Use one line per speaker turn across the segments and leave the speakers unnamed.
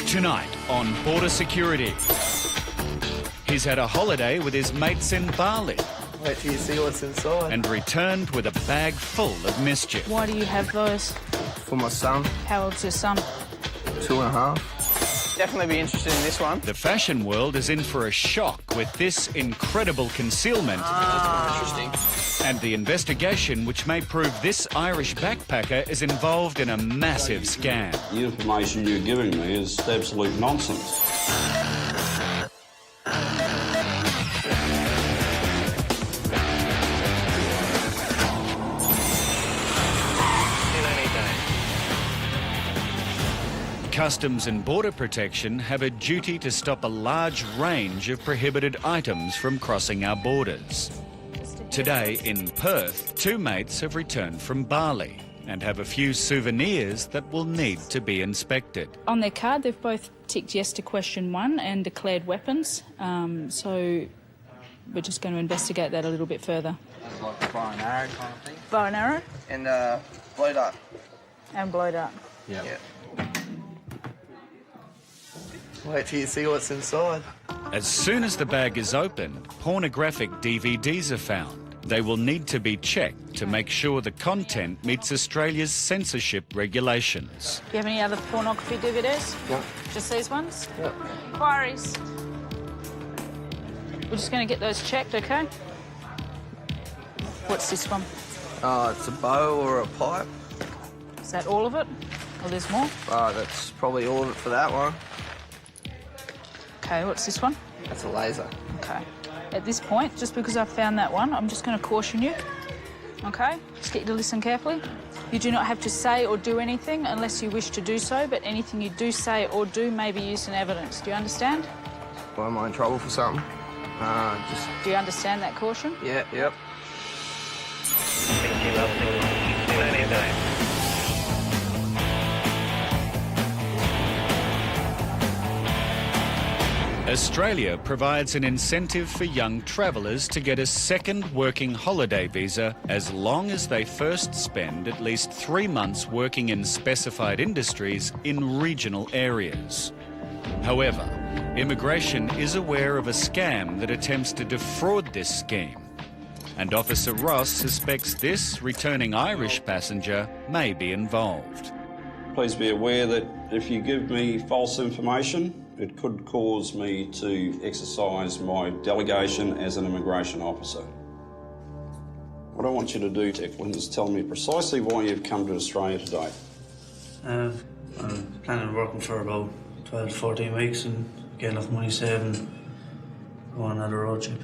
Tonight on Border Security. He's had a holiday with his mates in Bali
Wait till you see what's inside.
and returned with a bag full of mischief.
Why do you have those?
For my son,
How old's your son?
2.5.
Definitely be interested in this one.
The fashion world is in for a shock with this incredible concealment
Interesting.
and the investigation which may prove this Irish backpacker is involved in a massive scam.
The information you're giving me is absolute nonsense.
Customs and Border Protection have a duty to stop a large range of prohibited items from crossing our borders. Today in Perth, two mates have returned from Bali and have a few souvenirs that will need to be inspected.
On their card, they've both ticked yes to question 1 and declared weapons. So we're just going to investigate that a little bit further.
Like a bow and arrow kind of thing.
Bow and arrow
And blow dart.
and blow dart.
Yeah.
Wait till you see what's inside.
As soon as the bag is opened, pornographic DVDs are found. They will need to be checked to make sure the content meets Australia's censorship regulations.
Do you have any other pornography DVDs?
Yep.
Just these ones?
Yep.
Inquiries. We're just going to get those checked, OK? What's this one?
It's a bow or a pipe.
Is that all of it? Or there's more?
That's probably all of it for that one.
OK, what's this one?
That's a laser.
OK. At this point, just because I've found that one, I'm just going to caution you. OK? Just get you to listen carefully. You do not have to say or do anything unless you wish to do so, but anything you do say or do may be used in evidence. Do you understand?
Why am I in trouble for something?
Do you understand that caution?
Yeah, yep.
Australia provides an incentive for young travellers to get a second working holiday visa as long as they first spend at least 3 months working in specified industries in regional areas. However, immigration is aware of a scam that attempts to defraud this scheme, and Officer Ross suspects this returning Irish passenger may be involved.
Please be aware that if you give me false information, it could cause me to exercise my delegation as an immigration officer. What I want you to do, Declan, is tell me precisely why you've come to Australia today.
I'm planning on working for about 12 to 14 weeks and get enough money saved and go on another road trip.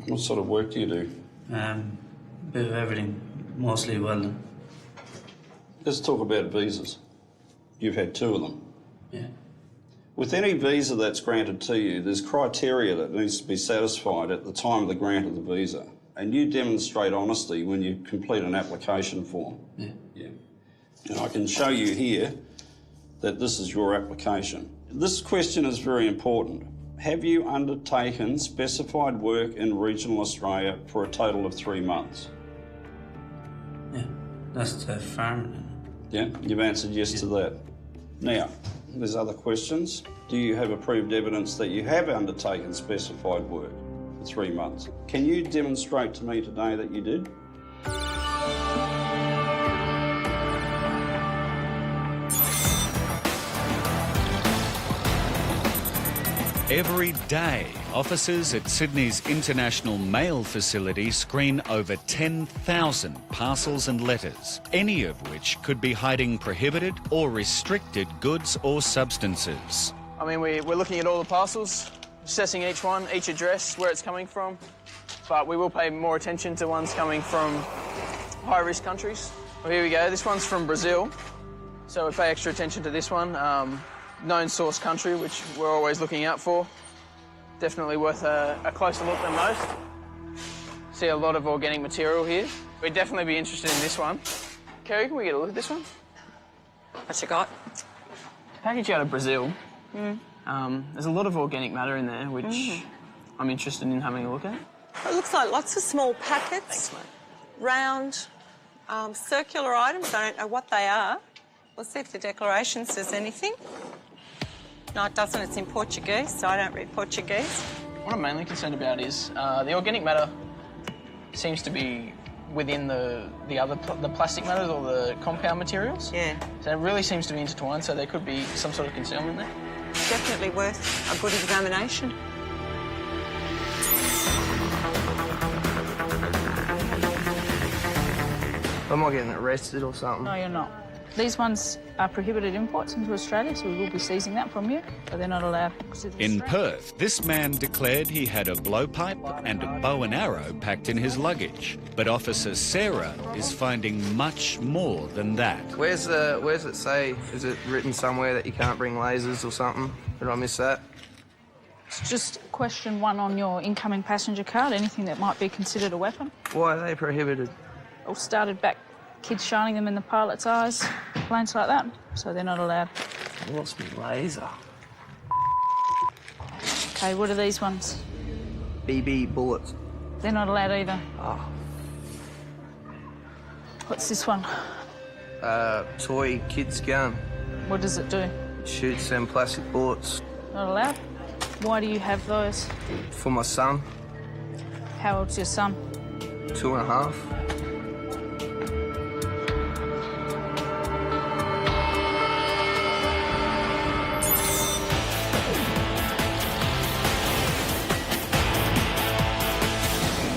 What sort of work do you do?
A bit of everything, mostly welding.
Let's talk about visas. You've had 2 of them.
Yeah.
With any visa that's granted to you, there's criteria that needs to be satisfied at the time of the grant of the visa. And you demonstrate honesty when you complete an application form.
Yeah.
And I can show you here that this is your application. This question is very important. Have you undertaken specified work in regional Australia for a total of 3 months?
Yeah. That's the farming.
Yeah, you've answered yes to that. Now, there's other questions. Do you have approved evidence that you have undertaken specified work for 3 months? Can you demonstrate to me today that you did?
Every day, officers at Sydney's International Mail Facility screen over 10,000 parcels and letters, any of which could be hiding prohibited or restricted goods or substances.
I mean, we're looking at all the parcels, assessing each one, each address, where it's coming from. But we will pay more attention to ones coming from high-risk countries. Well, here we go. This one's from Brazil, so we pay extra attention to this one. Known source country, which we're always looking out for. Definitely worth a closer look than most. See a lot of organic material here. We'd definitely be interested in this one. Kerry, can we get a look at this one?
What you got?
Package out of Brazil. There's a lot of organic matter in there, which I'm interested in having a look at.
It looks like lots of small packets.
Thanks, mate.
Round, circular items. I don't know what they are. We'll see if the declaration says anything. No, it doesn't. It's in Portuguese, so I don't read Portuguese.
What I'm mainly concerned about is the organic matter seems to be within the plastic matters or the compound materials.
Yeah.
So it really seems to be intertwined, so there could be some sort of concealment there.
Definitely worth a good examination.
Am I getting arrested or something?
No, you're not. These ones are prohibited imports into Australia, so we will be seizing that from you, but they're not allowed.
In Perth, this man declared he had a blowpipe and a bow and arrow packed in his luggage. But Officer Sarah is finding much more than that.
Where's it say? Is it written somewhere that you can't bring lasers or something? Did I miss that?
It's just question 1 on your incoming passenger card, anything that might be considered a weapon.
Why are they prohibited?
All started back, kids shining them in the pilot's eyes, planes like that, so they're not allowed.
I lost my laser.
Okay, what are these ones?
BB bullets.
They're not allowed either.
Oh.
What's this one?
Toy kid's gun.
What does it do?
Shoots them plastic bullets.
Not allowed? Why do you have those?
For my son,
How old's your son?
2.5.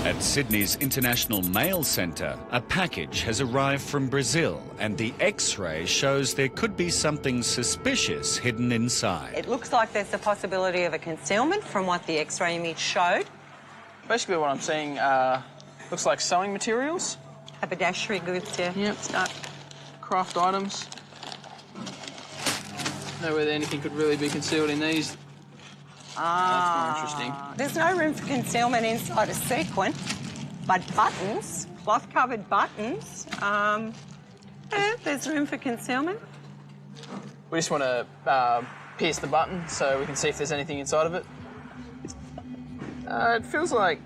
At Sydney's International Mail Centre, a package has arrived from Brazil, and the X-ray shows there could be something suspicious hidden inside.
It looks like there's a possibility of a concealment from what the X-ray image showed.
Basically what I'm seeing looks like sewing materials.
Haberdashery goods, yeah.
Yep. Craft items. Know whether anything could really be concealed in these. That's more interesting.
There's no room for concealment inside a sequin, but buttons, cloth-covered buttons, yeah, there's room for concealment.
We just want to pierce the button so we can see if there's anything inside of it. It feels like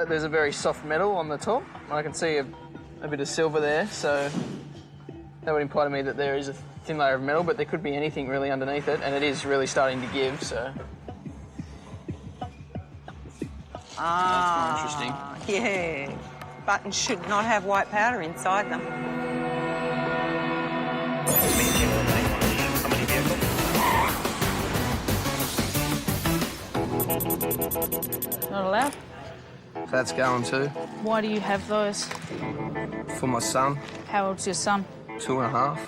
there's a very soft metal on the top. I can see a bit of silver there, so that would imply to me that there is a thin layer of metal, but there could be anything really underneath it, and it is really starting to give, so... That's more interesting.
Yeah. Buttons should not have white powder inside them.
Not allowed?
That's going too.
Why do you have those?
For my son,
How old's your son?
2.5.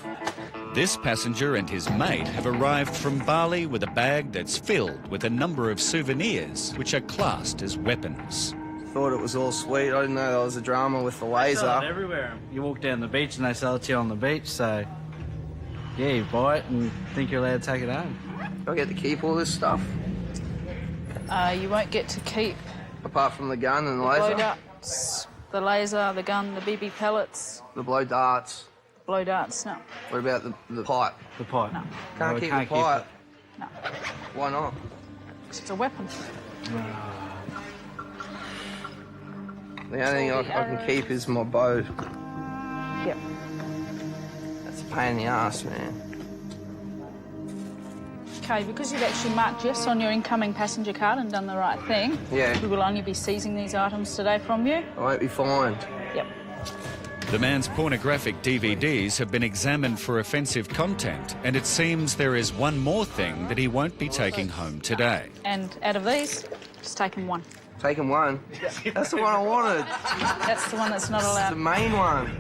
This passenger and his mate have arrived from Bali with a bag that's filled with a number of souvenirs which are classed as weapons.
Thought it was all sweet. I didn't know there was a drama with the laser.
They sell it everywhere. You walk down the beach and they sell it to you on the beach, so yeah, you buy it and think you're allowed to take it home.
Do I get to keep all this stuff?
You won't get to keep
Apart from the gun and the
blow
laser?
darts, the laser, the gun, the BB pellets,
The blow darts.
blow darts, no.
What about the pipe?
The pipe.
No.
Can't
we
keep
can't
the
keep
pipe.
No,
Why not?
'cause it's a weapon.
The only thing I can keep is my bow.
Yep.
That's a pain in the ass, man.
Okay, because you've actually marked yes on your incoming passenger card and done the right thing,
Yeah.
we will only be seizing these items today from you.
I won't be fined.
Yep.
The man's pornographic DVDs have been examined for offensive content, and it seems there is one more thing that he won't be taking home today.
And out of these, just taking one.
Taking one. That's the one I wanted.
That's the one that's not
It's the
allowed.
main one.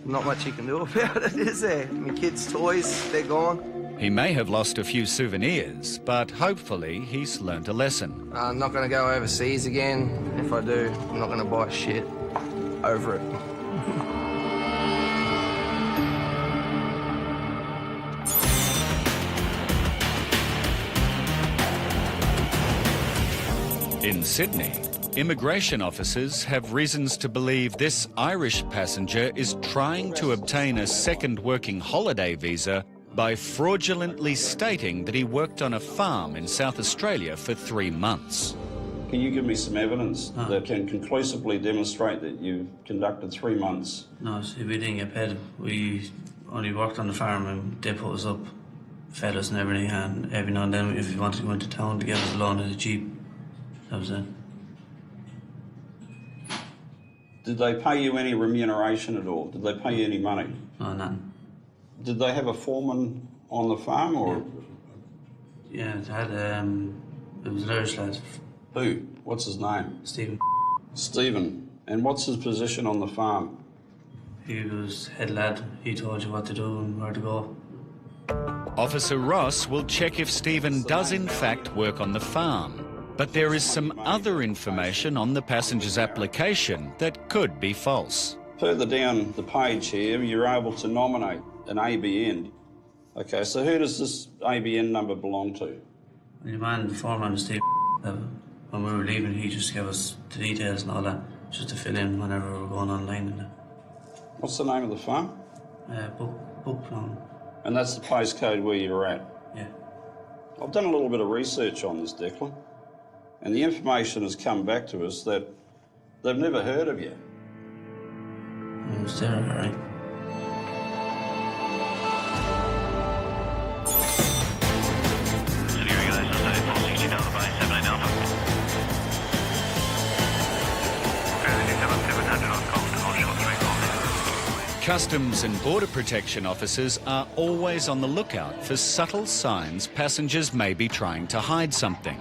Not much you can do about it, is there? My kids' toys, they're gone.
He may have lost a few souvenirs, but hopefully he's learnt a lesson.
I'm not going to go overseas again. If I do, I'm not going to buy shit over it.
In Sydney, immigration officers have reasons to believe this Irish passenger is trying to obtain a second working holiday visa by fraudulently stating that he worked on a farm in South Australia for 3 months.
Can you give me some evidence that can conclusively demonstrate that you've conducted 3 months?
No, see, we didn't get paid. We only worked on the farm and they put us up, fed us and everything, and every now and then if we wanted to go into town to get us a loan at a Jeep, that was it.
Did they pay you any remuneration at all? Did they pay you any money?
No, nothing.
Did they have a foreman on the farm, or...?
Yeah, it had, it was an Irish lad.
Who? What's his name?
Stephen.
Stephen. And what's his position on the farm?
He was head lad. He told you what to do and where to go.
Officer Ross will check if Stephen does in fact work on the farm. But there is some other information on the passenger's application that could be false.
Further down the page here, you're able to nominate an ABN. Okay, so who does this ABN number belong to?
Your man, the foreman, was Steve. When we were leaving, he just gave us the details and all that, just to fill in whenever we were going online and that.
What's the name of the farm?
Book Farm.
And that's the postcode where you're at?
Yeah.
I've done a little bit of research on this, Declan, and the information has come back to us that they've never heard of you.
It was there, all right.
Customs and Border Protection officers are always on the lookout for subtle signs passengers may be trying to hide something.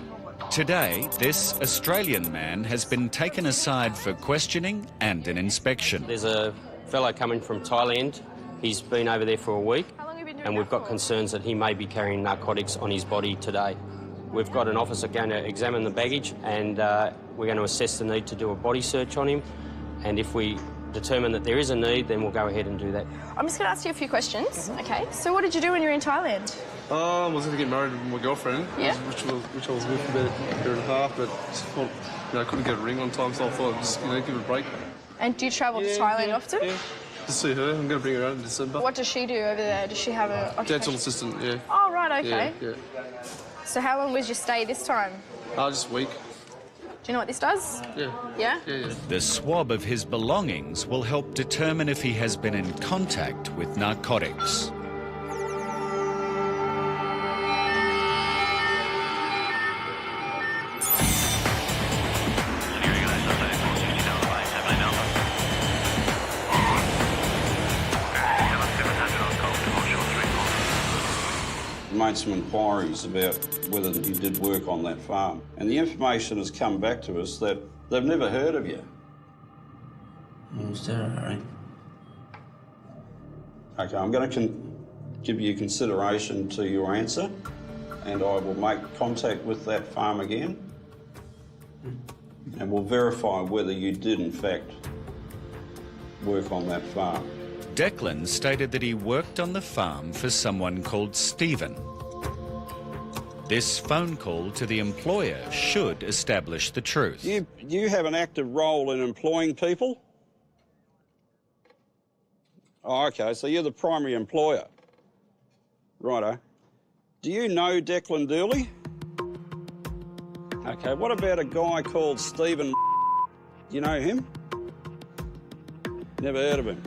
Today, this Australian man has been taken aside for questioning and an inspection.
There's a fellow coming from Thailand. He's been over there for a week, and we've got concerns that he may be carrying narcotics on his body today. We've got an officer going to examine the baggage, and we're going to assess the need to do a body search on him, and if we determine that there is a need, then we'll go ahead and do that.
I'm just going to ask you a few questions, okay? So what did you do when you were in Thailand?
I was going to get married with my girlfriend,
Yeah.
which I was with for about a year and a half, but just thought, I couldn't get a ring on time, so I thought I'd just, give it a break.
And do you travel to Thailand often?
Yeah, just see her. I'm going to bring her out in December.
What does she do over there? Does she have a
Dental assistant, yeah.
Oh, right, okay.
Yeah.
So how long was your stay this time?
Just a week.
Do you know what this does?
Yeah.
Yeah?
Yeah.
The swab of his belongings will help determine if he has been in contact with narcotics.
Made some inquiries about whether you did work on that farm, and the information has come back to us that they've never heard of you.
It was there, all right.
Okay, I'm going to give you consideration to your answer, and I will make contact with that farm again, and we'll verify whether you did in fact work on that farm.
Declan stated that he worked on the farm for someone called Stephen. This phone call to the employer should establish the truth.
You have an active role in employing people? Oh, OK, so you're the primary employer. Righto. Do you know Declan Dooley? OK, what about a guy called Stephen? Do you know him? Never heard of him.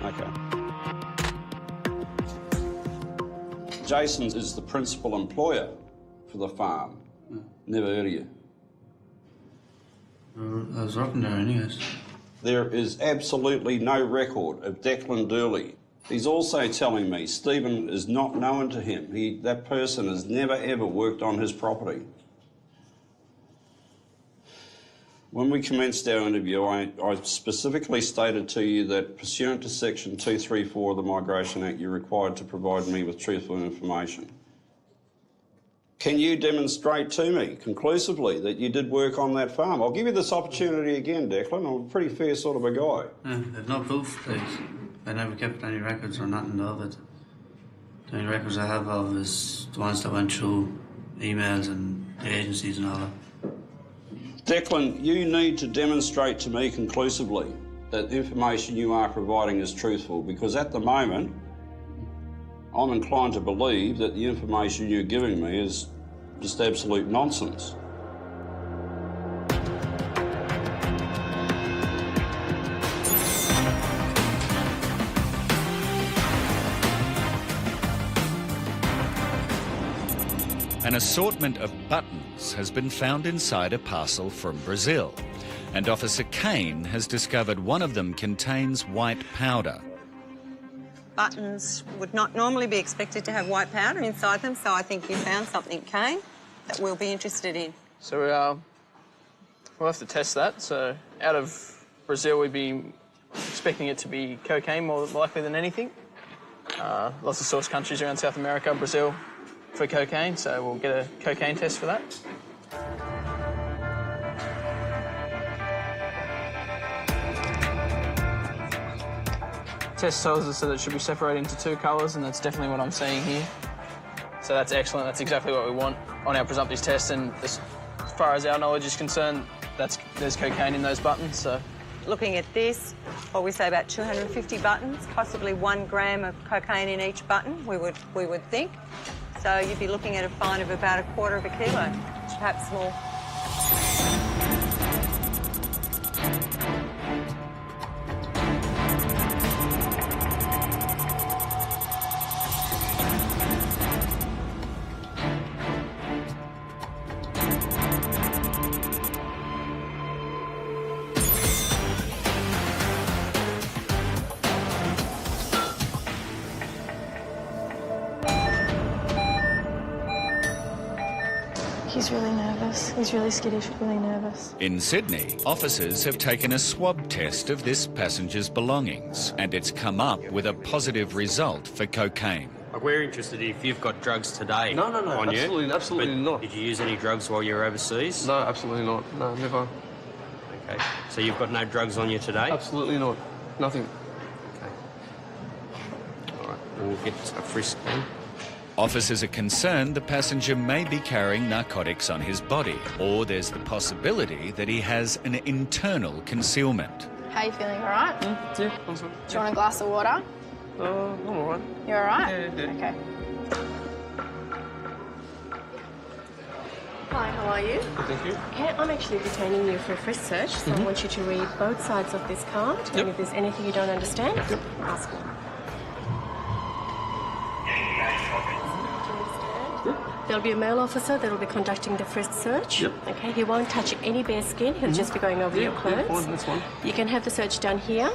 OK. Jason is the principal employer for the farm. Never heard of you.
I was working there anyways.
There is absolutely no record of Declan Dooley. He's also telling me Stephen is not known to him. That person has never ever worked on his property. When we commenced our interview, I specifically stated to you that pursuant to Section 234 of the Migration Act, you're required to provide me with truthful information. Can you demonstrate to me conclusively that you did work on that farm? I'll give you this opportunity again, Declan. I'm a pretty fair sort of a guy.
There's no proof, like, I never kept any records or nothing of it. The only records I have of is the ones that went through emails and the agencies and all that.
Declan, you need to demonstrate to me conclusively that the information you are providing is truthful, because at the moment, I'm inclined to believe that the information you're giving me is just absolute nonsense.
An assortment of buttons has been found inside a parcel from Brazil, and Officer Kane has discovered one of them contains white powder.
Buttons would not normally be expected to have white powder inside them, so I think you found something, Kane, that we'll be interested in.
So we'll have to test that. So out of Brazil, we'd be expecting it to be cocaine more likely than anything. Lots of source countries around South America, Brazil, for cocaine, so we'll get a cocaine test for that. Test tells us that it should be separated into two colours, and that's definitely what I'm seeing here. So that's excellent. That's exactly what we want on our presumptive test, and as far as our knowledge is concerned, there's cocaine in those buttons. So,
looking at this, what we say about 250 buttons, possibly 1 gram of cocaine in each button, we would think. So you'd be looking at a fine of about 1/4 of a kilo, perhaps more.
He's really nervous. He's really skittish, really nervous.
In Sydney, officers have taken a swab test of this passenger's belongings, and it's come up with a positive result for cocaine.
We're interested if you've got drugs today.
No,
on you.
Absolutely not.
Did you use any drugs while you were overseas?
No, absolutely not. No, never.
Okay. So you've got no drugs on you today?
Absolutely not. Nothing.
Okay. All right. We'll get a frisk then.
Officers are concerned the passenger may be carrying narcotics on his body, or there's the possibility that he has an internal concealment.
How are you feeling, all right?
Yeah, I'm sorry.
Do you want a glass of water?
I'm all right.
You're all right?
Yeah.
Okay. Hi, how are you?
Good, thank you.
Okay, I'm actually detaining you for a frisk search, so I want you to read both sides of this card, and if there's anything you don't understand, ask me. There'll be a male officer that'll be conducting the frisk search.
Yep.
Okay, he won't touch any bare skin, he'll just be going over your clothes.
Yeah, fine, that's fine.
You can have the search done here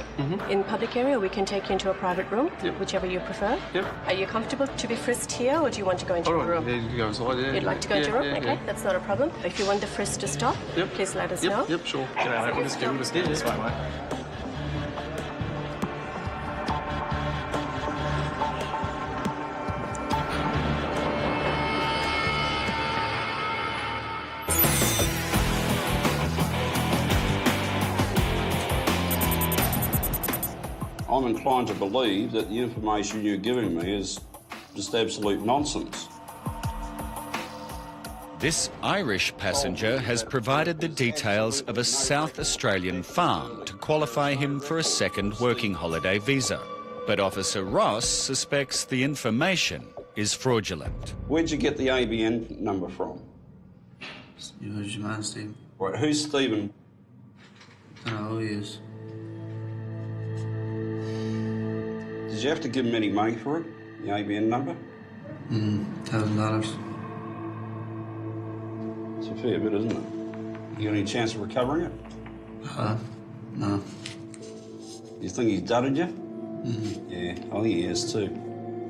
in the public area, or we can take you into a private room, whichever you prefer.
Yep.
Are you comfortable to be frisked here, or do you want to go into a room?
Yeah, you can go inside, yeah.
You'd like to go into a room? Okay, that's not a problem. If you want the frisk to stop, please let us know.
Yep, sure. We'll just get this way, mate.
I'm inclined to believe that the information you're giving me is just absolute nonsense.
This Irish passenger has provided the details of a South Australian farm to qualify him for a second working holiday visa. But Officer Ross suspects the information is fraudulent.
Where'd you get the ABN number from?
Who's your man, Stephen?
Right, who's Stephen?
I don't know who he is.
Did you have to give him any money for it, the ABN number?
$1,000.
It's a fair bit, isn't it? You got any chance of recovering it?
No.
You think he's dudded you? Yeah, I think he has too.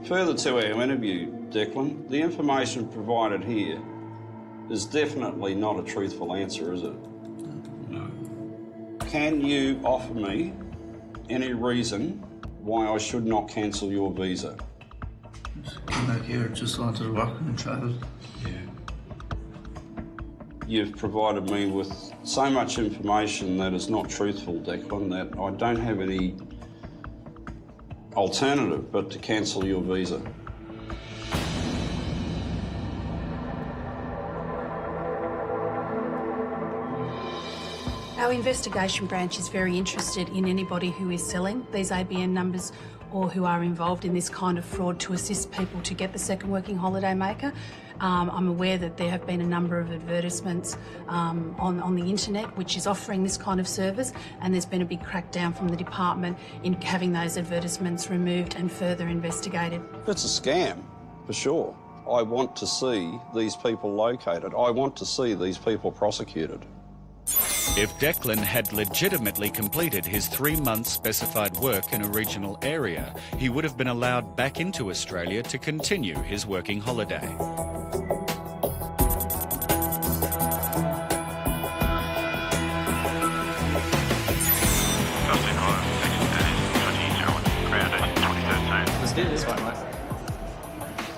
Further to our interview, Declan, the information provided here is definitely not a truthful answer, is it? No. Can you offer me any reason why I should not cancel your visa?
Came back here, just wanted to work and travel.
Yeah. You've provided me with so much information that is not truthful, Declan, that I don't have any alternative but to cancel your visa.
Our investigation branch is very interested in anybody who is selling these ABN numbers or who are involved in this kind of fraud to assist people to get the second working holiday maker. I'm aware that there have been a number of advertisements on the internet which is offering this kind of service, and there's been a big crackdown from the department in having those advertisements removed and further investigated.
It's a scam, for sure. I want to see these people located. I want to see these people prosecuted.
If Declan had legitimately completed his 3-month specified work in a regional area, he would have been allowed back into Australia to continue his working holiday.
Let's do this one, mate.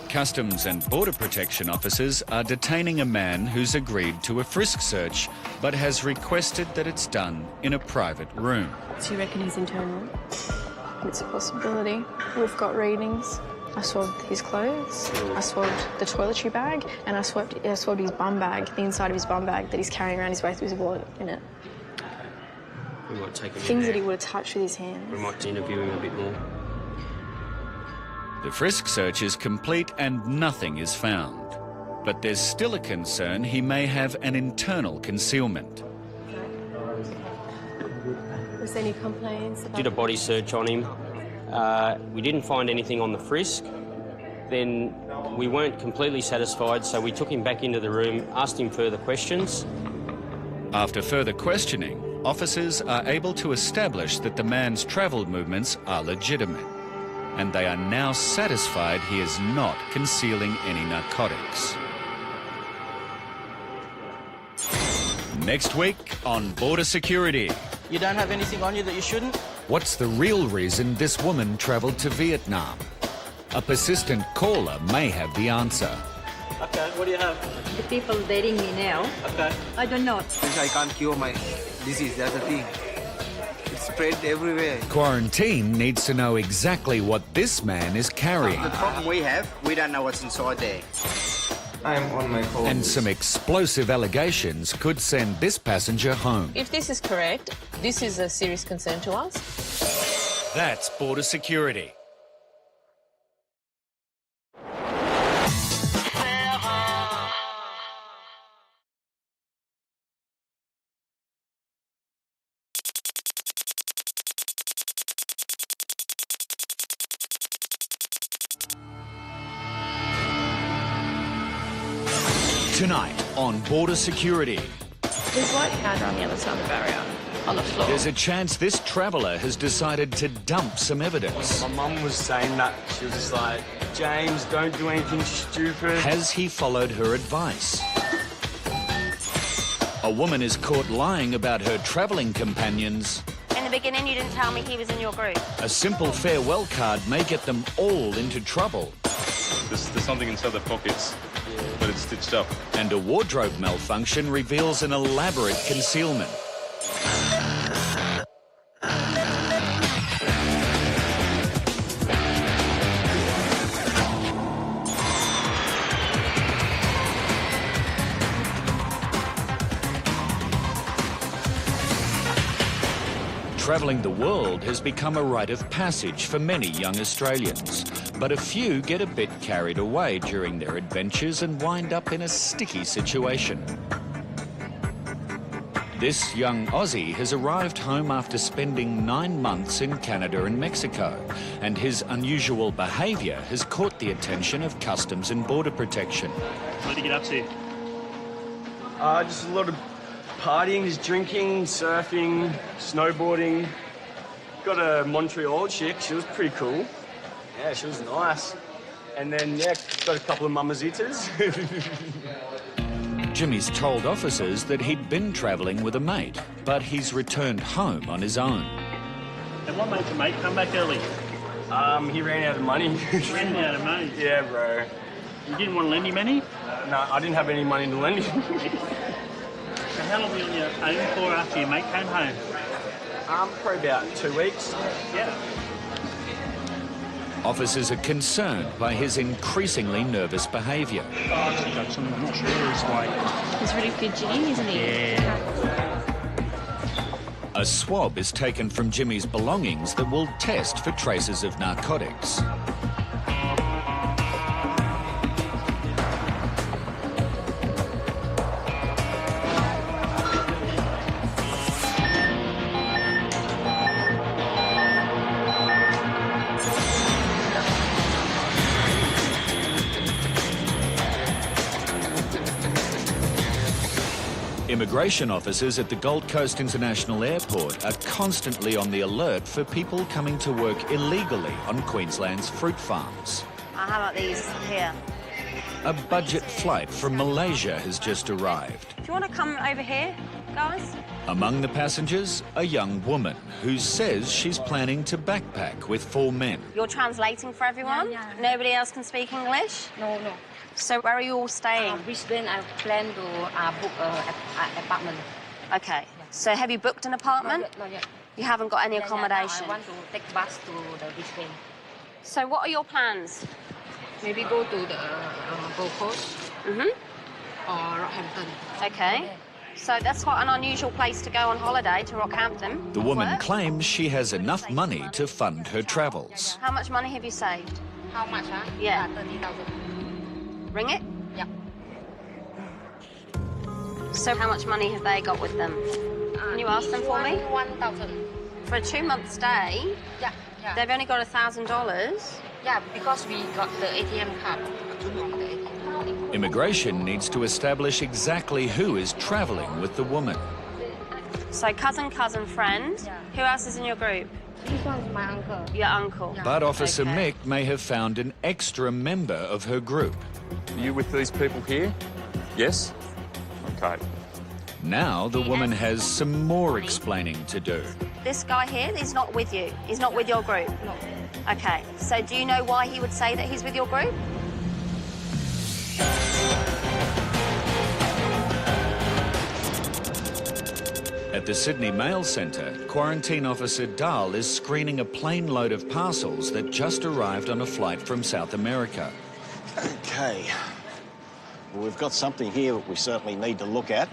Customs and Border Protection officers are detaining a man who's agreed to a frisk search, but has requested that it's done in a private room.
Do you reckon he's internal?
It's a possibility. We've got readings. I swabbed his clothes, I swabbed the toiletry bag, and I swabbed his bum bag, the inside of his bum bag that he's carrying around his waist with his wallet in it.
We might take him
Things
in
that he
there.
would have touched with his hands.
We might interview him a bit more.
The frisk search is complete and nothing is found. But there's still a concern he may have an internal concealment.
Was there any complaints about...
Did a body search on him. We didn't find anything on the frisk. Then we weren't completely satisfied, so we took him back into the room, asked him further questions.
After further questioning, officers are able to establish that the man's travel movements are legitimate, and they are now satisfied he is not concealing any narcotics. Next week on Border Security.
You don't have anything on you that you shouldn't?
What's the real reason this woman travelled to Vietnam? A persistent caller may have the answer.
Okay, what do you have?
The people dating me now,
Okay.
I don't know.
I can't cure my disease, that's the thing. It's spread everywhere.
Quarantine needs to know exactly what this man is carrying.
The problem we have, we don't know what's inside there.
I'm on my phone.
And some explosive allegations could send this passenger home.
If this is correct, this is a serious concern to us.
That's Border Security. Tonight on Border Security.
There's white powder on the other side of the barrier, on the floor.
There's a chance this traveller has decided to dump some evidence.
My mum was saying that. She was just like, James, don't do anything stupid.
Has he followed her advice? A woman is caught lying about her travelling companions.
In the beginning, you didn't tell me he was in your group.
A simple farewell card may get them all into trouble.
There's something inside the pockets, but it's stitched up.
And a wardrobe malfunction reveals an elaborate concealment. Travelling the world has become a rite of passage for many young Australians, but a few get a bit carried away during their adventures and wind up in a sticky situation. This young Aussie has arrived home after spending 9 months in Canada and Mexico, and his unusual behaviour has caught the attention of Customs and Border Protection.
What did you get up to?
Just a lot of partying, just drinking, surfing, snowboarding. Got a Montreal chick, she was pretty cool. Yeah, she was nice. And then, yeah, got a couple of mamazitas.
Jimmy's told officers that he'd been travelling with a mate, but he's returned home on his own.
And what made your mate come back early?
He ran out of money.
Ran out of money?
Yeah, bro.
You didn't want to lend him any?
No, I didn't have any money to lend him.
So how long were you on your own for after your mate came home?
Probably about 2 weeks.
Yeah.
Officers are concerned by his increasingly nervous behaviour.
I've got something, I'm not sure. It's like...
He's really fidgety, isn't he?
Yeah.
A swab is taken from Jimmy's belongings that will test for traces of narcotics. Immigration officers at the Gold Coast International Airport are constantly on the alert for people coming to work illegally on Queensland's fruit farms.
How about these here?
A budget flight from Malaysia has just arrived.
Do you want to come over here, guys?
Among the passengers, a young woman who says she's planning to backpack with 4 men.
You're translating for everyone?
Yeah.
Nobody else can speak English?
No.
So where are you all staying?
Brisbane, I plan to book an apartment.
Okay. So have you booked an apartment?
Not yet.
You haven't got any accommodation?
I want to take bus to the Brisbane.
So what are your plans?
Maybe go to the Gold Coast or Rockhampton.
Okay. So that's quite an unusual place to go on holiday, to Rockhampton.
The woman
Work?
claims she has enough money to fund her travels.
How much money have you saved?
How much, huh?
Yeah.
30,000.
Ring it?
Yeah.
So how much money have they got with them? Can you ask them for me?
1,000.
For a 2-month stay?
Yeah.
They've only got $1,000?
Yeah, because we got the ATM card.
Immigration needs to establish exactly who is travelling with the woman.
So cousin, friend.
Yeah.
Who else is in your group?
This one's my uncle.
Your uncle.
Yeah.
But Officer
Okay.
Mick may have found an extra member of her group.
Are you with these people here? Yes? Okay.
Now the woman has some more explaining to do.
This guy here, he's not with you. He's not with your group?
No.
Okay. So do you know why he would say that he's with your group?
At the Sydney Mail Centre, Quarantine Officer Dahl is screening a plane load of parcels that just arrived on a flight from South America.
Okay. Well, we've got something here that we certainly need to look at.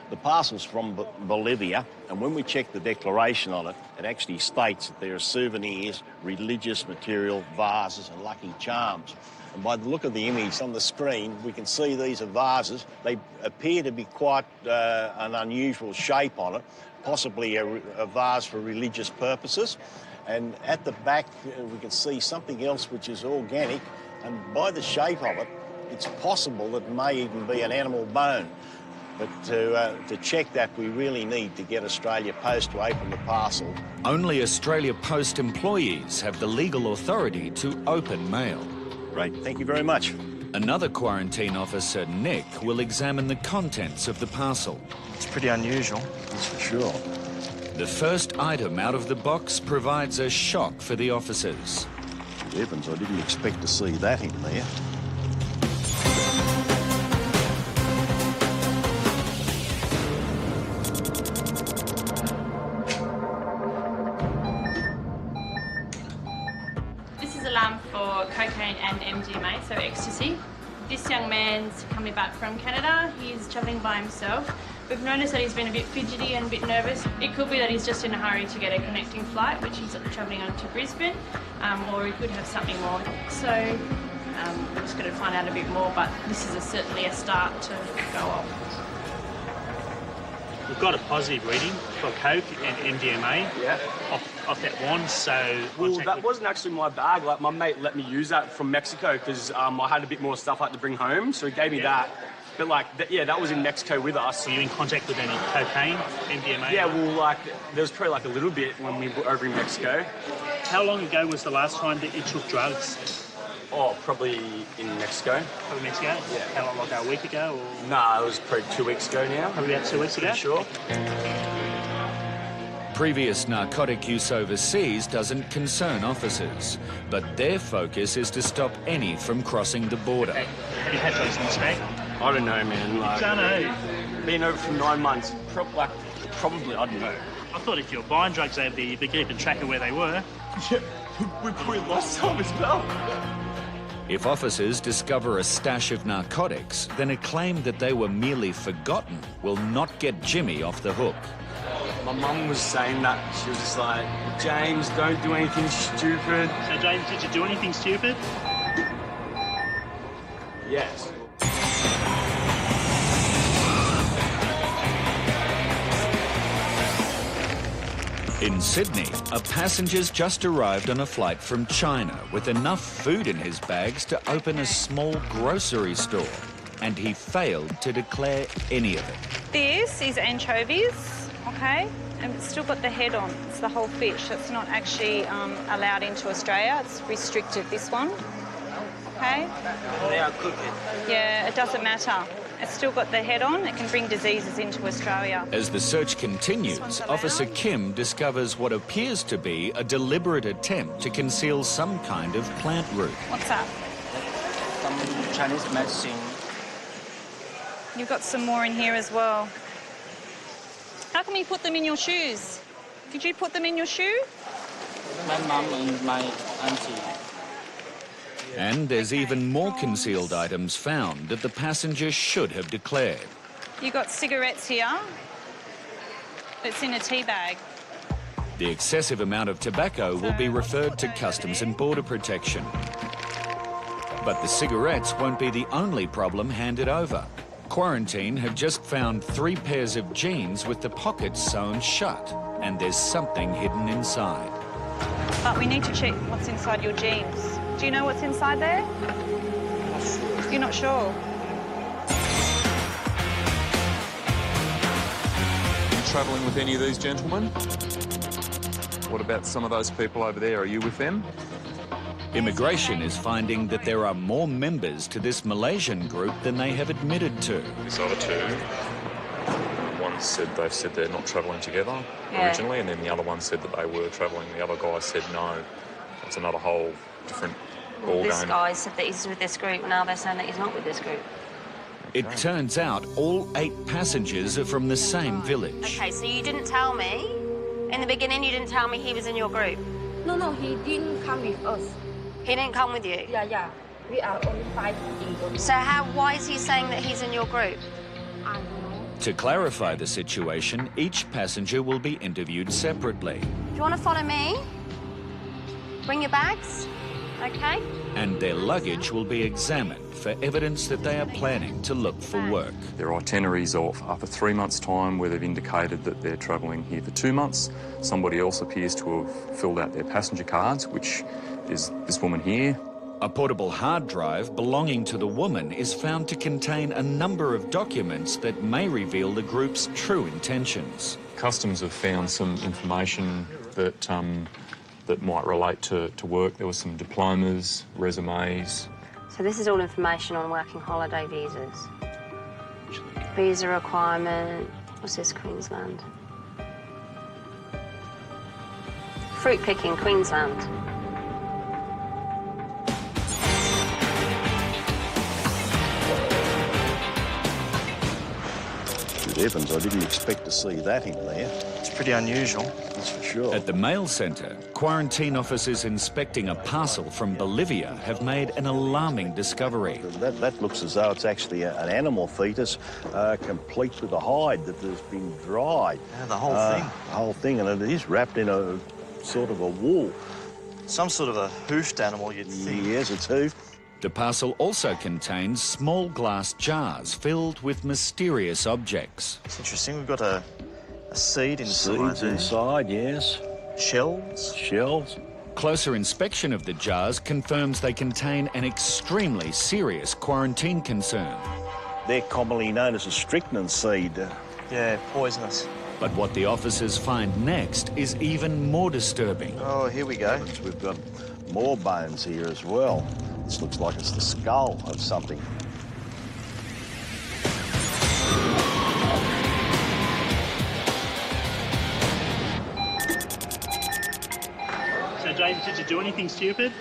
The parcel's from Bolivia, and when we check the declaration on it, it actually states that there are souvenirs, religious material, vases and lucky charms. And by the look of the image on the screen, we can see these are vases. They appear to be quite an unusual shape on it, possibly a vase for religious purposes. And at the back, we can see something else which is organic, and by the shape of it, it's possible that it may even be an animal bone. But to check that, we really need to get Australia Post to open the parcel.
Only Australia Post employees have the legal authority to open mail.
Great, thank you very much.
Another quarantine officer, Nick, will examine the contents of the parcel.
It's pretty unusual.
That's for sure.
The first item out of the box provides a shock for the officers.
Evans, I didn't expect to see that in there.
For cocaine and MDMA, so ecstasy. This young man's coming back from Canada. He's travelling by himself. We've noticed that he's been a bit fidgety and a bit nervous. It could be that he's just in a hurry to get a connecting flight, which he's travelling on to Brisbane, or he could have something more. So we're just going to find out a bit more, but this is certainly a start to go off.
We've got a positive reading for coke and MDMA off that wand, so...
Well, that wasn't actually my bag. Like, my mate let me use that from Mexico because I had a bit more stuff I had to bring home, so he gave me that. But, like, that was in Mexico with us.
Were you in contact with any cocaine, MDMA?
Yeah, well, like, there was probably, like, a little bit when we were over in Mexico.
How long ago was the last time that you took drugs?
Oh, probably in Mexico.
Probably Mexico? Yeah. How long, like a week ago? Or?
Nah, it was probably 2 weeks ago now.
Probably about 2 weeks ago?
Sure.
Previous narcotic use overseas doesn't concern officers, but their focus is to stop any from crossing the border.
Have you had drugs in this bag?
I don't know, man. Like,
I don't know.
Been over for 9 months. Probably, I don't know.
I thought if you were buying drugs over there, you'd be keeping track of where they were.
Yeah, we probably lost some as well.
If officers discover a stash of narcotics, then a claim that they were merely forgotten will not get Jimmy off the hook.
My mum was saying that. She was just like, James, don't do anything stupid.
So, James, did you do anything stupid?
Yes.
In Sydney, a passenger's just arrived on a flight from China with enough food in his bags to open a small grocery store. and he failed to declare any of it.
This is anchovies, okay? And it's still got the head on. It's the whole fish. It's not actually allowed into Australia. It's restricted, this one, okay? Yeah, it doesn't matter. It's still got the head on. It can bring diseases into Australia.
As the search continues, Officer Kim discovers what appears to be a deliberate attempt to conceal some kind of plant root.
What's that?
Some Chinese medicine.
You've got some more in here as well. How come you put them in your shoes? Did you put them in your shoe?
My mum and my auntie.
And there's even more concealed items found that the passenger should have declared.
You got cigarettes here. It's in a tea bag.
The excessive amount of tobacco will be referred to Customs and Border Protection. But the cigarettes won't be the only problem handed over. Quarantine have just found 3 pairs of jeans with the pockets sewn shut, and there's something hidden inside.
But we need to check what's inside your jeans. Do you know what's inside there? You're not sure?
Are you travelling with any of these gentlemen? What about some of those people over there? Are you with them?
Immigration is finding that there are more members to this Malaysian group than they have admitted to.
These other two, one said they're not travelling together originally, and then the other one said that they were travelling. The other guy said no. It's another whole different ball
This
game.
guy said that he's with this group, now they're saying that he's not with this group.
It turns out all 8 passengers are from the same village.
Okay, so you didn't tell me, in the beginning you didn't tell me he was in your group?
No, he didn't come with us.
He didn't come with you?
Yeah. We are only 5 people.
So why is he saying that he's in your group?
I don't know.
To clarify the situation, each passenger will be interviewed separately.
Do you want to follow me? Bring your bags, okay?
And their luggage will be examined for evidence that they are planning to look for work.
Their itineraries of after 3 months' time where they've indicated that they're travelling here for 2 months. Somebody else appears to have filled out their passenger cards, which is this woman here.
A portable hard drive belonging to the woman is found to contain a number of documents that may reveal the group's true intentions.
Customs have found some information that that might relate to work. There were some diplomas, resumes.
So this is all information on working holiday visas. Visa requirement, what's this, Queensland? Fruit picking, Queensland.
Good heavens, I didn't expect to see that in there.
It's pretty unusual.
That's for sure.
At the mail centre, quarantine officers inspecting a parcel from Bolivia have made an alarming discovery.
That looks as though it's actually an animal fetus, complete with a hide that has been dried.
Yeah, the whole thing.
The whole thing, and it is wrapped in a sort of a wool.
Some sort of a hoofed animal, you'd think.
Yes, it's hoofed.
The parcel also contains small glass jars filled with mysterious objects.
It's interesting. We've got a seed inside.
Seeds inside, yes.
Shells.
Shells.
Closer inspection of the jars confirms they contain an extremely serious quarantine concern.
They're commonly known as a strychnine seed.
Yeah, poisonous.
But what the officers find next is even more disturbing.
Oh, here we go.
We've got more bones here as well. This looks like it's the skull of something.
So, James, did you do anything stupid?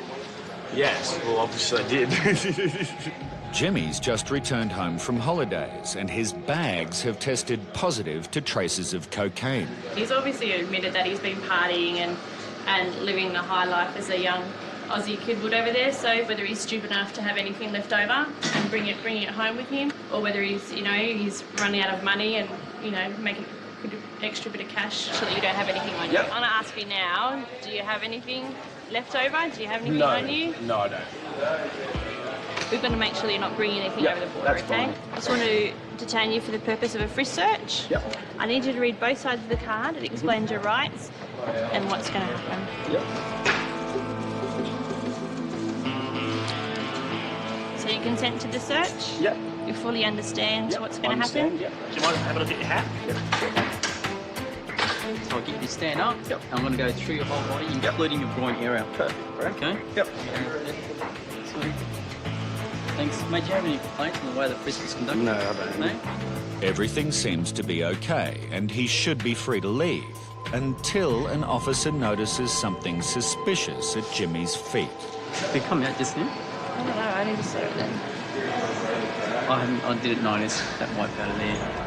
Yes, well, obviously I did.
Jimmy's just returned home from holidays and his bags have tested positive to traces of cocaine.
He's obviously admitted that he's been partying and living the high life as a young Aussie kid would over there, so whether he's stupid enough to have anything left over and bringing it home with him, or whether he's, he's running out of money and, making an extra bit of cash so that you don't have anything on you. I'm going to ask you now, do you have anything left over? Do you have anything on you?
No, I don't.
We're going to make sure you're not bringing anything over the border, okay?
Fine.
I just want to detain you for the purpose of a frisk search.
Yep.
I need you to read both sides of the card. It explains your rights and what's going to happen.
Yep.
So you consent to the search?
Yep.
you fully understand what's going to happen.
Do you mind having a look at your hat?
So I'll get you to stand up. I'm going to go through your whole body, including your groin area.
Perfect.
Okay?
Yep.
Sweet. Thanks. Mate, do you have any complaints on the way the frisk is conducted?
No, I don't.
No?
Everything seems to be okay, and he should be free to leave, until an officer notices something suspicious at Jimmy's feet.
Did it come out just now?
I don't know, I only saw it then.
I didn't notice that white powder there.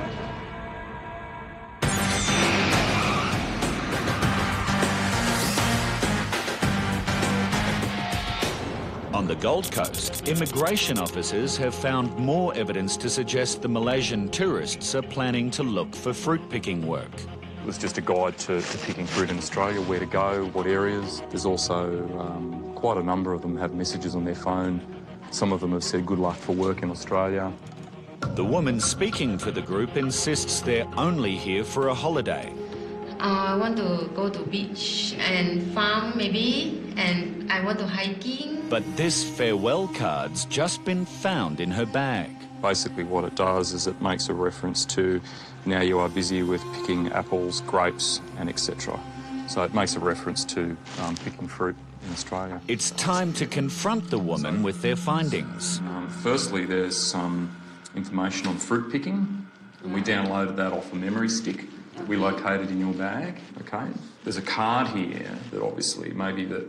On the Gold Coast, immigration officers have found more evidence to suggest the Malaysian tourists are planning to look for fruit-picking work.
It was just a guide to picking fruit in Australia, where to go, what areas. There's also quite a number of them have messages on their phone. Some of them have said good luck for work in Australia.
The woman speaking for the group insists they're only here for a holiday.
I want to go to beach and farm maybe, and I want to hiking.
But this farewell card's just been found in her bag.
Basically what it does is it makes a reference to now you are busy with picking apples, grapes and etc. So it makes a reference to picking fruit in Australia.
It's time to confront the woman with their findings.
Firstly, there's some information on fruit picking, and we downloaded that off a memory stick that we located in your bag, okay? There's a card here that obviously maybe that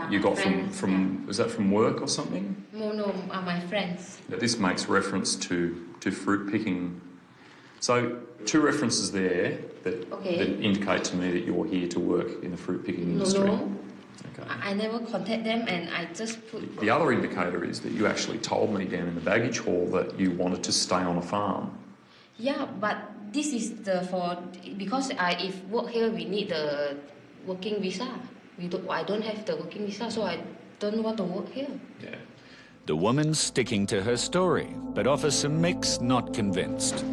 you got from, was that from work or something?
No, my friends.
This makes reference to fruit picking. So 2 references there that indicate to me that you're here to work in the fruit picking industry.
No. Okay. I never contact them, and I just put...
The other indicator is that you actually told me down in the baggage hall that you wanted to stay on a farm.
Yeah, but this is because if work here, we need the working visa. I don't have the working visa, so I don't want to work here.
Yeah.
The woman's sticking to her story, but Officer Mick's not convinced.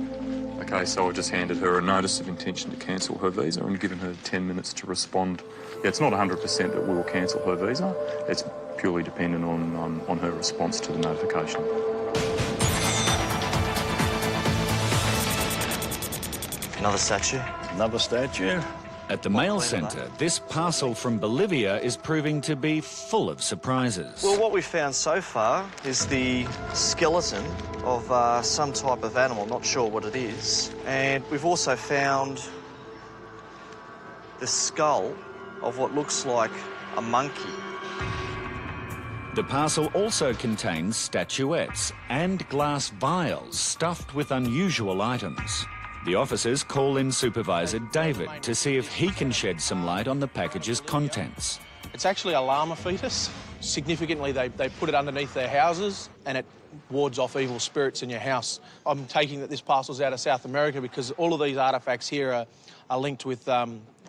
Okay, so I just handed her a notice of intention to cancel her visa and given her 10 minutes to respond. Yeah, it's not 100% that we will cancel her visa. It's purely dependent on her response to the notification.
Another statue?
Another statue?
At the mail centre, this parcel from Bolivia is proving to be full of surprises.
Well, what we've found so far is the skeleton of some type of animal, not sure what it is. And we've also found the skull of what looks like a monkey.
The parcel also contains statuettes and glass vials stuffed with unusual items. The officers call in Supervisor David to see if he can shed some light on the package's contents.
It's actually a llama fetus. Significantly, they put it underneath their houses and it wards off evil spirits in your house. I'm taking that this parcel's out of South America because all of these artefacts here are linked with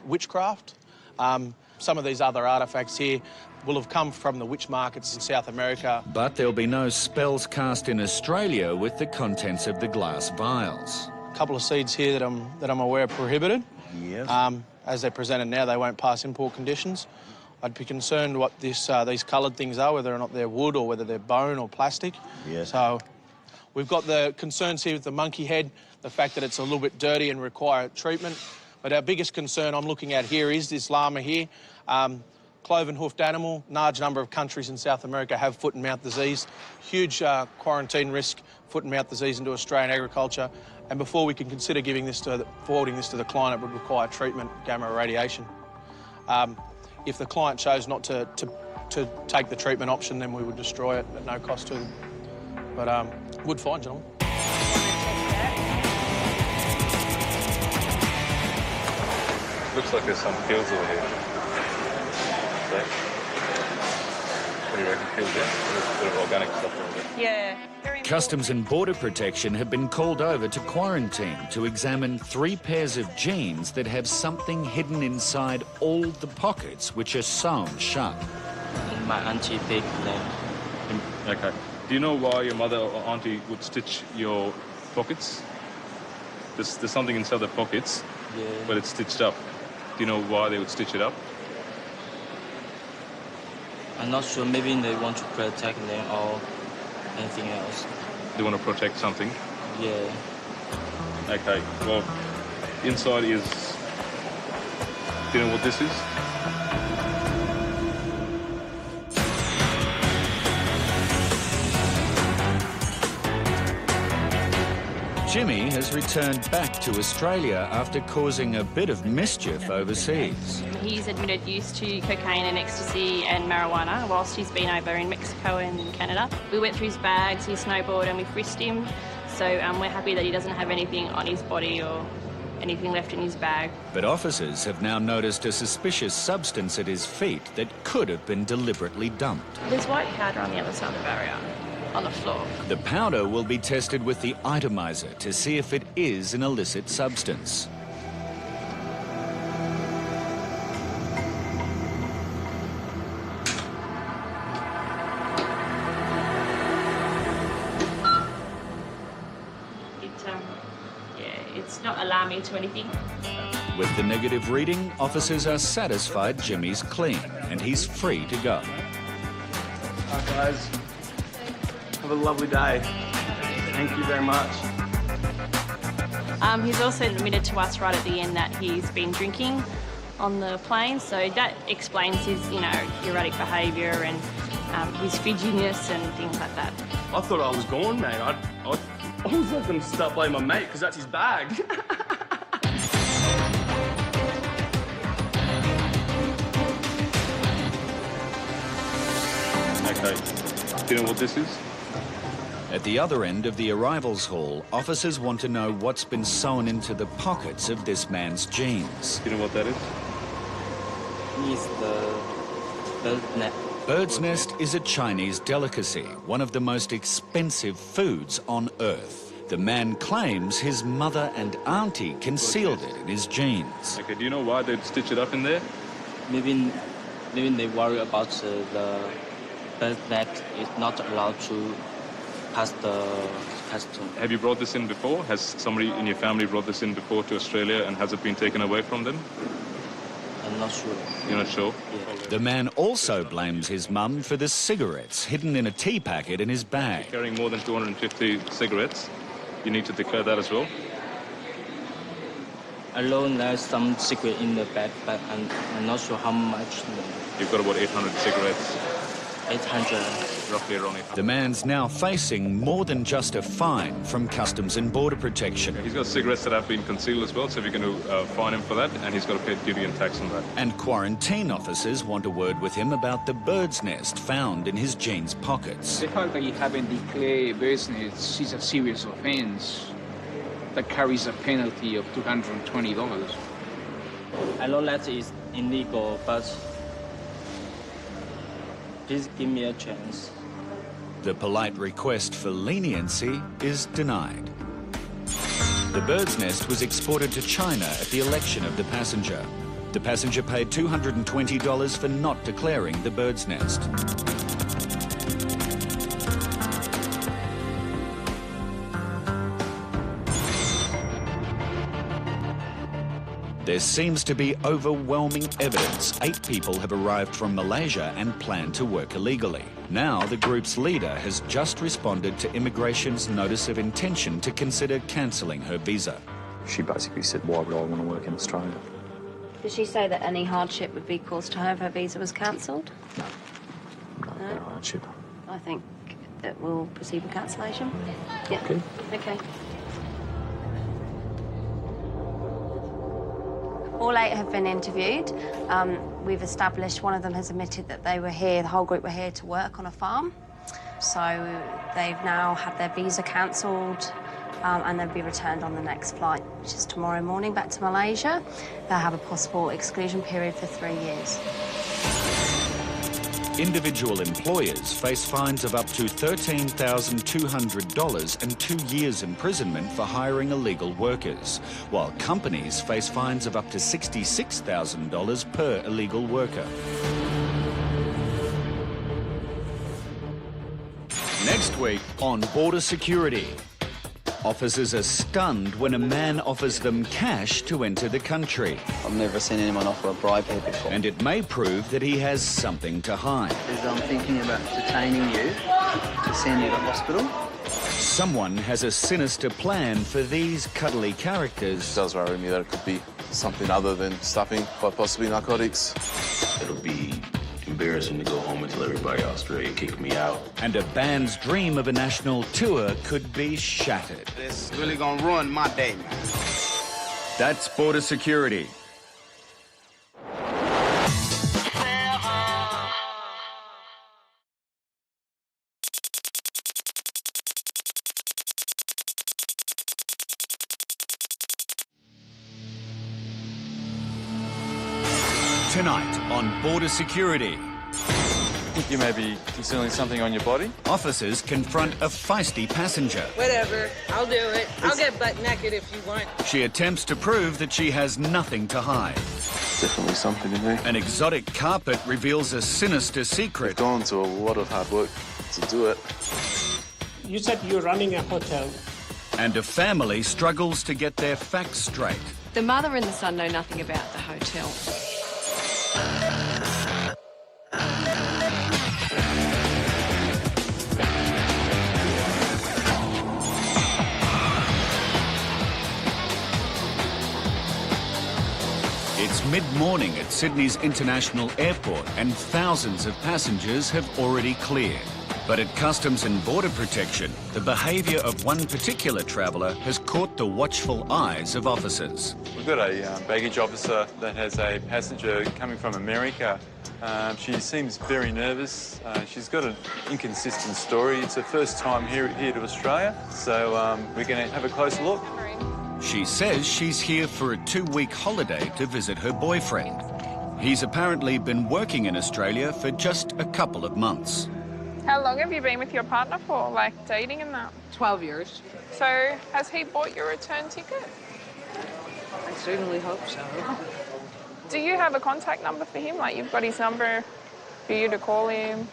witchcraft. Some of these other artefacts here will have come from the witch markets in South America.
But there'll be no spells cast in Australia with the contents of the glass vials.
A couple of seeds here that I'm aware are prohibited.
Yes.
As they're presented now, they won't pass import conditions. I'd be concerned what these coloured things are, whether or not they're wood or whether they're bone or plastic.
Yes.
So we've got the concerns here with the monkey head, the fact that it's a little bit dirty and require treatment. But our biggest concern I'm looking at here is this llama here. Cloven-hoofed animal. Large number of countries in South America have foot and mouth disease. Huge quarantine risk, foot and mouth disease into Australian agriculture. And before we can consider forwarding this to the client, it would require treatment, gamma radiation. If the client chose not to take the treatment option, then we would destroy it at no cost to them. But would fine, gentlemen.
Looks like there's some fields over here. What do you reckon? Fields there? There's a bit of organic stuff over there.
Yeah.
Customs and Border Protection have been called over to quarantine to examine 3 pairs of jeans that have something hidden inside all the pockets which are sewn shut.
My auntie paid them.
Okay. Do you know why your mother or auntie would stitch your pockets? There's something inside the pockets, but it's stitched up. Do you know why they would stitch it up?
I'm not sure. Maybe they want to protect them or anything else.
They want to protect something.
Yeah.
Okay, well, inside is... Do you know what this is?
Jimmy has returned back to Australia after causing a bit of mischief overseas.
He's admitted use to cocaine and ecstasy and marijuana whilst he's been over in Mexico and Canada. We went through his bags, his snowboard, and we frisked him. So we're happy that he doesn't have anything on his body or anything left in his bag.
But officers have now noticed a suspicious substance at his feet that could have been deliberately dumped.
There's white powder on the other side of the barrier, on the floor.
The powder will be tested with the itomizer to see if it is an illicit substance.
It's not alarming to anything.
With the negative reading, officers are satisfied Jimmy's clean and he's free to go.
Hi guys, have a lovely day. Thank you very much.
He's also admitted to us right at the end that he's been drinking on the plane, so that explains his, erratic behaviour and his fidgetiness and things like that.
I thought I was gone, mate. I was like going to start blaming my mate because that's his bag.
Okay, do you know what this is?
At the other end of the arrivals hall, officers want to know what's been sewn into the pockets of this man's jeans.
Do you know what that is?
It's the bird's nest.
Bird's nest is a Chinese delicacy, one of the most expensive foods on Earth. The man claims his mother and auntie concealed it in his jeans.
Okay, do you know why they'd stitch it up in there?
Maybe they worry about the bird's nest is not allowed to pass the custom.
Have you brought this in before? Has somebody in your family brought this in before to Australia and has it been taken away from them?
I'm not sure.
You're not sure?
Yeah.
The man also blames his mum for the cigarettes hidden in a tea packet in his bag.
Carrying more than 250 cigarettes, you need to declare that as well.
Alone, there's some cigarette in the bag, but I'm not sure how much.
You've got about 800 cigarettes.
800.
Roughly around 800.
The man's now facing more than just a fine from Customs and Border Protection.
He's got cigarettes that have been concealed as well, so we're going to fine him for that, and he's got to pay duty and tax on that.
And quarantine officers want a word with him about the bird's nest found in his jeans pockets.
The fact that you haven't declared bird's nest is a serious offence that carries a penalty of $220.
I know that is illegal, but please give me a chance.
The polite request for leniency is denied. The bird's nest was exported to China at the election of the passenger. The passenger paid $220 for not declaring the bird's nest. There seems to be overwhelming evidence 8 people have arrived from Malaysia and plan to work illegally. Now the group's leader has just responded to immigration's notice of intention to consider cancelling her visa.
She basically said, why would I want to work in Australia?
Did she say that any hardship would be caused to her if her visa was cancelled?
No hardship.
I think that we'll proceed with cancellation. Yeah.
Okay.
Okay. All 8 have been interviewed. We've established one of them has admitted that they were here, the whole group were here to work on a farm. So they've now had their visa cancelled and they'll be returned on the next flight, which is tomorrow morning back to Malaysia. They'll have a possible exclusion period for 3 years.
Individual employers face fines of up to $13,200 and 2 years imprisonment for hiring illegal workers, while companies face fines of up to $66,000 per illegal worker. Next week on Border Security. Officers are stunned when a man offers them cash to enter the country.
I've never seen anyone offer a bribe here before.
And it may prove that he has something to hide.
I'm thinking about detaining you to send you to hospital.
Someone has a sinister plan for these cuddly characters.
It does worry me that it could be something other than stuffing, quite possibly narcotics.
It'll be embarrassing to go home and tell everybody Australia kicked me out.
And a band's dream of a national tour could be shattered.
It's really gonna ruin my day, man.
That's border security. Tonight on Border Security.
You may be concealing something on your body.
Officers confront a feisty passenger.
Whatever, I'll do it. I'll get butt naked if you want.
She attempts to prove that she has nothing to hide.
Definitely something in there.
An exotic carpet reveals a sinister secret.
We've gone to a lot of hard work to do it.
You said you're running a hotel.
And a family struggles to get their facts straight.
The mother and the son know nothing about the hotel.
It's mid-morning at Sydney's International Airport and thousands of passengers have already cleared. But at Customs and Border Protection, the behaviour of one particular traveller has caught the watchful eyes of officers.
We've got a baggage officer that has a passenger coming from America. She seems very nervous. She's got an inconsistent story. It's her first time here to Australia, so we're going to have a closer look.
She says she's here for a 2-week holiday to visit her boyfriend. He's apparently been working in Australia for just a couple of months.
How long have you been with your partner for, like dating and that?
12 years.
So has he bought your return ticket?
I certainly hope so.
Do you have a contact number for him? Like you've got his number for you to call him?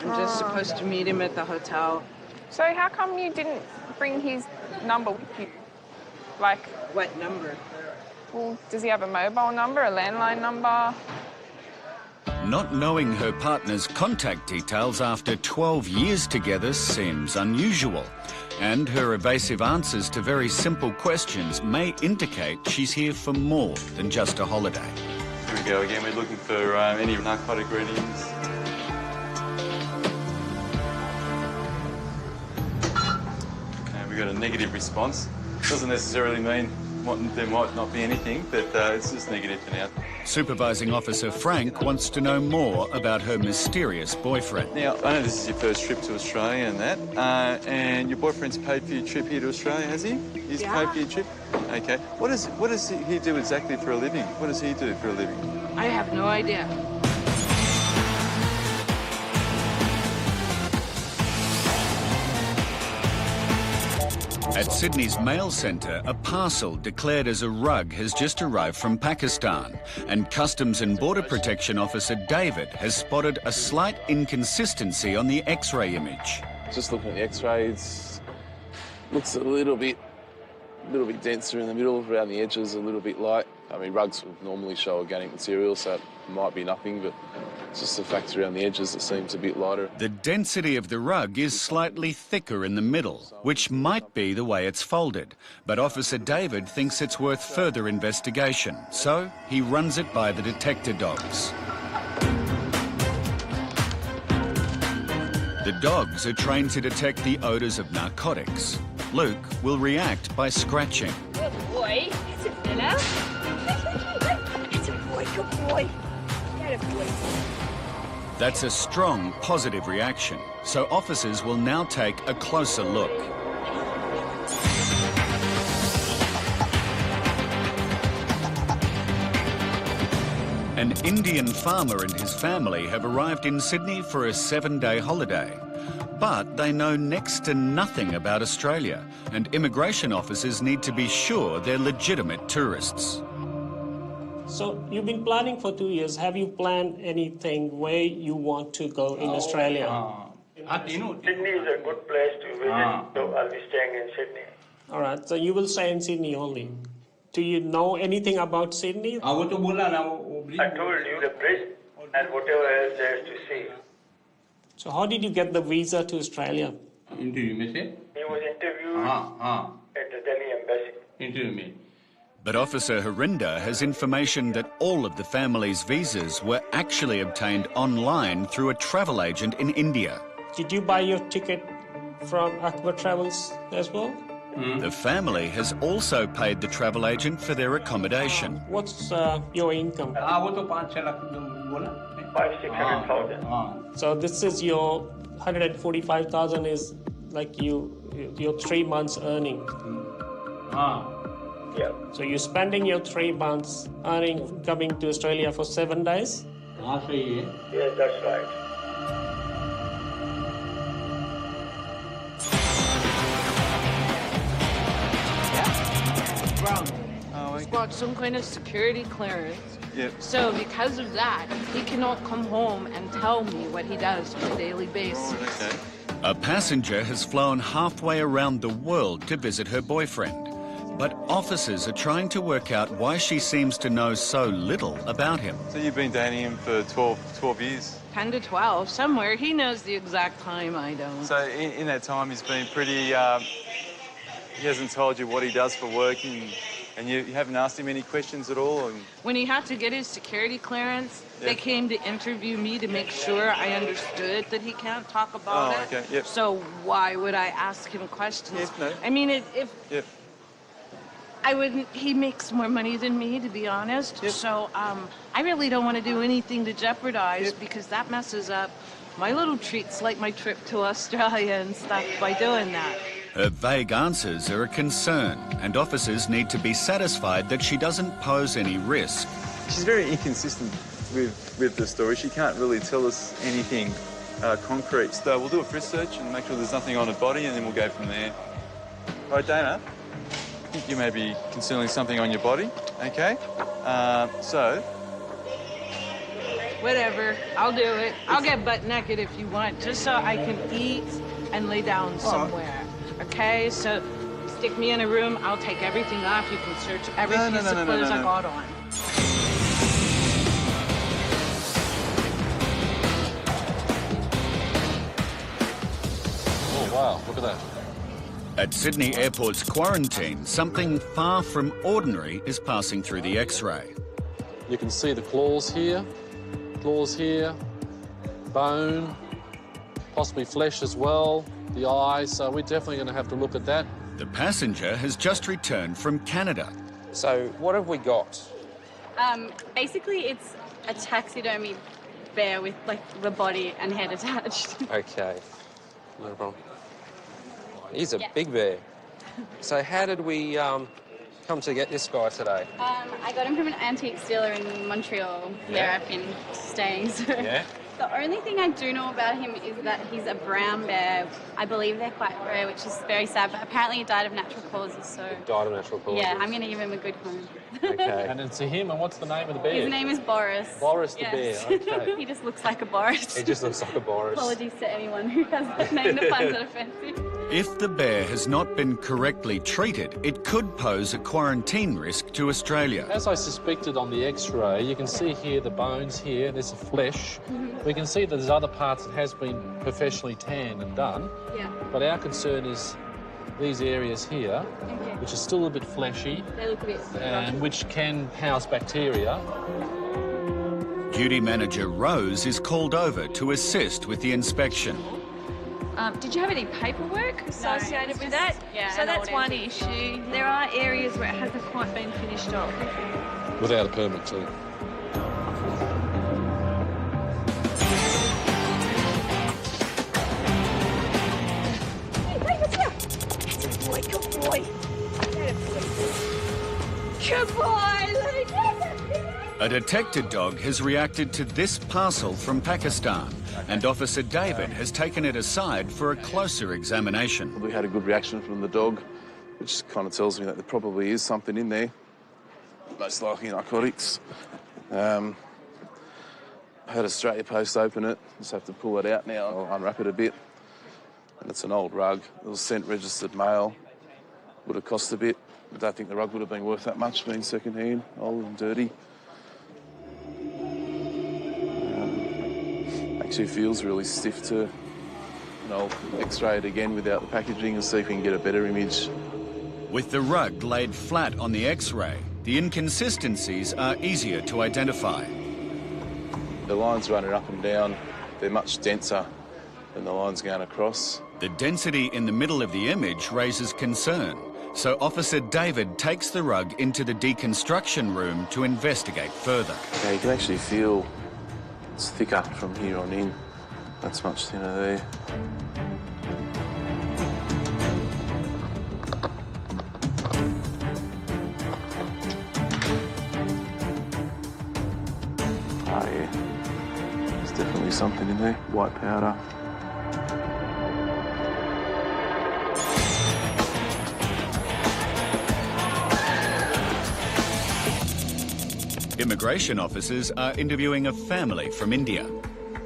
I'm just supposed to meet him at the hotel.
So how come you didn't bring his number with you? Like...
What number?
Well, does he have a mobile number, a landline number?
Not knowing her partner's contact details after 12 years together seems unusual. And her evasive answers to very simple questions may indicate she's here for more than just a holiday.
Here we go again. We're looking for any narcotic readings. And we got a negative response. Doesn't necessarily mean there might not be anything, but it's just negative for now.
Supervising Officer Frank wants to know more about her mysterious boyfriend.
Now, I know this is your first trip to Australia and that, and your boyfriend's paid for your trip here to Australia, has he? He's paid for your trip? Okay. What does he do exactly for a living? What does he do for a living?
I have no idea.
At Sydney's mail centre, a parcel declared as a rug has just arrived from Pakistan, and Customs and Border Protection Officer David has spotted a slight inconsistency on the X-ray image.
Just looking at the X-ray, it looks a little bit denser in the middle, around the edges, a little bit light. I mean, rugs would normally show organic material, so it might be nothing, but it's just the facts around the edges that seems a bit lighter.
The density of the rug is slightly thicker in the middle, which might be the way it's folded. But Officer David thinks it's worth further investigation, so he runs it by the detector dogs. The dogs are trained to detect the odours of narcotics. Luke will react by scratching.
Good boy. It's a fella. It's a boy. Good boy. Get a boy.
That's a strong, positive reaction, so officers will now take a closer look. An Indian farmer and his family have arrived in Sydney for a 7-day holiday. But they know next to nothing about Australia, and immigration officers need to be sure they're legitimate tourists.
So you've been planning for 2 years. Have you planned anything where you want to go in Australia?
Sydney is a good place to visit, so I'll be staying in Sydney.
All right, so you will stay in Sydney only. Do you know anything about Sydney?
I told you the bridge and whatever else there is to see.
So how did you get the visa to Australia?
Interview me, say? He was interviewed at the Delhi embassy. Interview me.
But Officer Harinder has information that all of the family's visas were actually obtained online through a travel agent in India.
Did you buy your ticket from Akbar Travels as well?
The family has also paid the travel agent for their accommodation.
What's your income?
500,000-600,000.
So this is your 145,000 is like your 3 months earning.
Yeah.
So you're spending your 3 months earning coming to Australia for 7 days?
Yes, that's right.
He's got some kind of security clearance.
Yep.
So because of that, he cannot come home and tell me what he does on a daily basis.
Okay.
A passenger has flown halfway around the world to visit her boyfriend. But officers are trying to work out why she seems to know so little about him.
So you've been dating him for 12 years?
10 to 12, somewhere. He knows the exact time, I don't.
So in that time he's been pretty... he hasn't told you what he does for work and you haven't asked him any questions at all?
When he had to get his security clearance, they came to interview me to make sure I understood that he can't talk about it.
Okay, yep.
So why would I ask him questions?
Yep, no.
I mean,
Yep.
I wouldn't... He makes more money than me, to be honest. Yep. So I really don't want to do anything to jeopardize because that messes up my little treats like my trip to Australia and stuff by doing that.
Her vague answers are a concern, and officers need to be satisfied that she doesn't pose any risk.
She's very inconsistent with the story. She can't really tell us anything concrete. So we'll do a frisk search and make sure there's nothing on her body, and then we'll go from there. All right, Dana, I think you may be concealing something on your body, okay? So...
Whatever, I'll do it. I'll get butt naked if you want, just so I can eat and lay down somewhere. Okay, so stick me in a room, I'll take everything off, you can search every piece of clothes I got on.
Oh, wow, look at that.
At Sydney Airport's quarantine, something far from ordinary is passing through the X-ray.
You can see the claws here, bone, possibly flesh as well, the eyes, so we're definitely going to have to look at that.
The passenger has just returned from Canada.
So what have we got?
Basically, it's a taxidermy bear with, like, the body and head attached.
Okay, no problem. He's a big bear. So how did we come to get this guy today?
I got him from an antique dealer in Montreal, where I've been staying. So.
Yeah.
The only thing I do know about him is that he's a brown bear. I believe they're quite rare, which is very sad, but apparently he died of natural causes, so...
Died of natural causes?
Yeah, I'm going to give him a good home.
Okay. And it's him, and what's the name of the bear?
His name is Boris.
Boris the bear, okay.
He just looks like a Boris.
He just looks like a Boris.
Apologies to anyone who has that name that finds it offensive.
If the bear has not been correctly treated, it could pose a quarantine risk to Australia.
As I suspected on the X-ray, you can see here the bones here, there's the flesh. We can see that there's other parts that has been professionally tanned and done.
Yeah.
But our concern is these areas here, which are still a bit fleshy.
They look a bit
and which can house bacteria.
Duty manager Rose is called over to assist with the inspection.
Did you have any paperwork associated with that? Yeah. So that's one issue. There are areas where it hasn't quite been finished off.
Without a permit too.
Good boy. Good boy, Luke.
A detected dog has reacted to this parcel from Pakistan, and Officer David has taken it aside for a closer examination.
We had a good reaction from the dog, which kind of tells me that there probably is something in there, most likely narcotics. I had Australia Post open it, just have to pull it out now. I'll unwrap it a bit. And it's an old rug. It was sent registered mail. Would have cost a bit. I don't think the rug would have been worth that much, being second-hand, old and dirty. Actually feels really stiff too. and I'll X-ray it again without the packaging and see if we can get a better image.
With the rug laid flat on the X-ray, the inconsistencies are easier to identify.
The lines running up and down, they're much denser than the lines going across.
The density in the middle of the image raises concern, so Officer David takes the rug into the deconstruction room to investigate further.
Okay, you can actually feel it's thicker from here on in. That's much thinner there. Oh yeah, there's definitely something in there. White powder.
Immigration officers are interviewing a family from India.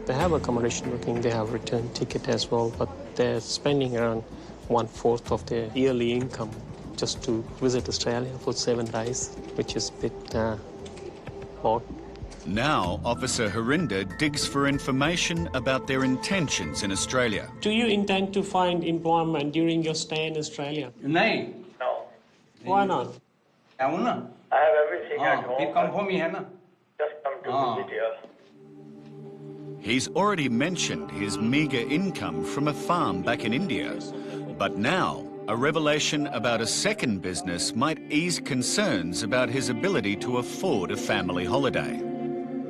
They have accommodation booking, they have return ticket as well, but they're spending around 1/4 of their yearly income just to visit Australia for 7 days, which is a bit odd.
Now, Officer Harinder digs for information about their intentions in Australia.
Do you intend to find employment during your stay in Australia?
No.
Why not?
I have everything at home. Just come to visit here.
He's already mentioned his meagre income from a farm back in India. But now, a revelation about a second business might ease concerns about his ability to afford a family holiday.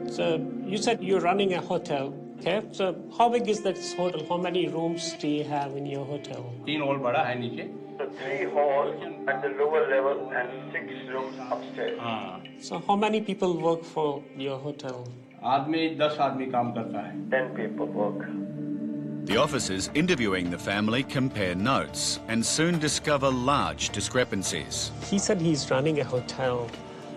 So, you said you're running a hotel, okay? So, how big is that hotel? How many rooms do you have in your hotel?
So 3 halls at the lower level and 6 rooms upstairs.
So, how many people work for your hotel?
10 people work.
The officers interviewing the family compare notes and soon discover large discrepancies.
He said he's running a hotel.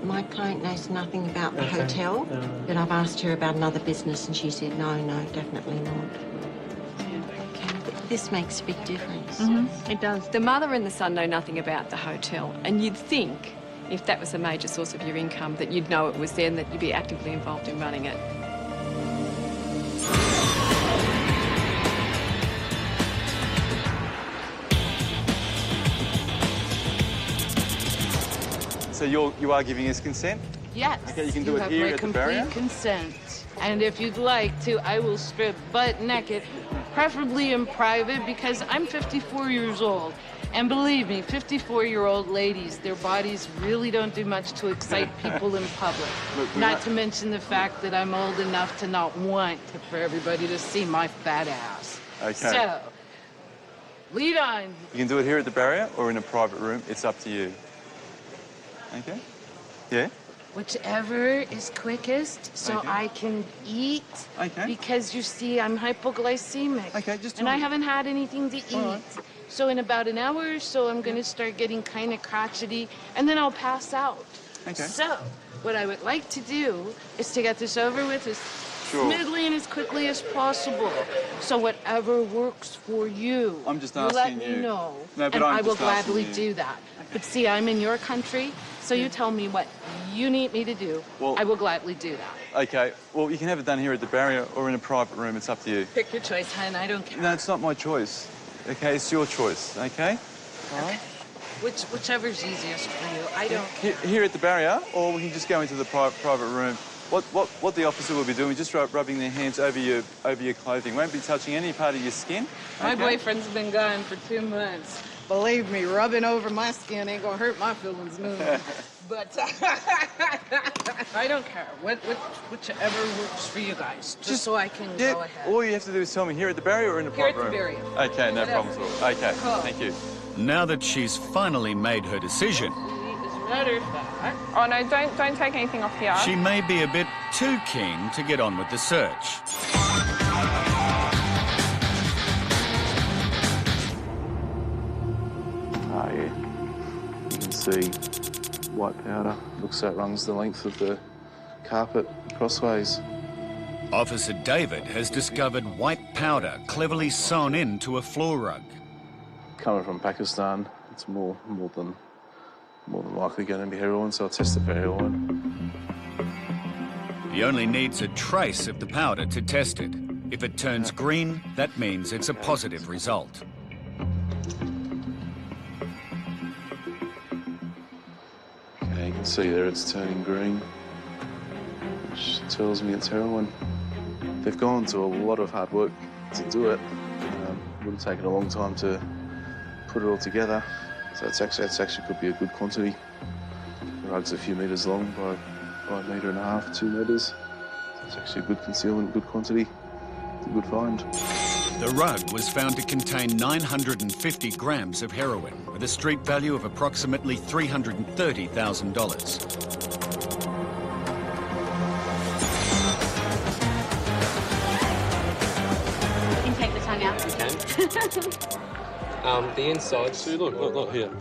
My client knows nothing about the hotel, but I've asked her about another business and she said, no, definitely not. This makes a big difference.
It does. The mother and the son know nothing about the hotel, and you'd think if that was a major source of your income that you'd know it was there and that you'd be actively involved in running it.
So you are giving us consent?
Yes.
Okay, you can do it here at the barrier?
You have my complete consent. And if you'd like to, I will strip butt naked, preferably in private, because I'm 54 years old. And believe me, 54-year-old ladies, their bodies really don't do much to excite people in public. Not to mention the fact that I'm old enough to not want for everybody to see my fat ass.
Okay.
So, lead on.
You can do it here at the barrier or in a private room. It's up to you. Okay? Yeah?
Whichever is quickest, so I can eat.
Okay.
Because you see, I'm hypoglycemic.
Okay, just
and I haven't had anything to eat.
Right.
So in about an hour or so, I'm going to start getting kind of crotchety, and then I'll pass out.
Okay.
So what I would like to do is to get this over with as smoothly and as quickly as possible. So whatever works for you,
I'm just
you
asking
let me know,
No, but
and
I'm
I will
just asking
gladly
you.
do that. But see, I'm in your country, so you tell me what you need me to do.
Well-
I will gladly do that.
Okay, well, you can have it done here at the barrier or in a private room. It's up to you.
Pick your choice, hon. I don't care.
No, it's not my choice. Okay, it's your choice, okay? All right?
Whichever's easiest for you. I don't care.
Here at the barrier, or we can just go into the private room. What the officer will be doing is just rubbing their hands over your clothing. Won't be touching any part of your skin.
My
okay?
boyfriend's been gone for 2 months. Believe me, rubbing over my skin ain't gonna hurt my feelings none. But I don't care. Whichever works for you guys. Just so I can go ahead.
All you have to do is tell me here at the barrier or in the
Here
private
at the
room.
barrier.
Okay, no
Whatever.
problem at all. Okay,
Cool.
thank you.
Now that she's finally made her decision,
As a matter of fact,
Oh no, don't take anything off here.
she may be a bit too keen to get on with the search.
Oh yeah, you can see white powder. Looks like it runs the length of the carpet crossways.
Officer David has discovered white powder cleverly sewn into a floor rug.
Coming from Pakistan, it's more than likely going to be heroin, so I'll test it for heroin.
He only needs a trace of the powder to test it. If it turns green, that means it's a positive result.
Okay, you can see there it's turning green, which tells me it's heroin. They've gone to a lot of hard work to do it. Would have taken a long time to put it all together. So it's actually could be a good quantity. The rug's a few metres long by 1.5 metres, 2 metres. So it's actually a good concealment, good quantity. It's a good find.
The rug was found to contain 950 grams of heroin with a street value of approximately $330,000.
Take the tongue out.
You can. The inside.
See, look here.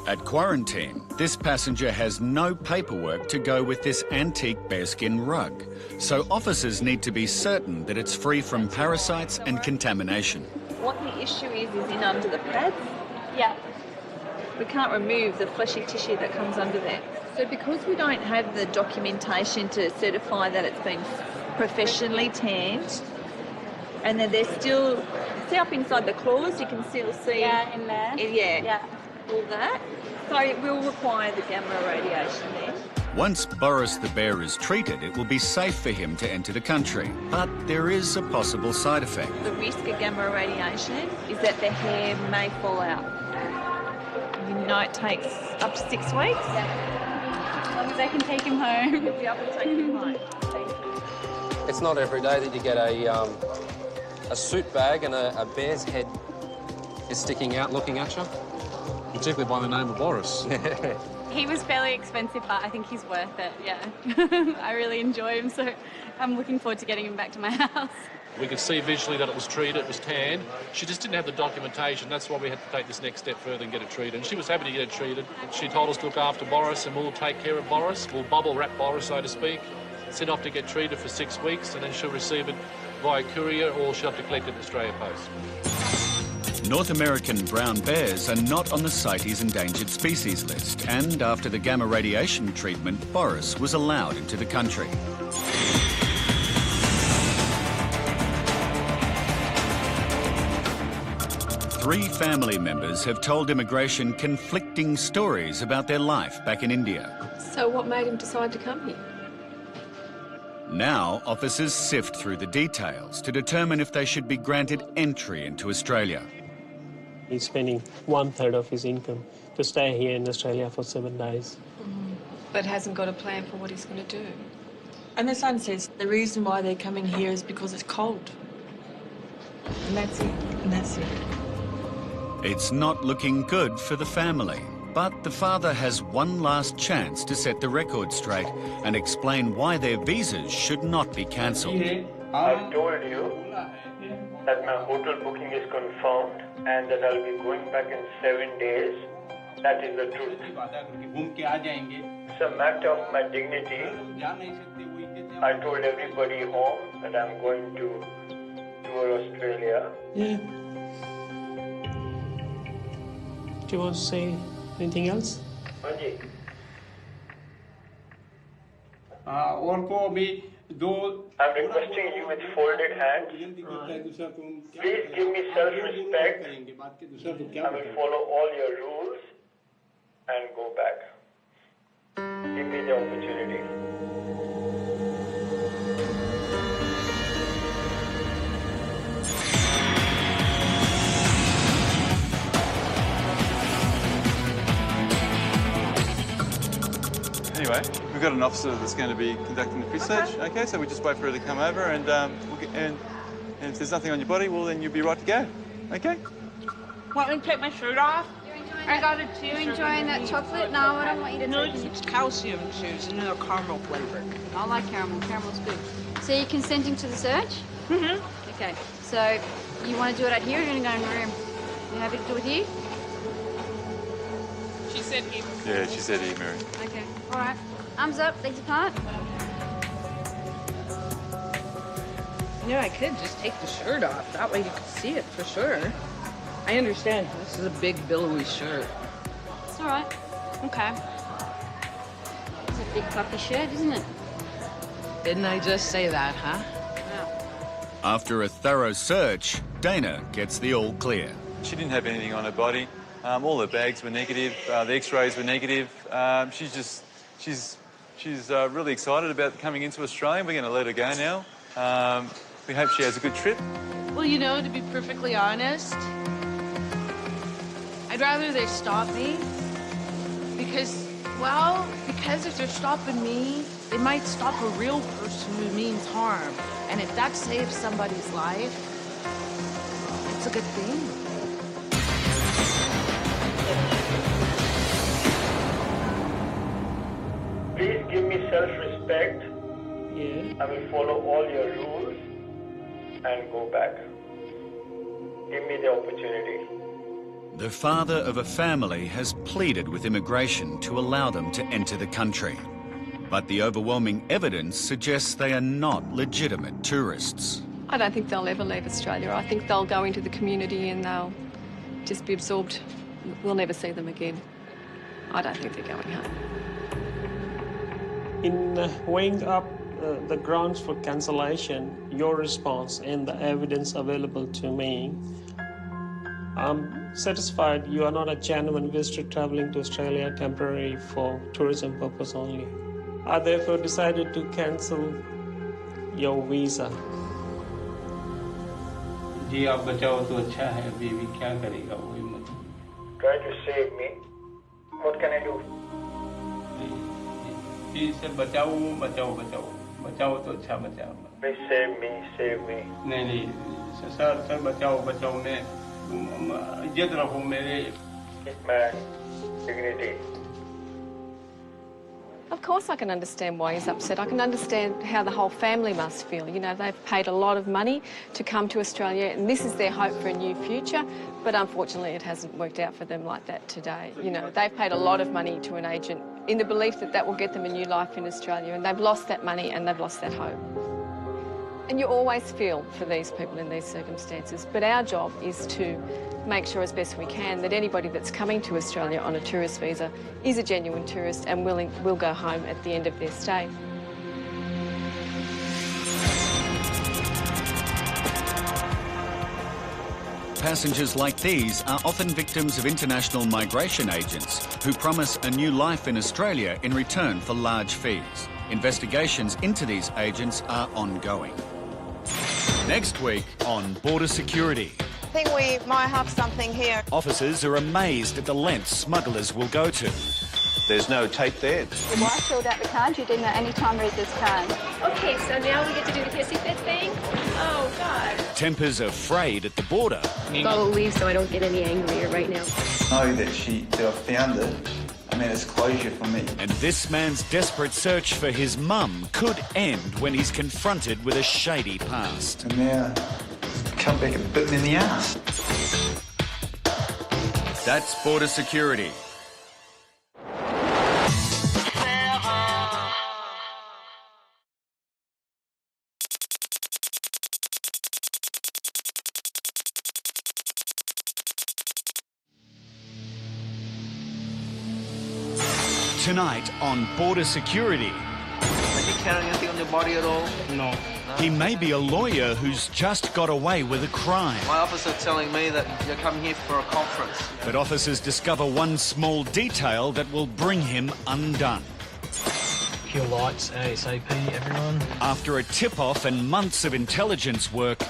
At quarantine, this passenger has no paperwork to go with this antique bearskin rug, so officers need to be certain that it's free from parasites and contamination.
What the issue is in under the pads.
Yeah.
We can't remove the fleshy tissue that comes under there. So because we don't have the documentation to certify that it's been professionally tanned, and then there's still, see up inside the claws, you can still see...
Yeah, in there.
Yeah. All that. So it will require the gamma radiation then.
Once Boris the bear is treated, it will be safe for him to enter the country. But there is a possible side effect.
The risk of gamma radiation is that the hair may fall out. You know it takes up to 6 weeks.
Yeah. As long as I can take him home.
You'll be able to take him home. Thank you.
It's not every day that you get a suit bag and a bear's head is sticking out looking at you.
Particularly by the name of Boris.
He was fairly expensive, but I think he's worth it, yeah. I really enjoy him, so I'm looking forward to getting him back to my house.
We could see visually that it was treated, it was tanned. She just didn't have the documentation. That's why we had to take this next step further and get it treated. And she was happy to get it treated. She told us to look after Boris and we'll take care of Boris. We'll bubble wrap Boris, so to speak, send off to get treated for 6 weeks, and then she'll receive it via courier or she'll have to collect it at Australia Post.
North American brown bears are not on the CITES endangered species list, and after the gamma radiation treatment, Boris was allowed into the country. Three family members have told immigration conflicting stories about their life back in India.
So what made him decide to come here?
Now, officers sift through the details to determine if they should be granted entry into Australia.
He's spending 1/3 of his income to stay here in Australia for 7 days.
But hasn't got a plan for what he's going to do.
And the son says the reason why they're coming here is because it's cold. And that's it. And that's it.
It's not looking good for the family, but the father has one last chance to set the record straight and explain why their visas should not be cancelled.
I've told you that my hotel booking is confirmed and that I'll be going back in 7 days. That is the truth. It's a matter of my dignity. I told everybody home that I'm going to tour Australia.
Yeah. Do you want to say anything else?
Manji. I'm requesting you with folded hands. Please give me self-respect. I will follow all your rules and go back. Give me the opportunity.
Anyway, we've got an officer that's going to be conducting the search. Okay, so we just wait for her to come over, and and if there's nothing on your body, well then you'll be right to go. Okay.
Want me to take my shirt off? I got it too.
You enjoying that chocolate? No, I don't want you to
No,
take it.
it's calcium chews and they're caramel flavored.
I like caramel. Caramel's good. So you're consenting to the search?
Mm-hmm.
Okay. So you want to do it out here or you're going to go in the room? You happy to do it here?
She said he.
Yeah, she said he, Mary.
Okay. All right. Arms up, legs apart.
You know, I could just take the shirt off. That way you could see it for sure. I understand. This is a big, billowy shirt.
It's all right. Okay. It's a big puffy shirt, isn't it?
Didn't I just say that, huh?
After a thorough search, Dana gets the all clear.
She didn't have anything on her body. All her bags were negative. The X-rays were negative. She's really excited about coming into Australia. We're going to let her go now. We hope she has a good trip.
Well, you know, to be perfectly honest, I'd rather they stop me because if they're stopping me, they might stop a real person who means harm. And if that saves somebody's life, it's a good thing.
Please give me self-respect.
Yeah.
I will follow all your rules and go back. Give me the opportunity.
The father of a family has pleaded with immigration to allow them to enter the country. But the overwhelming evidence suggests they are not legitimate tourists.
I don't think they'll ever leave Australia. I think they'll go into the community and they'll just be absorbed. We'll never see them again. I don't think they're going home.
In weighing up the grounds for cancellation, your response and the evidence available to me, I'm satisfied you are not a genuine visitor traveling to Australia temporarily for tourism purpose only. I therefore decided to cancel your visa.
जी आप बचाओ तो अच्छा है अभी भी क्या करेगा वही मत Try to save me. What can I do? जी सर बचाओ बचाओ तो अच्छा बचाओ Please save me. नहीं सर बचाओ मैं इज्जत रखो मेरे dignity.
Of course I can understand why he's upset. I can understand how the whole family must feel. You know, they've paid a lot of money to come to Australia and this is their hope for a new future, but unfortunately it hasn't worked out for them like that today. You know, they've paid a lot of money to an agent in the belief that that will get them a new life in Australia, and they've lost that money and they've lost that hope. And you always feel for these people in these circumstances, but our job is to make sure as best we can that anybody that's coming to Australia on a tourist visa is a genuine tourist and will go home at the end of their stay.
Passengers like these are often victims of international migration agents who promise a new life in Australia in return for large fees. Investigations into these agents are ongoing. Next week on Border Security.
I think we might have something here.
Officers are amazed at the lengths smugglers will go to.
There's no tape there.
Your wife filled out the card. You didn't at any time read this card.
Okay, so now we get to do the hissy fit thing? Oh, God.
Tempers are frayed at the border.
I'll leave so I don't get any angrier right now.
Know that I found it. I mean, it's closure for me.
And this man's desperate search for his mum could end when he's confronted with a shady past.
And now, come back and bit me in the ass.
That's Border Security. Tonight on Border Security.
Are you carrying anything on your body at all?
No.
He may be a lawyer who's just got away with a crime.
My officer telling me that you're coming here for a conference.
But officers discover one small detail that will bring him undone.
Kill lights, ASAP, everyone.
After a tip-off and months of intelligence work,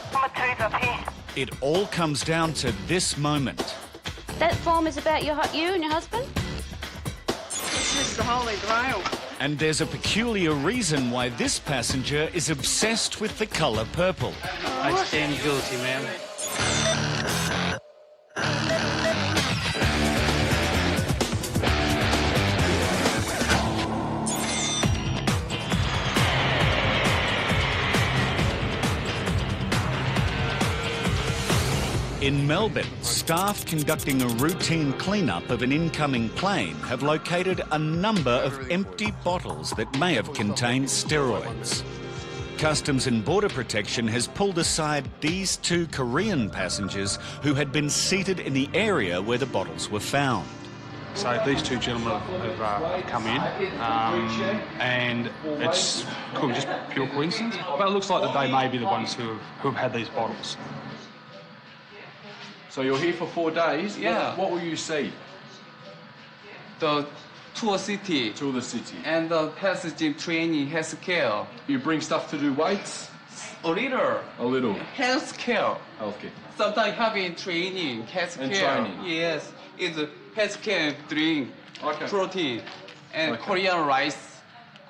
it all comes down to this moment.
That form is about you and your husband?
This is the Holy Grail.
And there's a peculiar reason why this passenger is obsessed with the colour purple.
I stand guilty, ma'am.
In Melbourne, staff conducting a routine clean-up of an incoming plane have located a number of empty bottles that may have contained steroids. Customs and Border Protection has pulled aside these two Korean passengers who had been seated in the area where the bottles were found.
So these two gentlemen have come in, and it's could be just pure coincidence, but it looks like that they may be the ones who have had these bottles.
So you're here for 4 days?
Yeah.
What will you see?
The tour city.
Tour the city.
And the passenger training, healthcare.
You bring stuff to do weights?
A little.
A little.
Healthcare.
Healthcare.
Sometimes having training, healthcare.
And training.
Yes. It's a healthcare drink, protein, and Korean rice.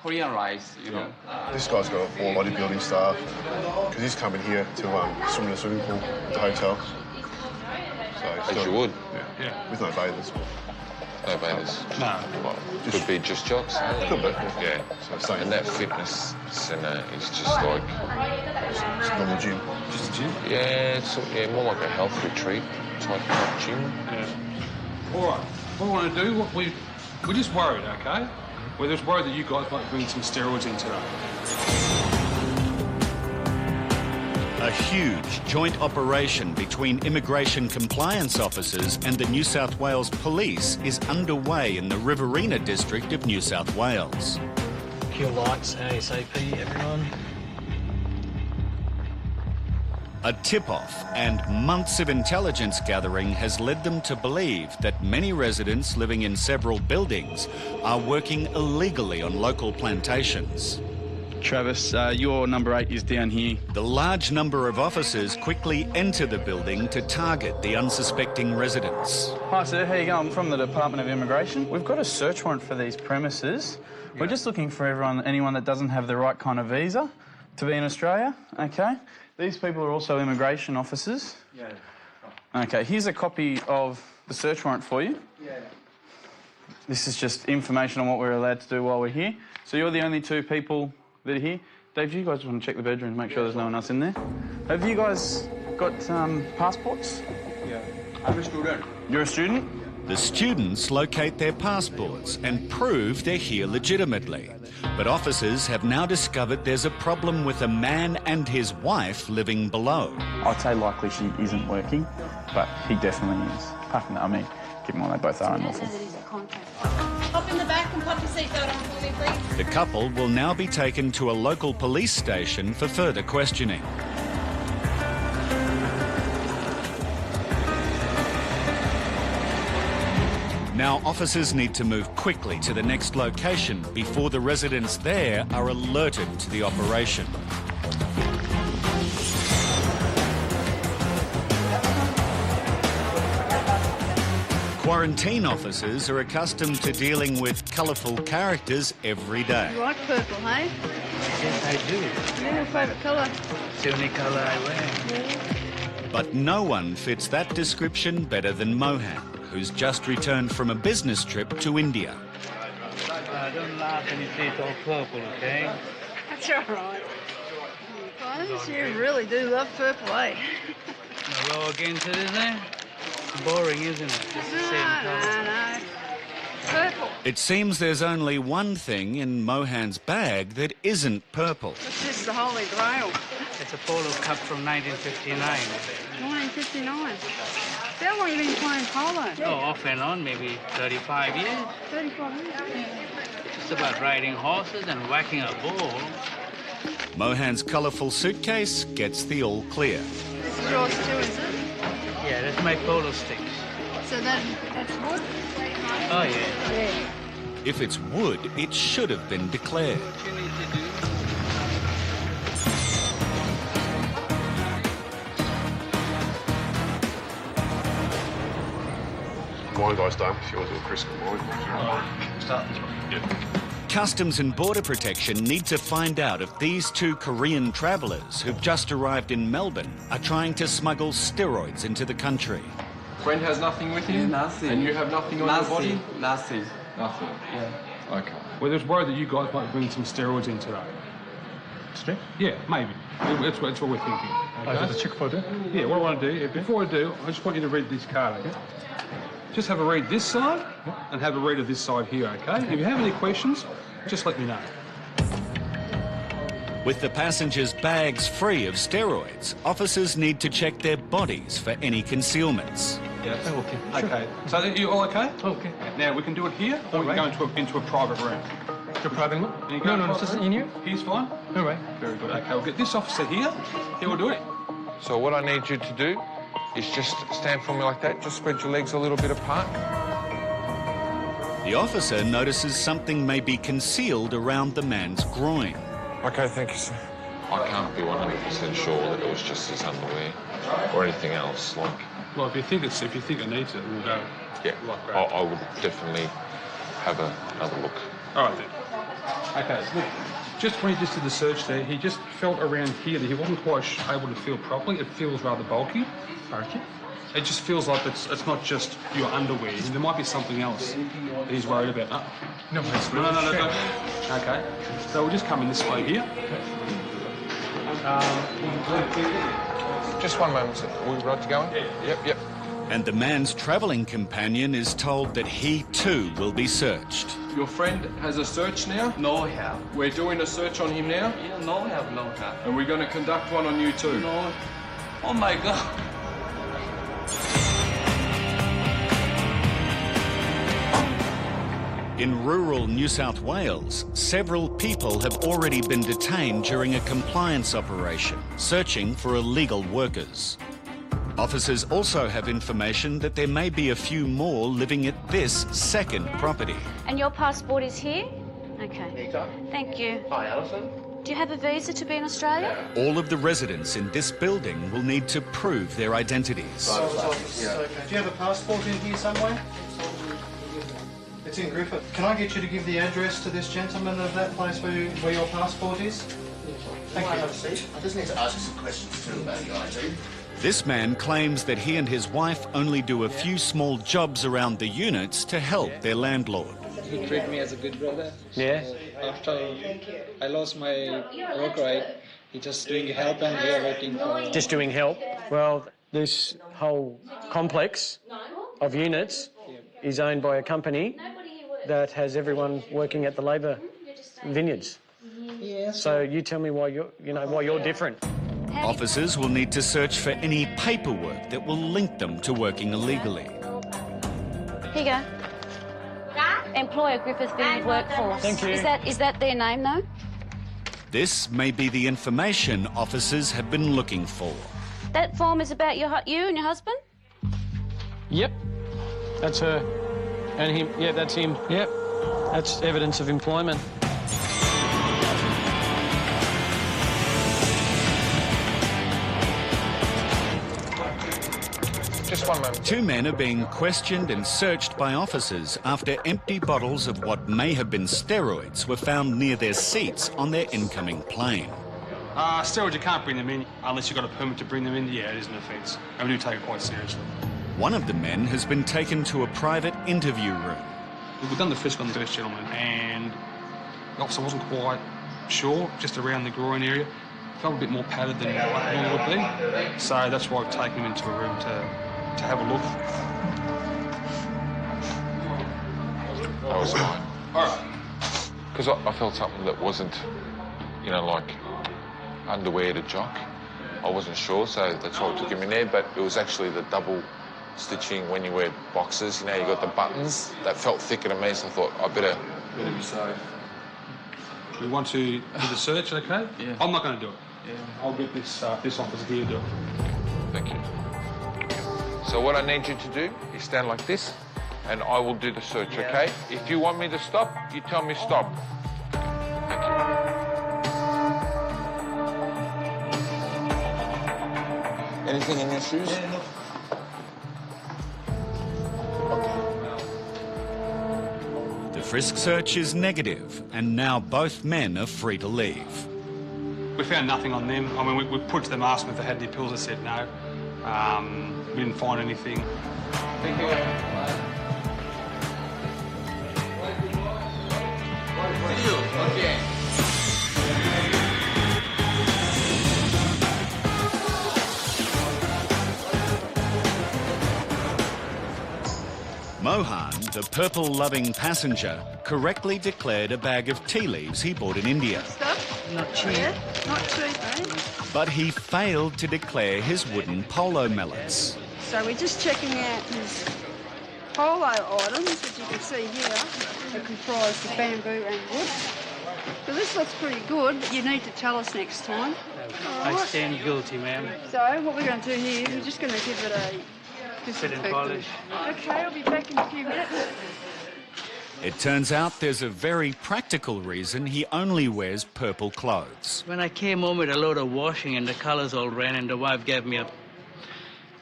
Korean rice, you know.
This guy's got more bodybuilding staff because he's coming here to swim in the swimming pool at the hotel. So
As you would.
Yeah. With no bathers.
No bathers?
No.
Well, could be just jocks.
Could be.
Yeah. And that fitness centre is just like...
It's a normal gym.
Just a gym?
Yeah, it's more like a health retreat type gym.
Yeah. All right, what we want to do, we're just worried, OK? We're just worried that you guys might bring some steroids in today.
A huge joint operation between immigration compliance officers and the New South Wales Police is underway in the Riverina district of New South Wales.
Kill lights, ASAP, everyone.
A tip-off and months of intelligence gathering has led them to believe that many residents living in several buildings are working illegally on local plantations.
Travis, your number 8 is down here.
The large number of officers quickly enter the building to target the unsuspecting residents.
Hi, sir. How you going? I'm from the Department of Immigration. We've got a search warrant for these premises. We're just looking for anyone that doesn't have the right kind of visa to be in Australia, OK? These people are also immigration officers.
Yeah.
OK, here's a copy of the search warrant for you.
Yeah.
This is just information on what we're allowed to do while we're here. So you're the only 2 people that are here. Dave, do you guys want to check the bedroom and make sure there's no one else in there? Have you guys got passports?
Yeah. I'm a student.
You're a student?
The students locate their passports and prove they're here legitimately. But officers have now discovered there's a problem with a man and his wife living below.
I'd say likely she isn't working, but he definitely is. Apart from that, I mean, given what they both are unlawful.
Hop in the back and pop your seatbelt on for me, please.
The couple will now be taken to a local police station for further questioning. Now, officers need to move quickly to the next location before the residents there are alerted to the operation. Quarantine officers are accustomed to dealing with colourful characters every day.
You like purple, hey?
Yes, I do.
Yeah, your favourite colour?
It's the only colour I wear.
Yeah.
But no one fits that description better than Mohan, who's just returned from a business trip to India.
Don't laugh when you see it's all purple, OK?
That's all right. Guys, you really do love purple, eh?
No against it, isn't it? It's boring, isn't it? Just the same colour.
No. Purple.
It seems there's only one thing in Mohan's bag that isn't purple.
This is the Holy Grail.
It's a polo cup from 1959.
1959. How long have you been playing polo?
Oh, off and on, maybe 35 years.
35 years? Yeah.
It's about riding horses and whacking a bull.
Mohan's colourful suitcase gets the all clear.
This is yours too, is it?
Yeah, that's my polo sticks.
So that's wood?
Oh, yeah.
Yeah.
If it's wood, it should have been declared.
Mine guy's done. If you want to do a Chris mine. Start this one. Yeah.
Customs and Border Protection need to find out if these 2 Korean travellers who've just arrived in Melbourne are trying to smuggle steroids into the country.
Friend has nothing with you?
Nothing.
And you have nothing on your body?
Nothing.
Nothing?
Yeah.
OK.
We're just worried that you guys might bring some steroids in today.
Today?
Yeah, maybe. That's what we're thinking. Okay?
Is it a check photo?
Yeah, what I want to do, before I do, I just want you to read this card, OK? Just have a read this side and have a read of this side here, OK? If you have any questions, just let me know.
With the passengers' bags free of steroids, officers need to check their bodies for any concealments.
Yes.
Oh, okay. Sure.
Okay. So you all okay?
Okay.
Now we can do it here, or we can go into a private room.
To a private room?
You can
No, this is in here.
Here's fine.
All right.
Very good. Okay, we'll get this officer here. He will do it.
So what I need you to do is just stand for me like that. Just spread your legs a little bit apart.
The officer notices something may be concealed around the man's groin.
Okay, thank you, sir. I can't be 100% sure that it was just his underwear or anything else. Like,
Well, if you think it needs it, we'll go.
yeah, I would definitely have another look.
All right then. Okay, look, just when he just did the search there, he just felt around here that he wasn't quite able to feel properly. It feels rather bulky.
Okay.
It just feels like it's not just your underwear. There might be something else that he's worried about.
No, it's
No. Okay. So we'll just come in this way here.
Just one moment, sir. Are we right to go in? Yep.
And the man's travelling companion is told that he too will be searched.
Your friend has a search now?
No, I have.
We're doing a search on him now?
Yeah, no, I have.
And we're going to conduct one on you too?
No. Oh, my God.
In rural New South Wales, several people have already been detained during a compliance operation, searching for illegal workers. Officers also have information that there may be a few more living at this second property.
And your passport is here? Okay.
Nika.
Thank you.
Hi, Alison.
Do you have a visa to be in Australia?
All of the residents in this building will need to prove their identities.
Okay. Do you have a passport in here somewhere? It's in Griffith. Can I get you to give the address to this gentleman of that place where your passport is? Thank you.
Have a seat. I just need to ask you some questions too about the ID.
This man claims that he and his wife only do a few small jobs around the units to help their landlord.
He treated me as a good brother. Yeah. So after I lost my work right, he just doing help and we are waiting for...
Just doing help? Well, this whole complex of units is owned by a company that has everyone working at the labour vineyards.
Yes.
So you tell me why you're different.
Officers will need to search for any paperwork that will link them to working illegally.
Here you go. Employer Griffith Vineyard Workforce.
Thank you.
Is that their name, though?
This may be the information officers have been looking for.
That form is about you and your husband?
Yep. That's her. And him. Yeah, that's him. Yep. That's evidence of employment.
Just one moment.
Two men are being questioned and searched by officers after empty bottles of what may have been steroids were found near their seats on their incoming plane.
Steroids, you can't bring them in unless you've got a permit to bring them in. Yeah, it is an offence. And we do take it quite seriously.
One of the men has been taken to a private interview room.
We've done the frisk on the first gentleman and the officer wasn't quite sure, just around the groin area. Felt a bit more padded than what normal would be. So that's why we've taken him into a room to have a look.
That was fine.
All right.
Because I felt something that wasn't, like underwear to jock. I wasn't sure, so that's why I took him in there, but it was actually the double stitching when you wear boxes, you got the buttons. That felt thicker to me, so I thought I better be safe.
We want to do the search, okay? Yeah. I'm not going to do it. Yeah. I'll get this officer here to do it.
Thank you. So what I need you to do is stand like this, and I will do the search, okay? If you want me to stop, you tell me stop. Thank you. Anything in your shoes?
Yeah, look.
The frisk search is negative, and now both men are free to leave.
We found nothing on them. I mean, we put it to them, asked them if they had any pills. They said no. We didn't find anything.
Thank you.
Okay.
Mohan, the purple-loving passenger, correctly declared a bag of tea leaves he bought in India.
Not cheap. Not cheap, eh?
But he failed to declare his wooden polo mallets.
So we're just checking out his polo items, which you can see here. They comprise the bamboo and wood. So this looks pretty good, but you need to tell us next time.
I stand guilty, ma'am.
So what we're going to do here, we're just going to give it a
Fit and polish.
Okay, I'll be back in a few minutes.
It turns out there's a very practical reason he only wears purple clothes.
When I came home with a load of washing and the colours all ran and the wife gave me a...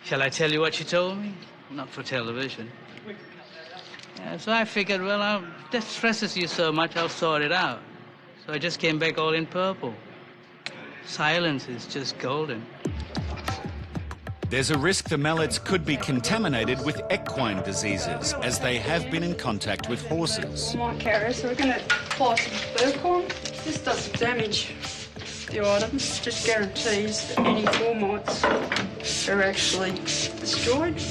Shall I tell you what she told me? Not for television. Yeah, so I figured, well, that stresses you so much, I'll sort it out. So I just came back all in purple. Silence is just golden.
There's a risk the mallets could be contaminated with equine diseases, as they have been in contact with horses.
My carrier, so we're going to apply some Burk on. This doesn't damage the items, just guarantees that any formites are actually destroyed.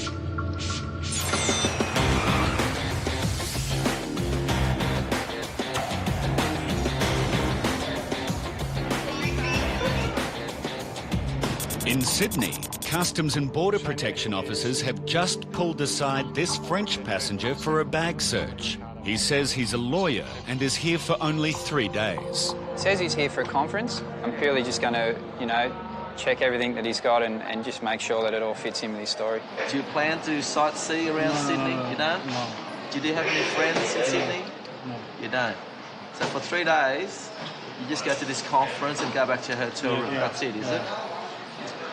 In Sydney, Customs and Border Protection officers have just pulled aside this French passenger for a bag search. He says he's a lawyer and is here for only 3 days.
Says he's here for a conference. I'm purely just going to, check everything that he's got and just make sure that it all fits in with his story.
Do you plan to sightsee around Sydney? You don't?
No.
Do you have any friends in Sydney?
No.
You don't? So for 3 days, you just go to this conference and go back to your hotel room. That's it, is it?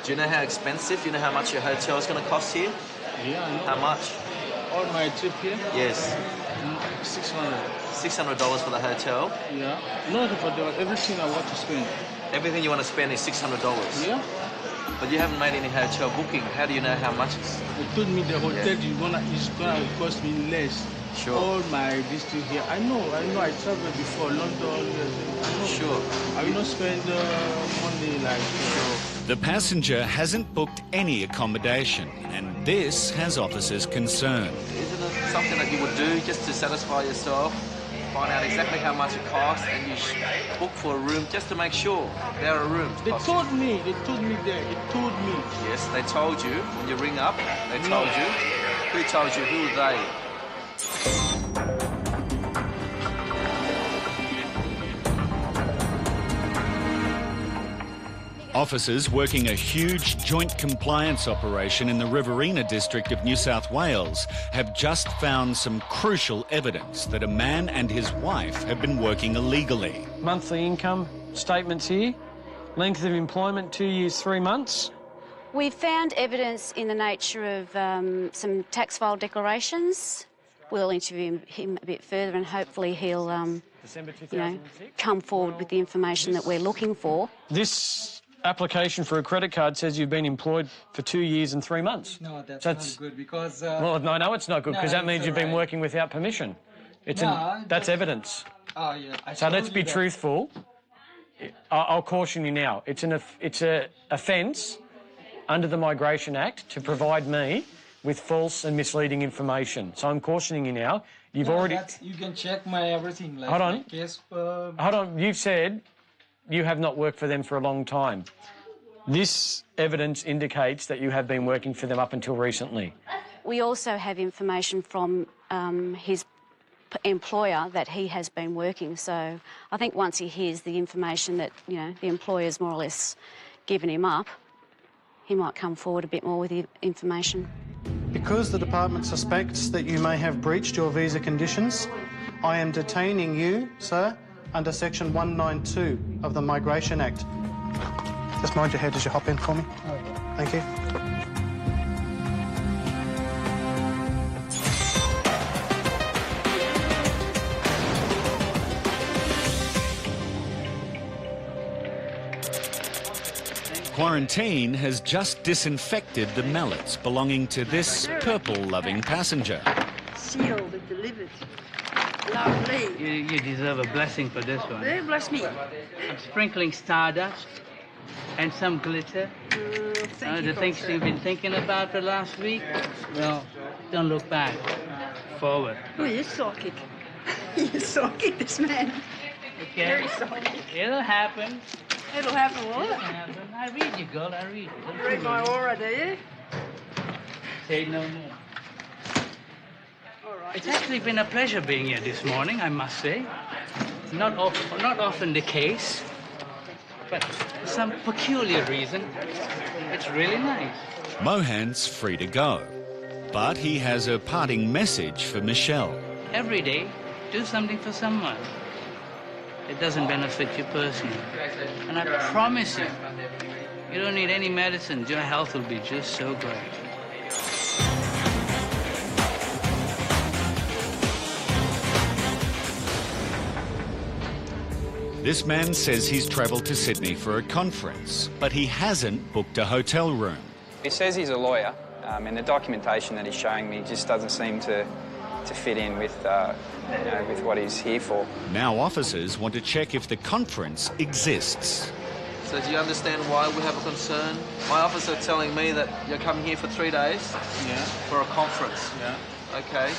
Do you know how expensive? Do you know how much your hotel is going to cost here?
Yeah, I know.
How much?
On my trip here?
Yes.
$600.
$600 for the hotel?
Yeah. Not for everything I want to spend.
Everything you want to spend is $600?
Yeah.
But you haven't made any hotel booking. How do you know how much it's...
They told me the hotel is gonna cost me less.
Sure.
All my district here. I know. I traveled before London. I know.
Sure.
I will not spend money like.
The passenger hasn't booked any accommodation, and this has officers concerned.
Isn't it something that you would do just to satisfy yourself? Find out exactly how much it costs and you book for a room just to make sure there are rooms.
They told me there. They told me.
Yes, they told you. When you ring up, they told you. Who told you? Who are they?
Officers working a huge joint compliance operation in the Riverina district of New South Wales have just found some crucial evidence that a man and his wife have been working illegally.
Monthly income statements here. Length of employment, 2 years, 3 months.
We've found evidence in the nature of some tax file declarations. We'll interview him a bit further and hopefully he'll
December 2006.
Come forward with the information that we're looking for.
This application for a credit card says you've been employed for 2 years and 3 months.
No, that's not good because...
well, no, it's not good because that means you've been working without permission. That's evidence.
Oh, yeah.
So let's be truthful. I'll caution you now. It's a offence under the Migration Act to provide me with false and misleading information. So I'm cautioning you now. You've already...
You can check my everything. Like
Hold on.
My case,
Hold on. You've said you have not worked for them for a long time. This evidence indicates that you have been working for them up until recently.
We also have information from his employer that he has been working. So I think once he hears the information that, the employer's more or less given him up, he might come forward a bit more with the information.
Because the department suspects that you may have breached your visa conditions, I am detaining you, sir, under Section 192 of the Migration Act. Just mind your head as you hop in for me. Thank you.
Quarantine has just disinfected the mallets belonging to this purple-loving passenger.
Sealed and delivered. Lovely.
You deserve a blessing for this one.
Bless me.
I'm sprinkling stardust and some glitter.
Thank you,
the things you've been thinking about the last week, well, don't look back. Forward.
Oh, you're psychic. You're psychic, this man.
Okay.
Very psychic.
It'll happen.
It'll happen what?
It'll happen. I read you, girl, I read.
You read my aura, do you?
Say no more. It's actually been a pleasure being here this morning, I must say. Not often the case, but for some peculiar reason, it's really nice.
Mohan's free to go, but he has a parting message for Michelle.
Every day, do something for someone. It doesn't benefit you personally. And I promise you, you don't need any medicines. Your health will be just so great.
This man says he's travelled to Sydney for a conference, but he hasn't booked a hotel room.
He says he's a lawyer, and the documentation that he's showing me just doesn't seem to fit in with, with what he's here for.
Now officers want to check if the conference exists.
So do you understand why we have a concern? My officer telling me that you're coming here for 3 days for a conference. Okay.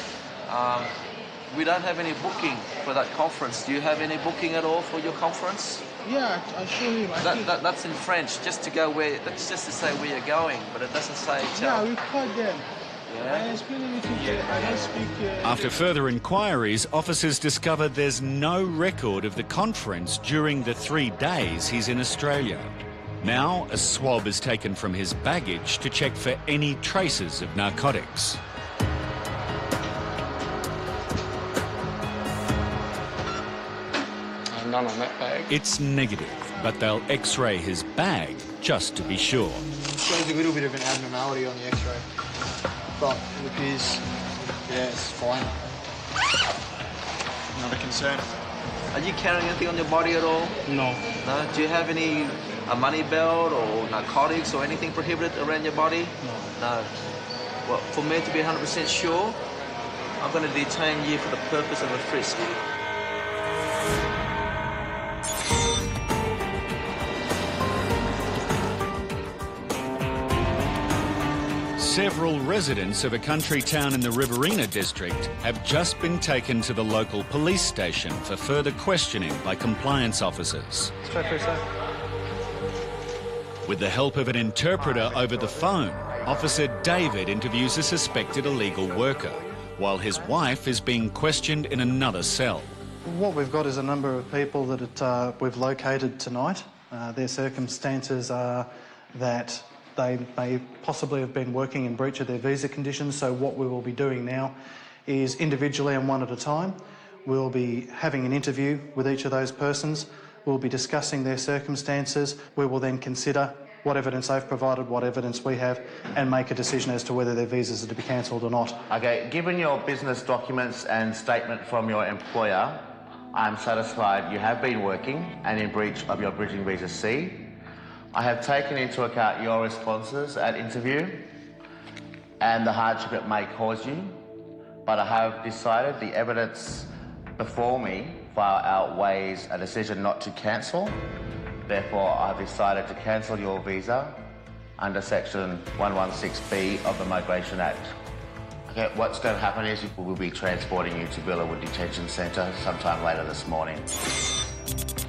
We don't have any booking for that conference. Do you have any booking at all for your conference?
Yeah, I'll show you.
That's in French, just to go where. That's just to say where you're going, but it doesn't say.
Yeah, we called them. I explain everything to them. I don't speak.
After further inquiries, officers discovered there's no record of the conference during the 3 days he's in Australia. Now, a swab is taken from his baggage to check for any traces of narcotics.
None on that bag.
It's negative, but they'll X-ray his bag just to be sure.
Shows a little bit of an abnormality on the X-ray, but it appears, it's fine. Not a concern.
Are you carrying anything on your body at all?
No.
No? Do you have a money belt or narcotics or anything prohibited around your body?
No.
No. Well, for me to be 100% sure, I'm going to detain you for the purpose of a frisk.
Several residents of a country town in the Riverina district have just been taken to the local police station for further questioning by compliance officers. With the help of an interpreter over the phone, Officer David interviews a suspected illegal worker, while his wife is being questioned in another cell.
What we've got is a number of people that we've located tonight. Their circumstances are that they may possibly have been working in breach of their visa conditions, so what we will be doing now is individually and one at a time, we'll be having an interview with each of those persons, we'll be discussing their circumstances, we will then consider what evidence they've provided, what evidence we have, and make a decision as to whether their visas are to be cancelled or not.
Okay, given your business documents and statement from your employer, I'm satisfied you have been working and in breach of your bridging visa C. I have taken into account your responses at interview and the hardship it may cause you, but I have decided the evidence before me far outweighs a decision not to cancel. Therefore, I have decided to cancel your visa under Section 116B of the Migration Act. Okay, what's going to happen is we'll be transporting you to Villawood Detention Centre sometime later this morning.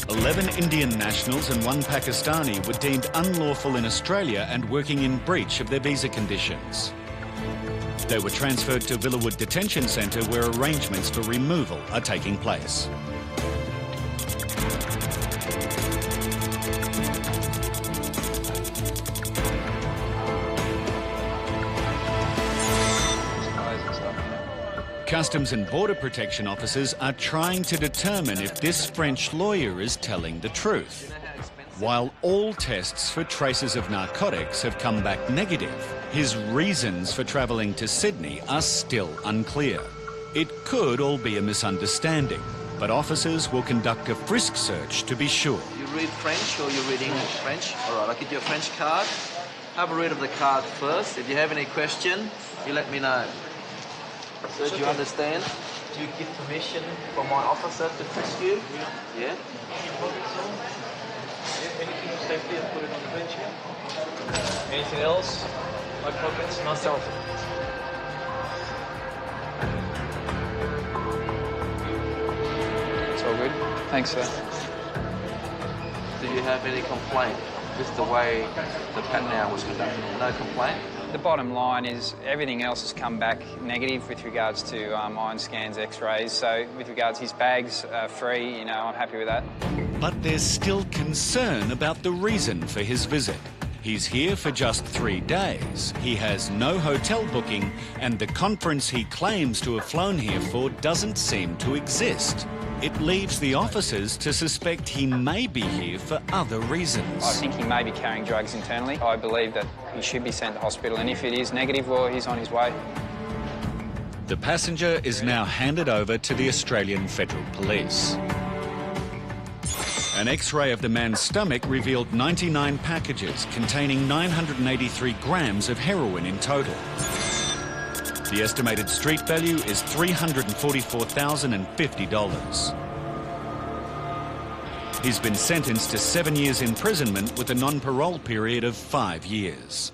11 Indian nationals and 1 Pakistani were deemed unlawful in Australia and working in breach of their visa conditions. They were transferred to Villawood Detention Centre where arrangements for removal are taking place. Customs and Border Protection officers are trying to determine if this French lawyer is telling the truth. While all tests for traces of narcotics have come back negative, his reasons for travelling to Sydney are still unclear. It could all be a misunderstanding, but officers will conduct a frisk search to be sure.
You read French or you read English? French? All right, I'll get you a French card. Have a read of the card first. If you have any question, you let me know. So do you understand? Do you give permission for my officer to frisk you? Yeah? Anything safely, I'll put it on the bench here. Anything else? My pockets? Nothing.
It's all good. Thanks, sir.
Do you have any complaint with the way the pat-down was conducted? No complaint?
The bottom line is everything else has come back negative with regards to iron scans, x-rays. So with regards his bags free, you know, I'm happy with that.
But there's still concern about the reason for his visit. He's here for just 3 days. He has no hotel booking, and the conference he claims to have flown here for doesn't seem to exist. It leaves the officers to suspect he may be here for other reasons.
I think he may be carrying drugs internally. I believe that he should be sent to hospital, and if it is negative, well, he's on his way.
The passenger is now handed over to the Australian Federal Police. An X-ray of the man's stomach revealed 99 packages containing 983 grams of heroin in total. The estimated street value is $344,050. He's been sentenced to 7 years imprisonment with a non-parole period of 5 years.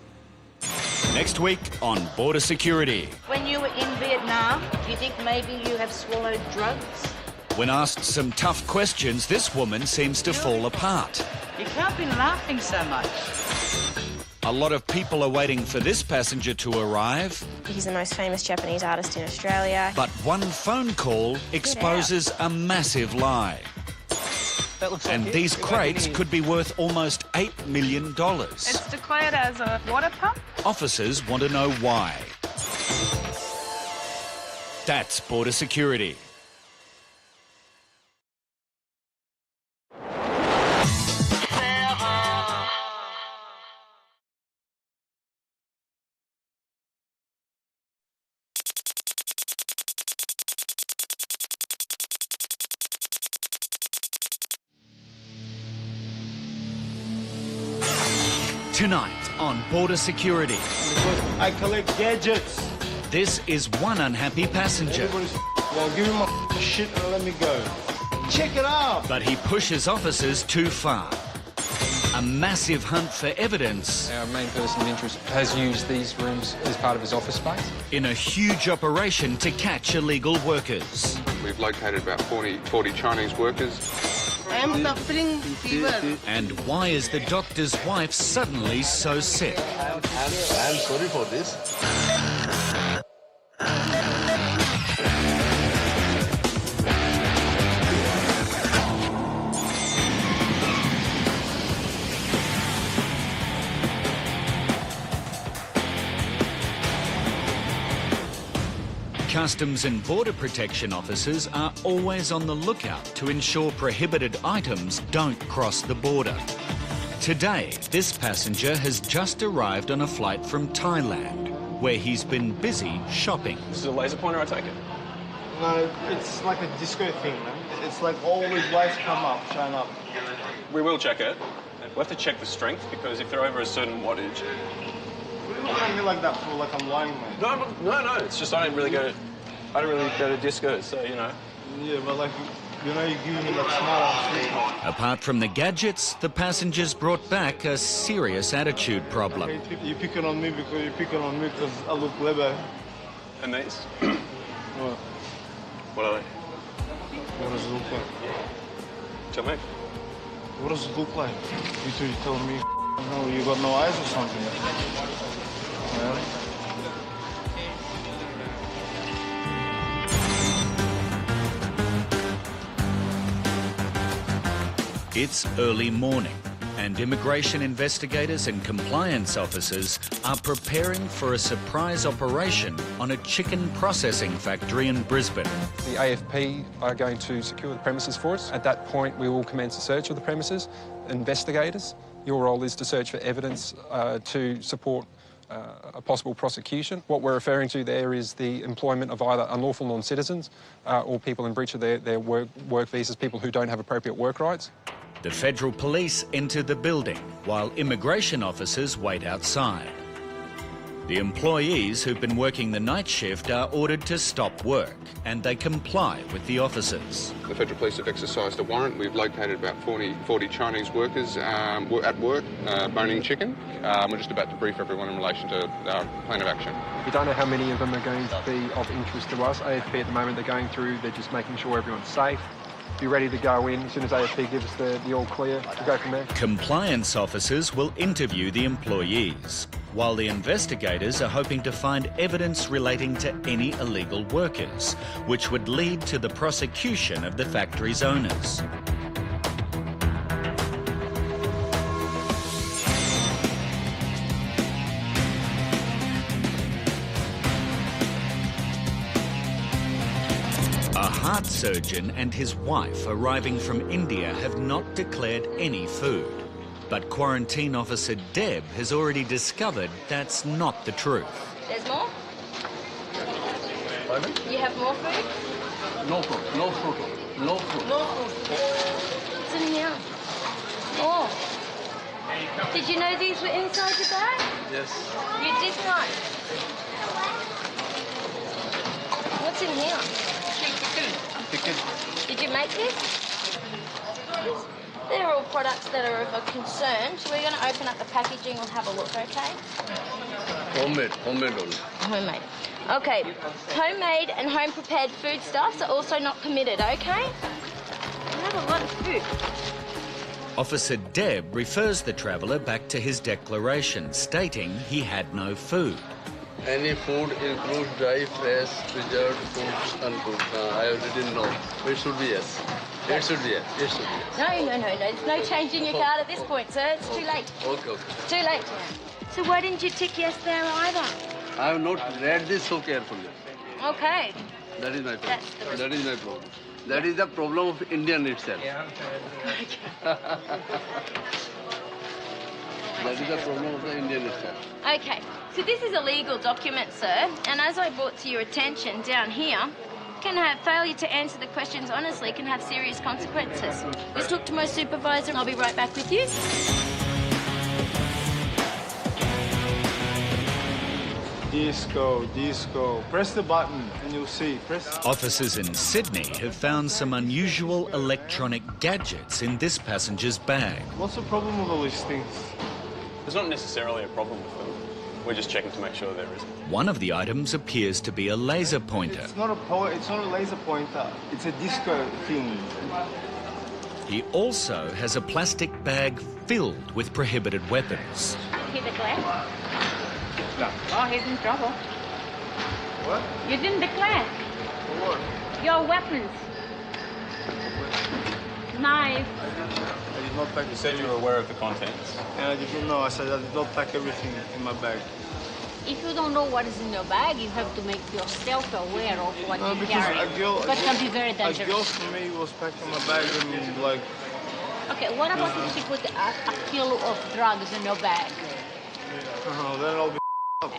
Next week on Border Security.
When you were in Vietnam, do you think maybe you have swallowed drugs?
When asked some tough questions, this woman seems to fall apart.
You can't be laughing so much.
A lot of people are waiting for this passenger to arrive.
He's the most famous Japanese artist in Australia.
But one phone call exposes a massive lie. And these crates could be worth almost $8 million.
It's declared as a water pump.
Officers want to know why. That's Border Security. Tonight on Border Security.
I collect gadgets.
This is one unhappy passenger.
Well, give me my shit and let me go. Check it out.
But he pushes officers too far. A massive hunt for evidence.
Our main person of interest has used these rooms as part of his office space.
In a huge operation to catch illegal workers.
We've located about 40 Chinese workers.
I am suffering fever.
And why is the doctor's wife suddenly so sick?
I'm sorry for this.
Customs and Border Protection officers are always on the lookout to ensure prohibited items don't cross the border. Today, this passenger has just arrived on a flight from Thailand, where he's been busy shopping.
This is a laser pointer, I take it?
No, it's like a disco thing, man. It's like all these lights come up, shine up.
We will check it. We'll have to check the strength, because if they're over a certain wattage...
What do you look at me like that for? Like I'm lying, man?
No. It's just I don't really go to discos, so, you know.
Yeah, but like, you know, you give me like smile.
Apart from the gadgets, the passengers brought back a serious attitude problem.
You're picking on me because I look clever.
And these?
What?
What are they?
What does it look like?
Tell me.
What does it look like? You two telling me, no, you got no eyes or something? Really?
It's early morning, and immigration investigators and compliance officers are preparing for a surprise operation on a chicken processing factory in Brisbane.
The AFP are going to secure the premises for us. At that point, we will commence a search of the premises. Investigators, your role is to search for evidence to support a possible prosecution. What we're referring to there is the employment of either unlawful non-citizens or people in breach of their work visas, people who don't have appropriate work rights.
The Federal Police enter the building while immigration officers wait outside. The employees who've been working the night shift are ordered to stop work, and they comply with the officers.
The Federal Police have exercised a warrant. We've located about 40 Chinese workers at work, boning chicken. We're just about to brief everyone in relation to our plan of action.
We don't know how many of them are going to be of interest to us. AFP at the moment, they're going through, they're just making sure everyone's safe. be ready to go in as soon as AFP gives us the all clear to go from there.
Compliance officers will interview the employees, while the investigators are hoping to find evidence relating to any illegal workers, which would lead to the prosecution of the factory's owners. A heart surgeon and his wife arriving from India have not declared any food. But quarantine officer Deb has already discovered that's not the truth.
There's more?
Pardon?
You have more food?
No fruit, no fruit, no fruit.
No fruit. It's in here. Oh. Did you know these were inside your bag?
Yes.
You did not. What's in here?
Chicken.
Did you make this? They're all products that are of a concern. So we're going to open up the packaging and have a look, okay?
Homemade only.
Homemade. Okay. Homemade and home-prepared foodstuffs are also not permitted, okay? We have a lot of food.
Officer Deb refers the traveller back to his declaration, stating he had no food.
Any food includes dry, fresh, preserved foods, uncooked. I didn't know. It should be yes. It should be yes. It should be yes.
No. There's no changing your card at this point, sir. It's too late.
Okay.
Too late. So why didn't you tick yes there either?
I have not read this so carefully.
Okay.
That is my problem. That is my problem. That is the problem of Indian itself. That is the problem of the Indian itself.
Okay. So this is a legal document, sir, and as I brought to your attention down here, failure to answer the questions honestly can have serious consequences. Just talk to my supervisor and I'll be right back with you.
Disco. Press the button and you'll see.
Officers in Sydney have found some unusual electronic gadgets in this passenger's bag.
What's the problem with all these things?
There's not necessarily a problem with them. We're just checking to make sure there isn't.
One of the items appears to be a laser pointer.
It's not a laser pointer. It's a disco thing.
He also has a plastic bag filled with prohibited weapons.
He declared?
No.
Oh, he's in trouble.
What?
You didn't declare.
For what?
Your weapons. Knife.
I did not pack.
You said you were aware of the contents.
And I didn't know. I said I did not pack everything in my bag.
If you don't know what is in your bag, you have to make yourself aware of what you
because
carry. But it can be very dangerous.
A girl for me was packing my bag and like...
Okay, what about if she put a kilo of drugs in your bag?
Oh, then I'll be up.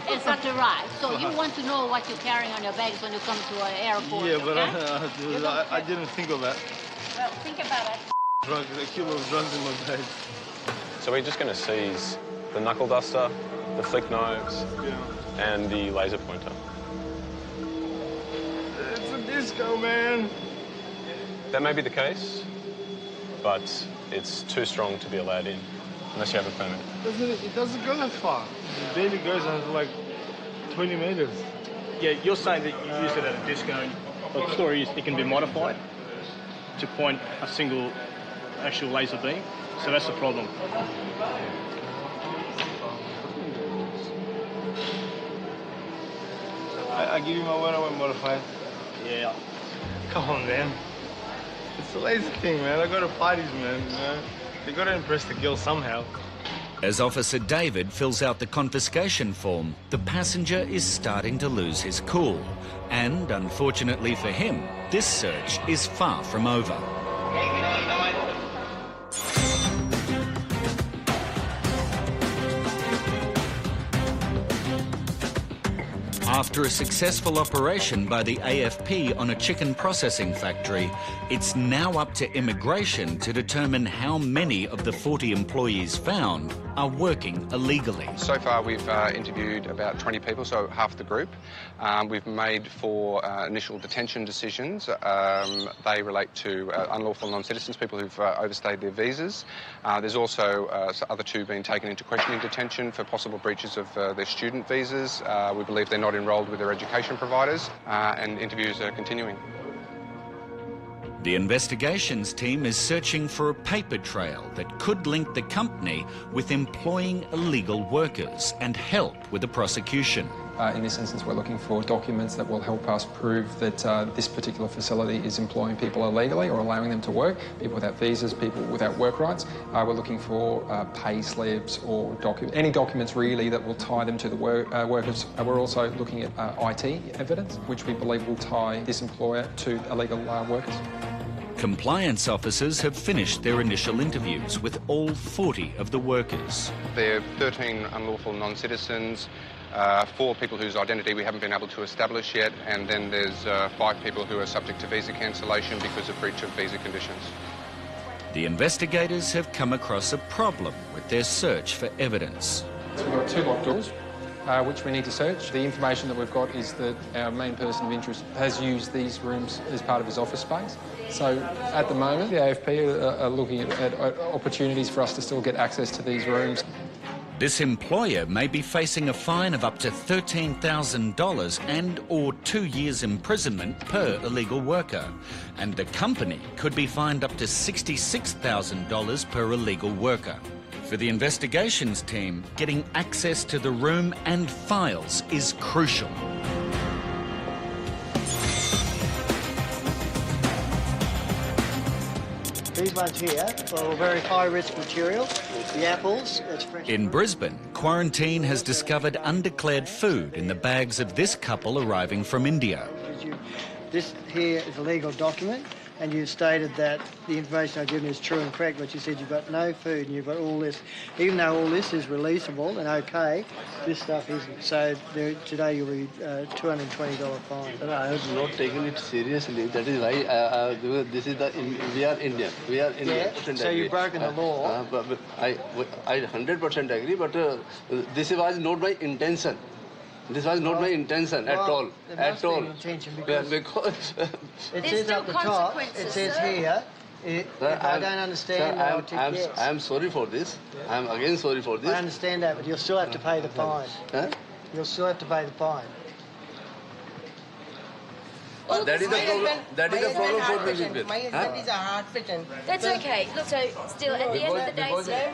It's not right. So you want to know what you're carrying on your bags when you come to an airport,
Yeah, but
okay?
I didn't think of that.
Well, think about it.
Drugs, a kilo of drugs in my bag.
So we're just going to seize the knuckle duster, the flick knives, and the laser pointer.
It's a disco, man.
That may be the case, but it's too strong to be allowed in, unless you have a permit.
It doesn't go that far. It barely goes like 20 meters.
Yeah, you're saying that you use it at a disco, but the story is it can be modified to point a single actual laser beam, so that's the problem.
I give you my word I won't modify it.
Yeah.
Come on, man. It's a laser thing, man. I go to parties, man. You know? You gotta impress the girl somehow.
As Officer David fills out the confiscation form, the passenger is starting to lose his cool. And, unfortunately for him, this search is far from over. After a successful operation by the AFP on a chicken processing factory, it's now up to immigration to determine how many of the 40 employees found are working illegally.
So far we've interviewed about 20 people, so half the group. We've made 4 initial detention decisions. They relate to unlawful non-citizens, people who've overstayed their visas. There's also other 2 being taken into questioning detention for possible breaches of their student visas. We believe they're not enrolled with their education providers, and interviews are continuing.
The investigations team is searching for a paper trail that could link the company with employing illegal workers and help with the prosecution.
In this instance, we're looking for documents that will help us prove that this particular facility is employing people illegally or allowing them to work, people without visas, people without work rights. We're looking for pay slips or any documents really that will tie them to the workers. We're also looking at IT evidence, which we believe will tie this employer to illegal workers.
Compliance officers have finished their initial interviews with all 40 of the workers.
There are 13 unlawful non-citizens, 4 people whose identity we haven't been able to establish yet, and then there's 5 people who are subject to visa cancellation because of breach of visa conditions.
The investigators have come across a problem with their search for evidence.
So we've got 2 locked doors, which we need to search. The information that we've got is that our main person of interest has used these rooms as part of his office space. So at the moment, the AFP are looking at opportunities for us to still get access to these rooms.
This employer may be facing a fine of up to $13,000 and or 2 years imprisonment per illegal worker. And the company could be fined up to $66,000 per illegal worker. For the investigations team, getting access to the room and files is crucial.
These ones here are very high-risk material. The apples, it's fresh.
In Brisbane, Quarantine has discovered undeclared food in the bags of this couple arriving from India.
This here is a legal document, and you've stated that the information I've given is true and correct, but you said you've got no food and you've got all this. Even though all this is releasable and okay, this stuff isn't. So today you'll be $220 fine.
Sir, I have not taken it seriously. That is why this is we are Indian. We are Indian.
Yeah, so you've broken the law.
But I 100% agree, but this was not my intention. This was not my intention at all. At all.
Intention
because
it says at the top, it says here, if I don't understand, I'll tick yes.
I am sorry for this. Yeah. I am again sorry for this.
I understand that, but you'll still have to pay the fine.
Huh?
You'll still have to pay the fine.
That is the problem. That is the problem for me.
My husband is a heart patient.
That's okay. Look, so still at the end of the day, sir,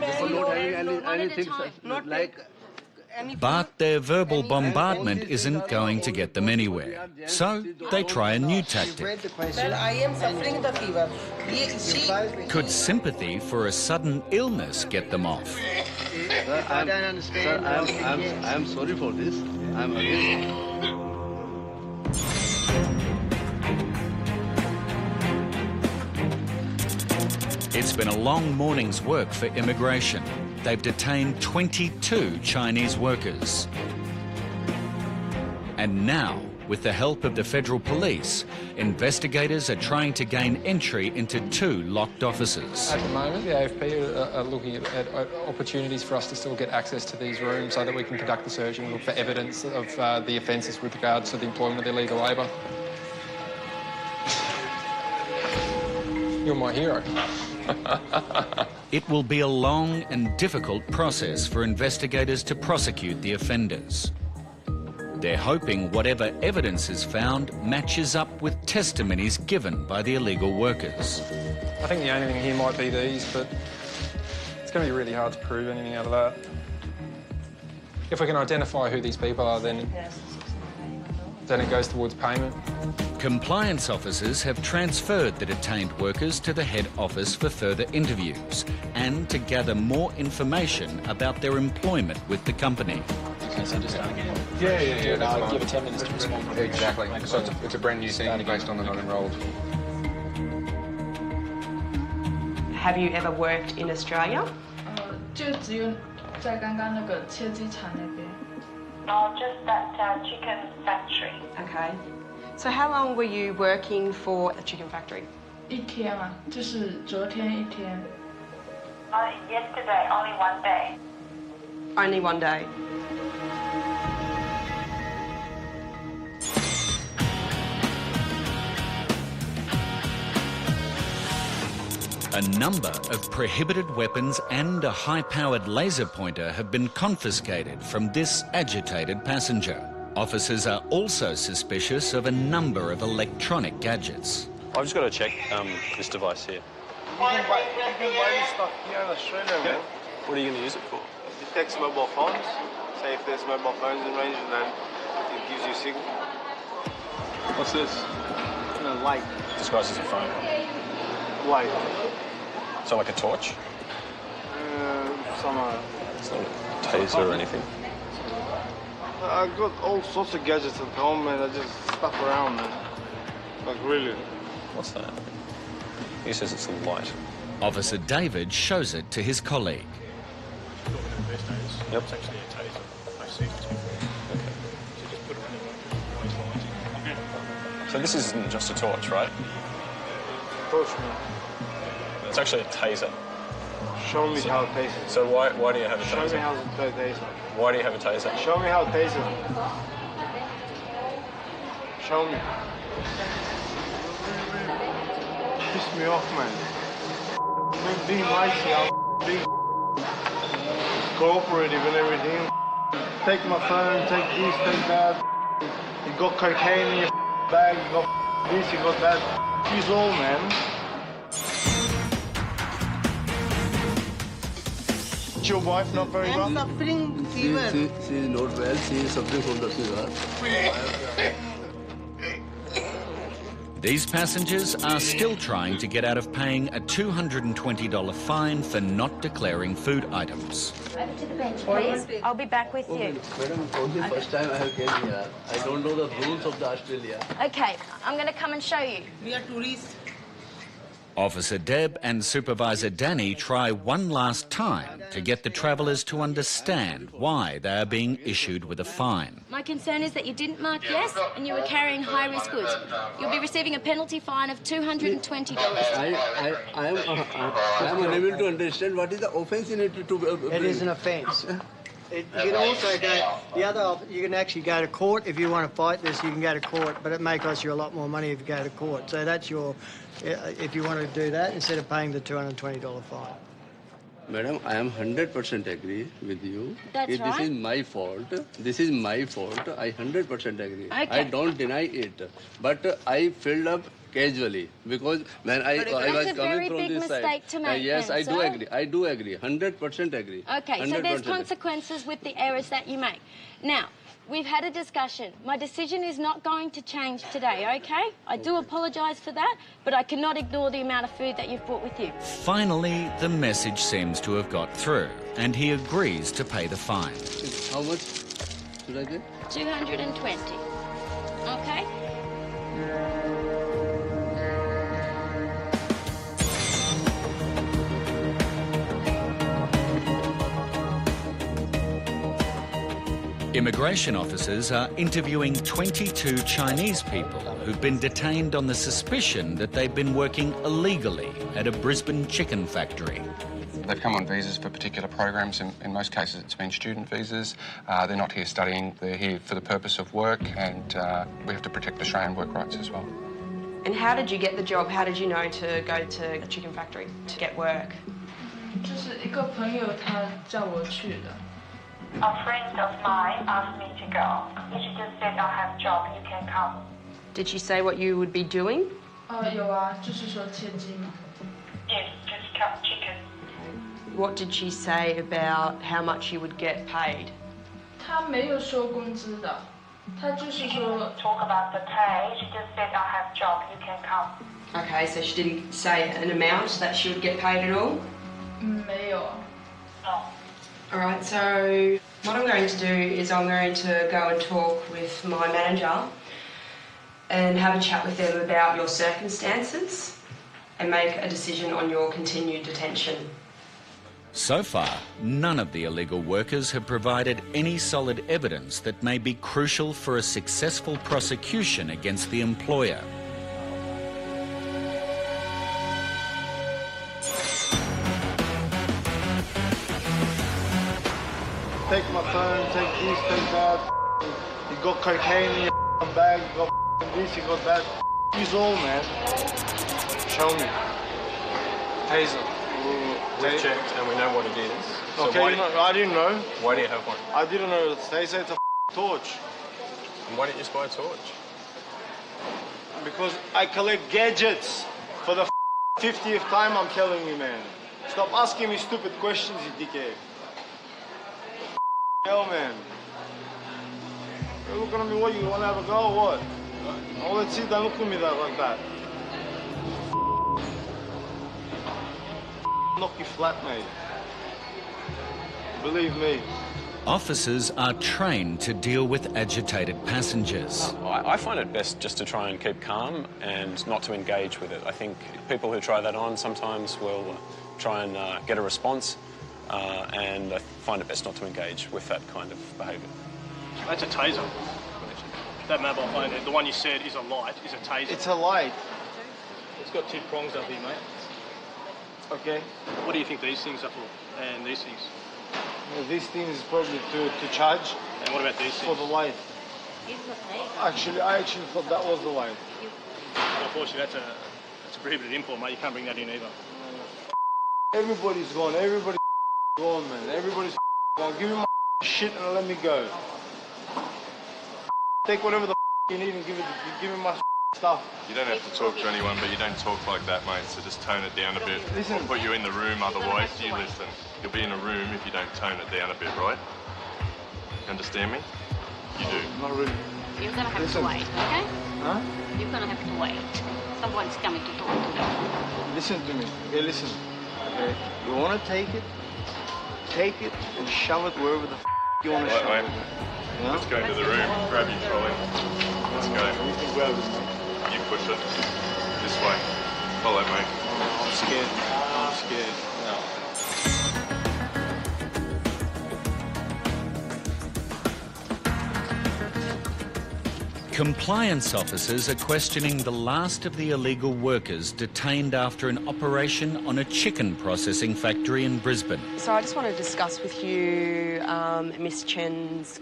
not like.
But their verbal bombardment isn't going to get them anywhere. So they try a new tactic.
Sir, I am suffering the fever.
Could sympathy for a sudden illness get them off?
Sir, I don't understand. Sir, I am sorry for this. I am again.
It's been a long morning's work for immigration. They've detained 22 Chinese workers. And now, with the help of the federal police, investigators are trying to gain entry into 2 locked offices.
At the moment, the AFP are looking at opportunities for us to still get access to these rooms so that we can conduct the search and look for evidence of the offences with regards to the employment of illegal labour. You're my hero.
It will be a long and difficult process for investigators to prosecute the offenders. They're hoping whatever evidence is found matches up with testimonies given by the illegal workers.
I think the only thing here might be these, but it's going to be really hard to prove anything out of that. If we can identify who these people are, then it goes towards payment.
Compliance officers have transferred the detained workers to the head office for further interviews and to gather more information about their employment with the company.
Okay, so just
Yeah, that's
I'll give it 10 minutes to respond.
Exactly. So it's a brand new thing based on the not enrolled.
Have you ever worked in Australia?
就只有在刚刚那个切鸡场那边。
just that chicken factory.
Okay. So how long were you working for a chicken factory?
一天啊，就是昨天一天。
Yesterday, only one day.
Only one day.
A number of prohibited weapons and a high-powered laser pointer have been confiscated from this agitated passenger. Officers are also suspicious of a number of electronic gadgets.
I've just got to check this device here.
You can buy this stuff here in Australia, man.
What are you going to use it for?
It detects mobile phones. Say if there's mobile phones in range, then it gives you a signal.
What's this?
Light.
Disguised as a phone.
Light.
So like a torch?
Some.
It's not a taser or anything.
I got all sorts of gadgets at home, man. I just stuff around, man. Like really.
What's that? He says it's a light.
Officer David shows it to his colleague.
Yep.
It's actually a taser. I see it.
Okay.
So just put it on
So this isn't just a torch, right?
Torch, man.
It's actually a taser.
Show me how it tases.
So why do you have a taser?
Show me how it tases.
Why do you have a taser?
Show me how it tases. Show me. Piss me off, man. Being nice here, being cooperative and everything. Take my phone, take this, take that. You got cocaine in your bag, you got this, you got that. Use all, man. Is your wife not very well?
I'm suffering fever.
She is not well. She is suffering from the fever.
These passengers are still trying to get out of paying a $220 fine for not declaring food items.
Over to the bench, please. I'll be back with you.
Madam, for the first time I have came here. I don't know the rules of the Australia.
Okay, I'm going to come and show you.
We are tourists.
Officer Deb and Supervisor Danny try one last time to get the travellers to understand why they are being issued with a fine.
My concern is that you didn't mark yes and you were carrying high-risk goods. You'll be receiving a penalty fine of $220.
I am unable to understand what is the offence in it to...
It is an offence. You can also go, you can actually go to court if you want to fight this, you can go to court, but it may cost you a lot more money if you go to court. So that's if you want to do that, instead of paying the $220 fine.
Madam, I am 100% agree with you.
That's right.
This is my fault. This is my fault. I 100% agree.
Okay.
I don't deny it. But I filled up casually because when I was coming from this side.
To make,
yes,
then,
I do
sir.
agree. I do agree. 100% agree.
Okay,
100%
so there's consequences with the errors that you make. Now, we've had a discussion. My decision is not going to change today, okay? I do apologise for that, but I cannot ignore the amount of food that you've brought with you.
Finally, the message seems to have got through, and he agrees to pay the fine.
How much should I get?
220. Okay?
Immigration officers are interviewing 22 Chinese people who've been detained on the suspicion that they've been working illegally at a Brisbane chicken factory.
They've come on visas for particular programs. In most cases, it's been student visas. They're not here studying. They're here for the purpose of work, and we have to protect Australian work rights as well.
And how did you get the job? How did you know to go to a chicken factory to get work?
就是一个朋友他叫我去的。
A friend of mine asked me to go. She just said, I have a job, you can come.
Did she say what you would be doing?
有啊，就是说切鸡嘛。
Yes, just cut chicken.
What did she say about how much you would get paid?
他没有说工资的，他就是说。
Talk about the pay. She just said, I have a job, you can come.
Okay, so she didn't say an amount that she would get paid at all?
没有。
No.
All right, so what I'm going to do is I'm going to go and talk with my manager and have a chat with them about your circumstances and make a decision on your continued detention.
So far, none of the illegal workers have provided any solid evidence that may be crucial for a successful prosecution against the employer.
Take my phone, take this, take that. You got cocaine in your bag, you got this, you got that. Use all, man. Show me. Taser.
We've checked and we know what it is. So
Okay, I didn't know.
Why do you have one?
I didn't know. They say it's a torch.
And why didn't you just buy a torch?
Because I collect gadgets for the 50th time, I'm telling you, man. Stop asking me stupid questions, you dickhead. Hell, man. You're looking at me, what, you want to have a go or what? Oh, let's see, don't look at me like that. Knock you flat, mate. Believe me.
Officers are trained to deal with agitated passengers.
I find it best just to try and keep calm and not to engage with it. I think people who try that on sometimes will try and get a response, and I find it best not to engage with that kind of behaviour.
That's a taser. That mobile phone, the one you said is a light, is a taser.
It's a light.
It's got 2 prongs up here, mate.
Okay.
What do you think these things are for? And these things?
Well, these things is probably to charge.
And what about these things?
For the light. Actually, I thought that was the light.
Well, unfortunately, that's a prohibited import, mate. You can't bring that in either.
Everybody's gone. Everybody's gone, man. Everybody's gone. Give me my shit and let me go. Take whatever the you need and give me my stuff.
You don't have to talk to anyone, but you don't talk like that, mate, so just tone it down a bit.
Listen.
I'll put you in the room otherwise. You listen. You'll be in a room if you don't tone it down a bit, right? Understand me? You do.
Not really.
You're gonna have to wait, okay?
Huh?
You're gonna have to wait. Someone's coming to talk to you.
Listen to me. Okay, listen. Okay. You wanna take it and shove it wherever the you wanna shove it. Yeah?
Let's go into the room, grab your trolley. Let's go.
You can grab it.
You push it. This way. Follow me.
I'm scared. I'm scared. No.
Compliance officers are questioning the last of the illegal workers detained after an operation on a chicken processing factory in Brisbane.
So I just want to discuss with you Miss Chen's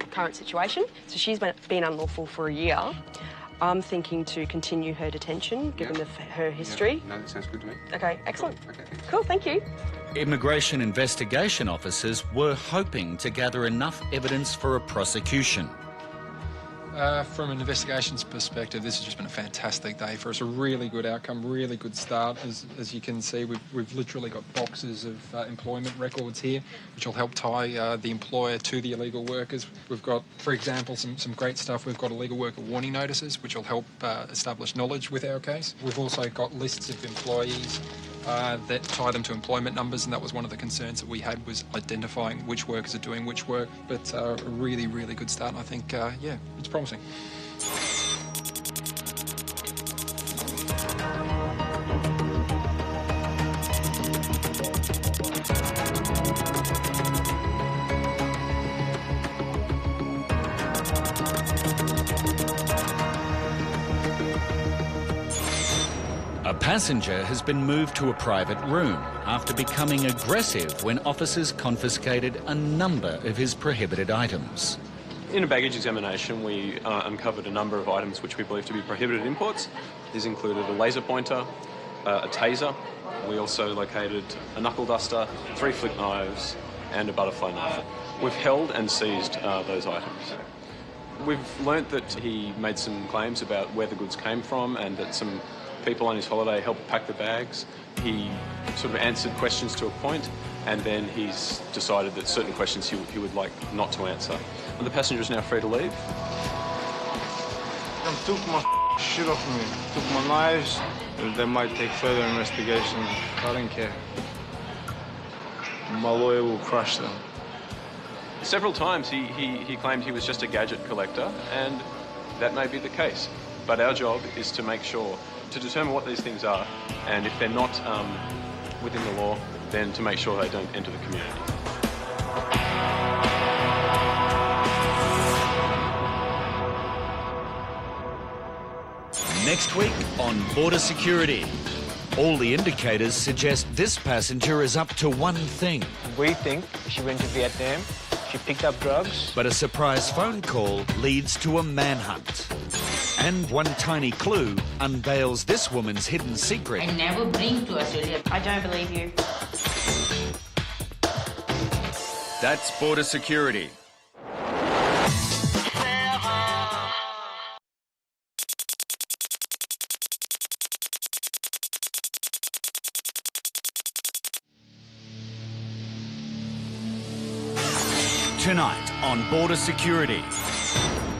current situation. So she's been unlawful for a year. I'm thinking to continue her detention, given her history.
No, that sounds good to me.
Okay, excellent.
Okay.
Cool, thank you.
Immigration investigation officers were hoping to gather enough evidence for a prosecution.
From an investigations perspective, this has just been a fantastic day for us. A really good outcome, really good start. As you can see, we've literally got boxes of employment records here, which will help tie the employer to the illegal workers. We've got, for example, some great stuff. We've got illegal worker warning notices, which will help establish knowledge with our case. We've also got lists of employees that tie them to employment numbers, and that was one of the concerns that we had, was identifying which workers are doing which work. But a really, really good start, and I think, yeah, it's promising.
A passenger has been moved to a private room after becoming aggressive when officers confiscated a number of his prohibited items.
In a baggage examination, we uncovered a number of items which we believe to be prohibited imports. These included a laser pointer, a taser. We also located a knuckle duster, 3 flip knives, and a butterfly knife. We've held and seized those items. We've learnt that he made some claims about where the goods came from and that some people on his holiday helped pack the bags. He sort of answered questions to a point, and then he's decided that certain questions he would like not to answer. And the passenger is now free to leave.
They took my shit off me, took my knives. They might take further investigation. I don't care. My lawyer will crush them.
Several times he claimed he was just a gadget collector, and that may be the case. But our job is to make sure, to determine what these things are, and if they're not within the law, then to make sure they don't enter the community.
Next week on Border Security. All the indicators suggest this passenger is up to one thing.
We think she went to Vietnam, she picked up drugs.
But a surprise phone call leads to a manhunt. And one tiny clue unveils this woman's hidden secret.
I never bring to Australia.
I don't believe you.
That's Border Security. Tonight on Border Security.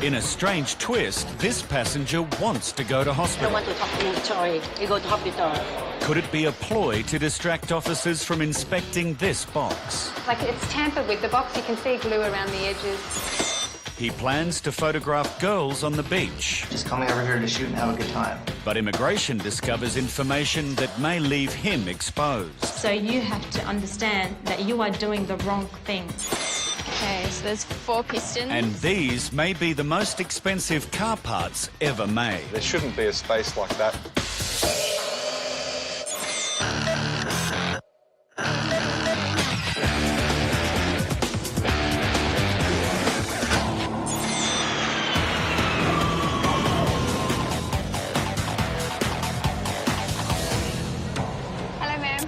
In a strange twist, this passenger wants to go to
I
hospital.
want to talk to you. Sorry, you go to hospital.
Could it be a ploy to distract officers from inspecting this box?
Like it's tampered with. The box, you can see glue around the edges.
He plans to photograph girls on the beach.
Just coming over here to shoot and have a good time.
But immigration discovers information that may leave him exposed.
So you have to understand that you are doing the wrong thing.
Okay, so there's 4 pistons.
And these may be the most expensive car parts ever made.
There shouldn't be a space like that.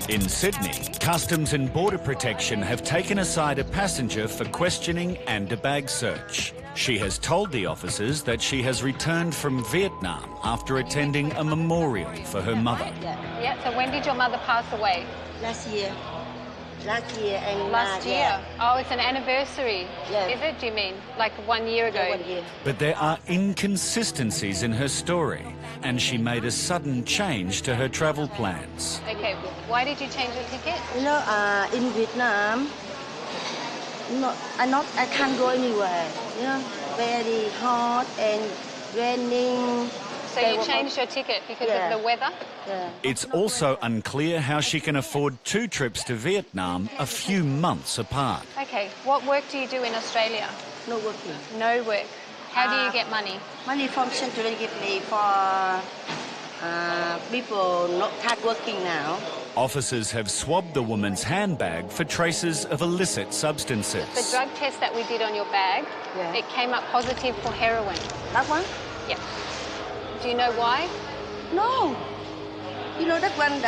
In Sydney, Customs and Border Protection have taken aside a passenger for questioning and a bag search. She has told the officers that she has returned from Vietnam after attending a memorial for her mother.
Yeah, so when did your mother pass away?
Last year. Last year and
Last year?
yeah.
Oh, it's an anniversary.
Yeah.
Is it, do you mean? Like 1 year ago?
Yeah, 1 year.
But there are inconsistencies in her story, and she made a sudden change to her travel plans.
Okay, why did you change your ticket?
You know, in Vietnam, I can't go anywhere. You know, very hot and raining.
So you changed your ticket because of the weather?
Yeah.
It's also unclear how she can afford 2 trips to Vietnam a few months apart.
Okay, what work do you do in Australia?
No working.
No work. How do you get money?
Money from Central give me for people not hard working now.
Officers have swabbed the woman's handbag for traces of illicit substances.
The drug test that we did on your bag, it came up positive for heroin.
That one?
Yeah. Do you know why?
No. You know that one,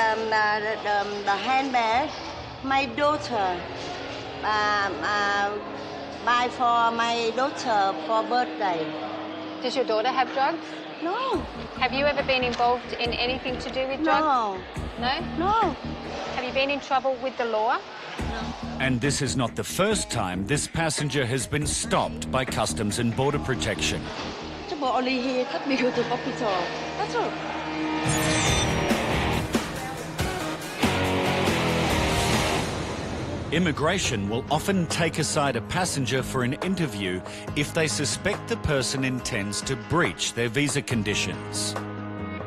the handbag, my daughter buy for my daughter for birthday.
Does your daughter have drugs?
No.
Have you ever been involved in anything to do with drugs? No?
No.
Have you been in trouble with the law?
And this is not the first time this passenger has been stopped by Customs and Border Protection.
Only here, take me to the hospital. That's all.
Immigration will often take aside a passenger for an interview if they suspect the person intends to breach their visa conditions.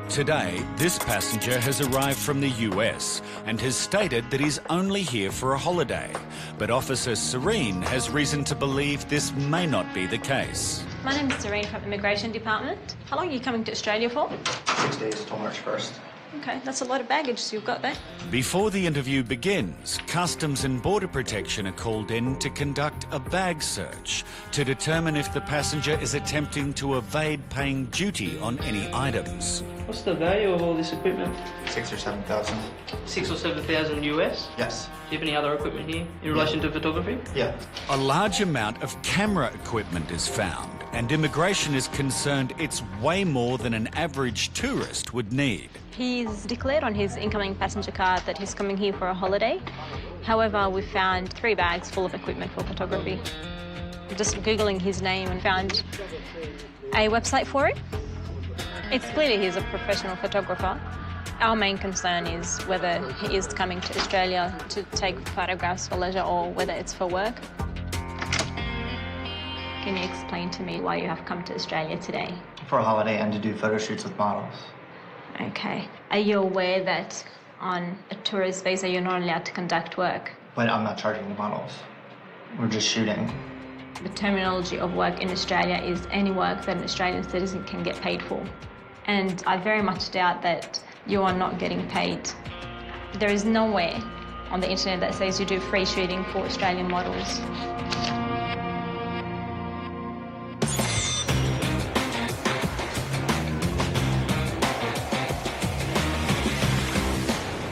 Today, this passenger has arrived from the US and has stated that he's only here for a holiday. But Officer Serene has reason to believe this may not be the case.
My name is Serene from Immigration Department. How long are you coming to Australia for?
6 days till March 1st.
Okay, that's a lot of baggage you've got there.
Before the interview begins, Customs and Border Protection are called in to conduct a bag search to determine if the passenger is attempting to evade paying duty on any items.
What's the value of all this equipment?
6,000 or 7,000.
6,000 or 7,000 US?
Yes.
Do you have any other equipment here in relation to photography?
Yeah.
A large amount of camera equipment is found, and immigration is concerned it's way more than an average tourist would need.
He's declared on his incoming passenger card that he's coming here for a holiday. However, we found 3 bags full of equipment for photography. Just Googling his name and found a website for him. It's clear he's a professional photographer. Our main concern is whether he is coming to Australia to take photographs for leisure or whether it's for work. Can you explain to me why you have come to Australia today?
For a holiday and to do photo shoots with models.
Okay. Are you aware that on a tourist visa you're not allowed to conduct work?
But I'm not charging the models. We're just shooting.
The terminology of work in Australia is any work that an Australian citizen can get paid for. And I very much doubt that you are not getting paid. There is nowhere on the internet that says you do free shooting for Australian models.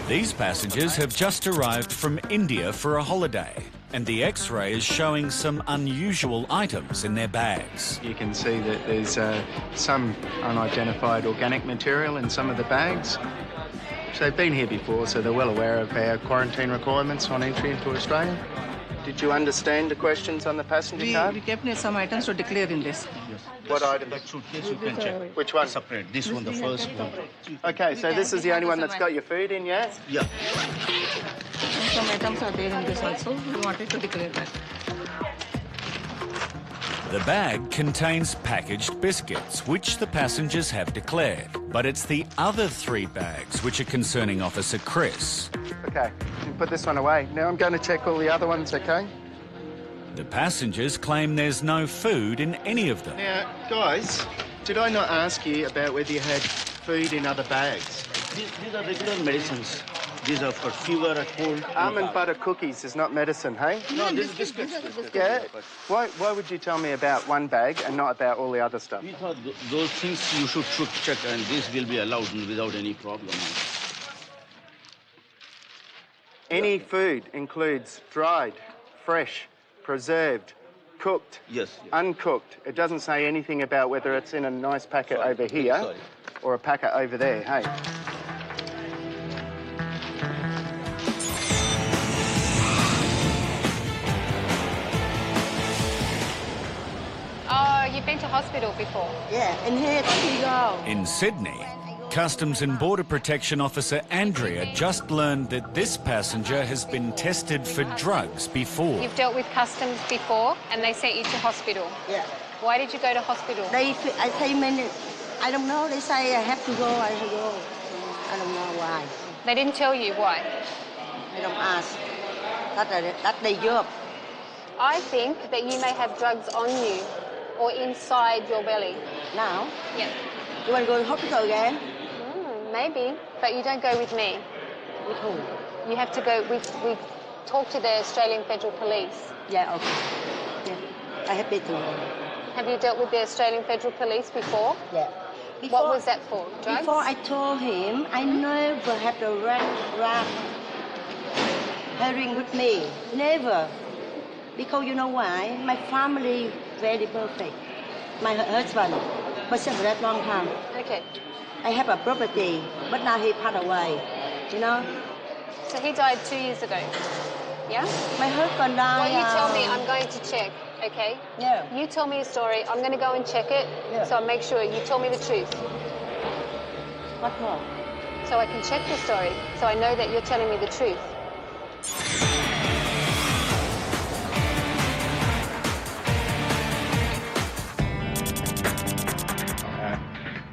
These passengers have just arrived from India for a holiday, and the X-ray is showing some unusual items in their bags.
You can see that there's some unidentified organic material in some of the bags. So they've been here before, so they're well aware of our quarantine requirements on entry into Australia. Did you understand the questions on the passenger card?
We kept some items to declare in this.
What item?
That suitcase you can check.
Which one?
Separate. This one, the first one.
Okay, so this is the only one that's got your food in, yeah?
Yeah.
And some items are there in this also. We wanted to declare that.
The bag contains packaged biscuits, which the passengers have declared. But it's the other 3 bags which are concerning Officer Chris.
Okay, you put this one away. Now I'm going to check all the other ones, okay?
The passengers claim there's no food in any of them.
Now, guys, did I not ask you about whether you had food in other bags?
These are regular medicines. These are for fever and cold.
Almond butter cookies is not medicine, hey?
No, this is biscuits.
Yeah? Why would you tell me about one bag and not about all the other stuff?
We thought those things you should check, and this will be allowed without any problem.
Any food includes dried, fresh, preserved, cooked,
yes.
Uncooked. It doesn't say anything about whether it's in a nice packet over here or a packet over there, hey?
Oh, you've been to hospital before?
Yeah, in here we go.
In Sydney, Customs and Border Protection Officer Andrea just learned that this passenger has been tested for drugs before.
You've dealt with customs before and they sent you to hospital?
Yeah.
Why did you go to hospital?
I say, I don't know. They say I have to go, I have to go. I don't know why.
They didn't tell you why?
I don't ask. That's their job.
I think that you may have drugs on you or inside your belly.
Now?
Yeah.
You want to go to the hospital again?
Maybe, but you don't go with me.
With who?
You have to go, we talked to the Australian Federal Police.
Yeah, okay. Yeah. I have been to.
Have you dealt with the Australian Federal Police before?
Yeah.
What was that for? Drugs?
Before I told him, I never had the rat herring with me. Never. Because you know why? My family very perfect. My husband was for that long time.
Okay.
I have a property, but now he passed away. You know?
So he died 2 years ago. Yeah?
My husband died.
Well, you tell me, I'm going to check, okay?
Yeah.
You tell me a story, I'm going to go and check it, so make sure you tell me the truth.
What for?
So I can check the story, so I know that you're telling me the truth.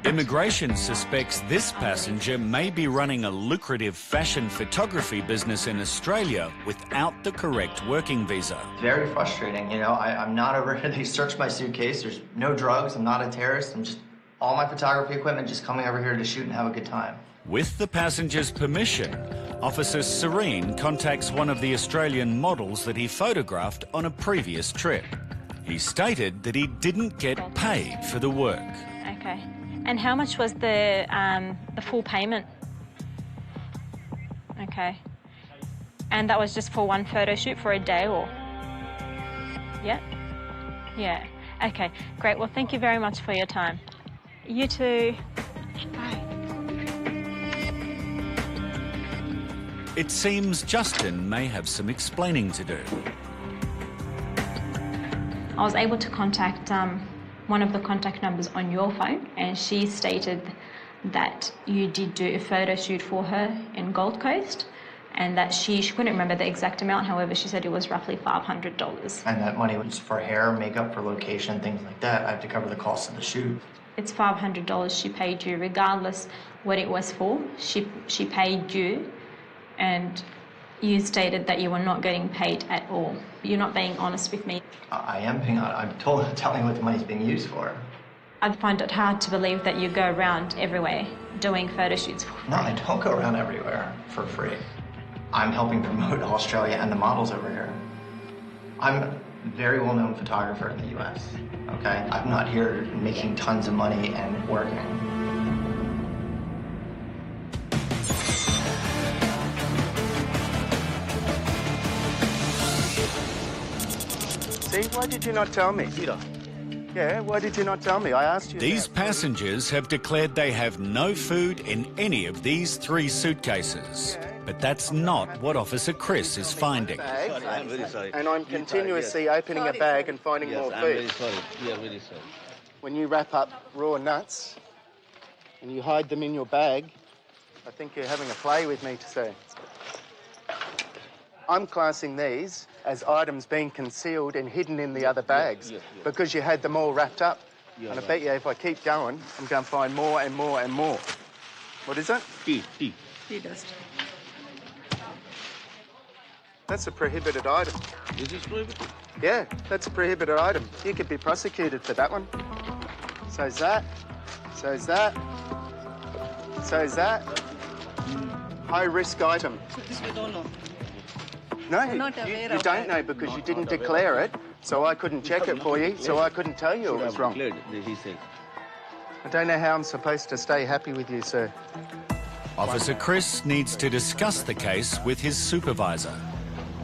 Immigration suspects this passenger may be running a lucrative fashion photography business in Australia without the correct working visa.
Very frustrating, you know. I'm not over here. They searched my suitcase. There's no drugs. I'm not a terrorist. I'm just all my photography equipment just coming over here to shoot and have a good time.
With the passenger's permission, Officer Serene contacts one of the Australian models that he photographed on a previous trip. He stated that he didn't get paid for the work.
Okay. And how much was the full payment? Okay. And that was just for one photo shoot for a day, or? Yeah? Yeah. Okay, great. Well, thank you very much for your time. You too. Bye.
It seems Justin may have some explaining to do.
I was able to contact one of the contact numbers on your phone, and she stated that you did do a photo shoot for her in Gold Coast, and that she couldn't remember the exact amount. However, she said it was roughly $500.
And that money was for hair, makeup, for location, things like that. I have to cover the cost of the shoot.
It's $500 she paid you, regardless what it was for. She paid you, and you stated that you were not getting paid at all. You're not being honest with me.
I am being honest. I'm telling you what the money's being used for.
I find it hard to believe that you go around everywhere doing photo shoots.
No, I don't go around everywhere for free. I'm helping promote Australia and the models over here. I'm a very well-known photographer in the US, okay? I'm not here making tons of money and working.
See, why did you not tell me? Yeah, why did you not tell me? I asked you.
These passengers have declared they have no food in any of these 3 suitcases.
Yeah,
But that's not what Officer Chris is finding.
I'm very sorry. And I'm continuously opening a bag and finding more food.
I'm very sorry. We are very sorry.
When you wrap up raw nuts and you hide them in your bag, I think you're having a play with me to say. I'm classing these as items being concealed and hidden in the other bags because you had them all wrapped up. And I bet you if I keep going, I'm going to find more and more and more. What is that?
Tea.
Tea dust.
That's a prohibited item.
Is this prohibited?
Yeah, that's a prohibited item. You could be prosecuted for that one. So's that. So's that. So's that. High-risk item.
This we don't know.
No,
I'm not aware
you
of
don't
that.
know because you didn't declare it, so I couldn't check it for you, so I couldn't tell you it was wrong.
He said.
I don't know how I'm supposed to stay happy with you, sir.
Officer Chris needs to discuss the case with his supervisor.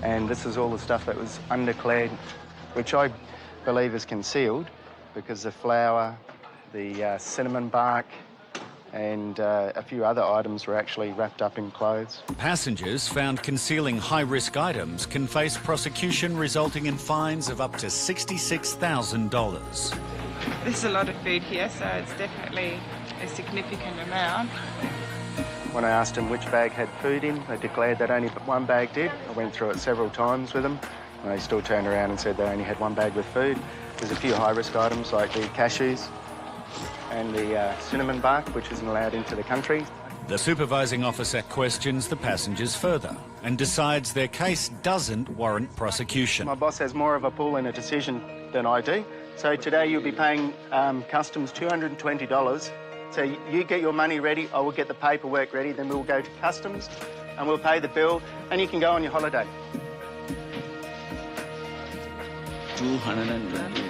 And this is all the stuff that was undeclared, which I believe is concealed because the flour, the cinnamon bark, and a few other items were actually wrapped up in clothes.
Passengers found concealing high-risk items can face prosecution resulting in fines of up to $66,000.
There's a lot of food here, so it's definitely a significant amount.
When I asked them which bag had food in, they declared that only one bag did. I went through it several times with them, and they still turned around and said they only had one bag with food. There's a few high-risk items like the cashews and the cinnamon bark, which isn't allowed into the country.
The supervising officer questions the passengers further and decides their case doesn't warrant prosecution.
My boss has more of a pull in a decision than I do. So today you'll be paying customs $220. So you get your money ready, I will get the paperwork ready, then we'll go to customs and we'll pay the bill and you can go on your holiday.
$220.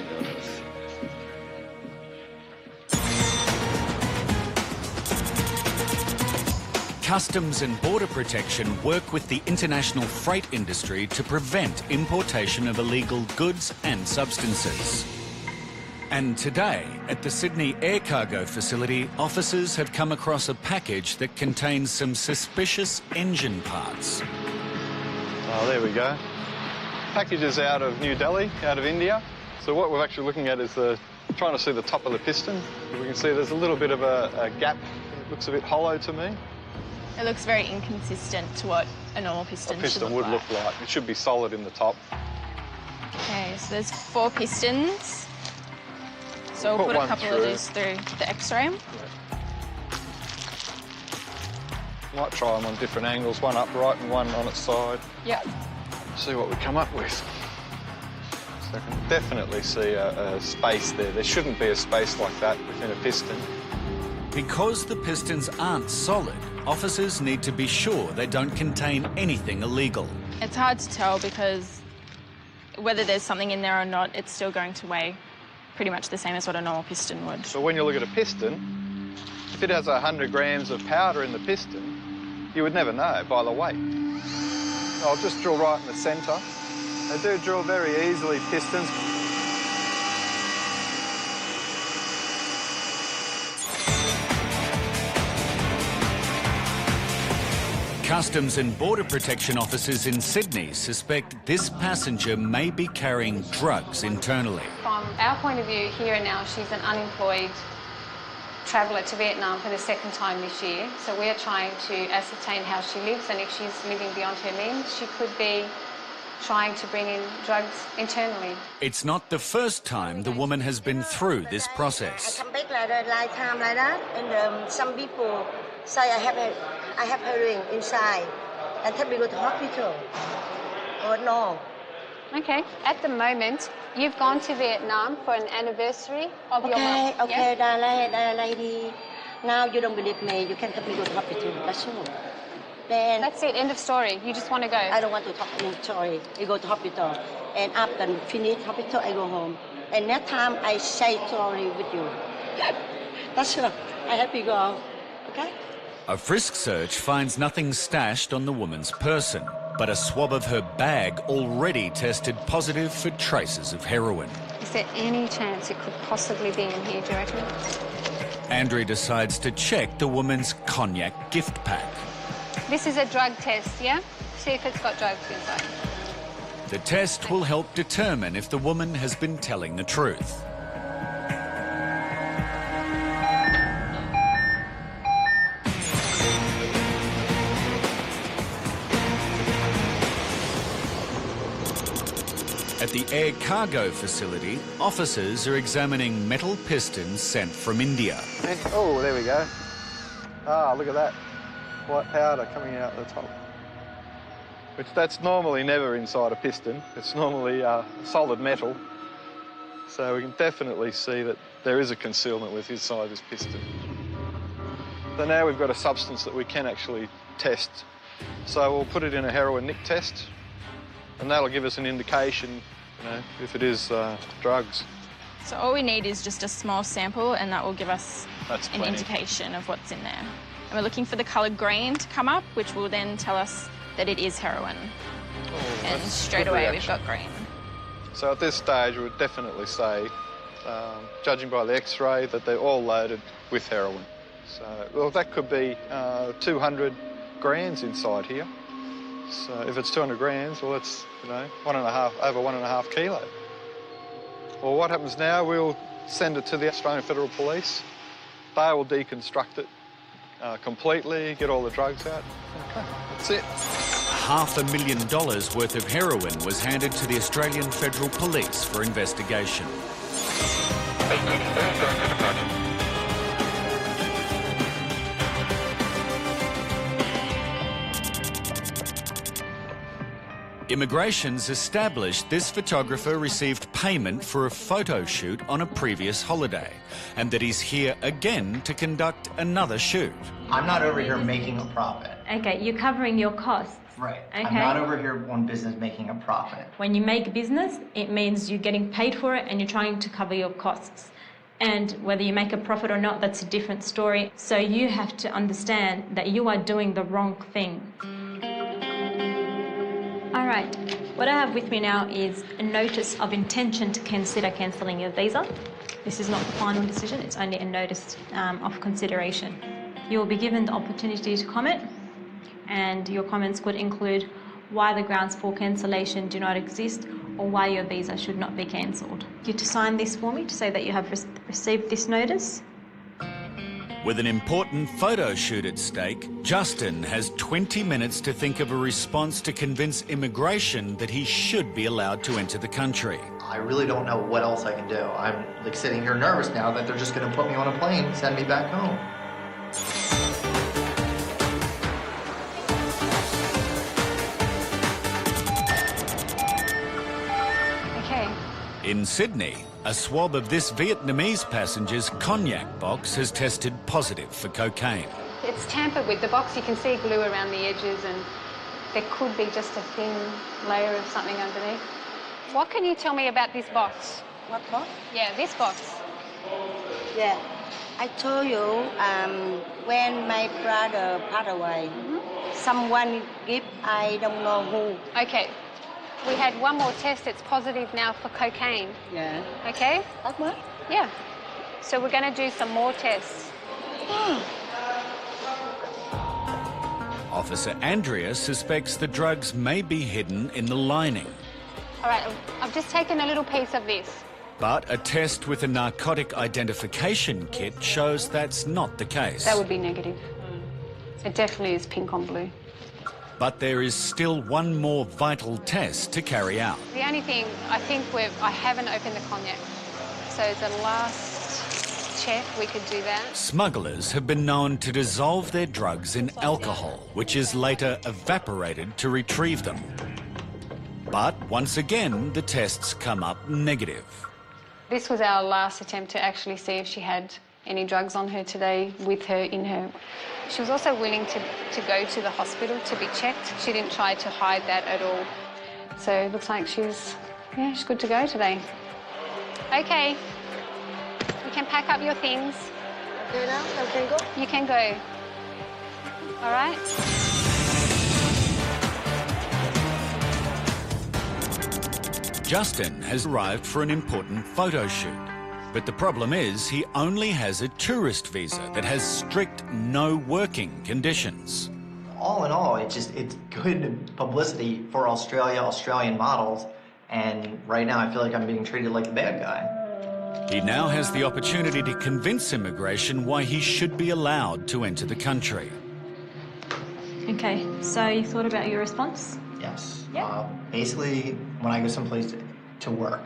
Customs and Border Protection work with the international freight industry to prevent importation of illegal goods and substances. And today, at the Sydney Air Cargo Facility, officers have come across a package that contains some suspicious engine parts.
Oh, there we go. Package is out of New Delhi, out of India. So what we're actually looking at is trying to see the top of the piston. We can see there's a little bit of a gap. It looks a bit hollow to me.
It looks very inconsistent to what a normal piston
would look like. It should be solid in the top.
Okay, so there's 4 pistons. So we'll put a couple of these through the X-ray.
Might try them on different angles, one upright and one on its side.
Yep.
See what we come up with. So I can definitely see a space there. There shouldn't be a space like that within a piston.
Because the pistons aren't solid, officers need to be sure they don't contain anything illegal.
It's hard to tell because whether there's something in there or not, it's still going to weigh pretty much the same as what a normal piston would.
So when you look at a piston, if it has 100 grams of powder in the piston, you would never know by the weight. I'll just drill right in the centre. They do drill very easily, pistons.
Customs and Border Protection officers in Sydney suspect this passenger may be carrying drugs internally.
From our point of view, here and now, she's an unemployed traveller to Vietnam for the 2nd time this year. So we're trying to ascertain how she lives, and if she's living beyond her means, she could be trying to bring in drugs internally.
It's not the first time the woman has been through this process.
I come back like time like that, and some people say I have heroin inside, and take me to the hospital. Oh no.
Okay. At the moment, you've gone to Vietnam for an anniversary of your mom.
Okay, lady. Now you don't believe me. You can take me to the hospital. That's all. Then
That's it. End of story. You just want to go.
I don't want to talk in story. You go to hospital, and after finish hospital, I go home. And next time I say sorry with you. That's all. I help you go. Okay.
A frisk search finds nothing stashed on the woman's person, but a swab of her bag already tested positive for traces of heroin.
Is there any chance it could possibly be in here, do you reckon?
Andrea decides to check the woman's cognac gift pack.
This is a drug test, yeah? See if it's got drugs inside.
The test will help determine if the woman has been telling the truth. At the air cargo facility, officers are examining metal pistons sent from India.
Oh, there we go. Ah, look at that. White powder coming out the top. Which that's normally never inside a piston. It's normally solid metal. So we can definitely see that there is a concealment with inside this piston. So now we've got a substance that we can actually test. So we'll put it in a heroin nick test, and that'll give us an indication, you know, if it is drugs.
So all we need is just a small sample, and that will give us
That's
an
plenty.
indication of what's in there. And we're looking for the colour green to come up, which will then tell us that it is heroin. And straight away we've got green.
So at this stage, we would definitely say, judging by the X-ray, that they're all loaded with heroin. So, well, that could be 200 grams inside here. So if it's 200 grams, well, it's, you know, over 1.5 kilo. Well, what happens now, we'll send it to the Australian Federal Police. They will deconstruct it completely, get all the drugs out. Okay, that's it.
$500,000 worth of heroin was handed to the Australian Federal Police for investigation. Immigration's established this photographer received payment for a photo shoot on a previous holiday, and that he's here again to conduct another shoot.
I'm not over here making a profit.
Okay, you're covering your costs.
Right.
Okay.
I'm not over here on business making a profit.
When you make business, it means you're getting paid for it and you're trying to cover your costs. And whether you make a profit or not, that's a different story. So you have to understand that you are doing the wrong thing. All right, what I have with me now is a notice of intention to consider cancelling your visa. This is not the final decision, it's only a notice of consideration. You will be given the opportunity to comment, and your comments could include why the grounds for cancellation do not exist or why your visa should not be cancelled. You to sign this for me to say that you have received this notice.
With an important photo shoot at stake, Justin has 20 minutes to think of a response to convince immigration that he should be allowed to enter the country.
I really don't know what else I can do. I'm like sitting here nervous now that they're just going to put me on a plane and send me back home.
Okay.
In Sydney, a swab of this Vietnamese passenger's cognac box has tested positive for cocaine.
It's tampered with. The box, you can see glue around the edges, and there could be just a thin layer of something underneath. What can you tell me about this box?
What box?
Yeah, this box.
Yeah, I told you when my brother passed away, someone give, I don't know who.
Okay. We had one more test. It's positive now for cocaine.
Yeah.
Okay?
That much?
Yeah. So we're going to do some more tests.
Officer Andrea suspects the drugs may be hidden in the lining.
All right, I've just taken a little piece of this.
But a test with a narcotic identification kit shows that's not the case.
That would be negative. It definitely is pink on blue.
But there is still one more vital test to carry out.
The only thing, I think I haven't opened the cognac. So the last check, we could do that.
Smugglers have been known to dissolve their drugs in alcohol, which is later evaporated to retrieve them. But once again, the tests come up negative.
This was our last attempt to actually see if she had any drugs on her today with her in her. She was also willing to go to the hospital to be checked. She didn't try to hide that at all. So it looks like she's good to go today. Okay, you can pack up your things.
Okay now, I can go?
You can go. All right?
Justin has arrived for an important photo shoot. But the problem is he only has a tourist visa that has strict no working conditions.
all in all, it's good publicity for Australia, Australian models, and right now I feel like I'm being treated like the bad guy.
He now has the opportunity to convince immigration why he should be allowed to enter the country.
Okay, so you thought about your response?
Yes.
Yeah.
Basically, when I go someplace to work,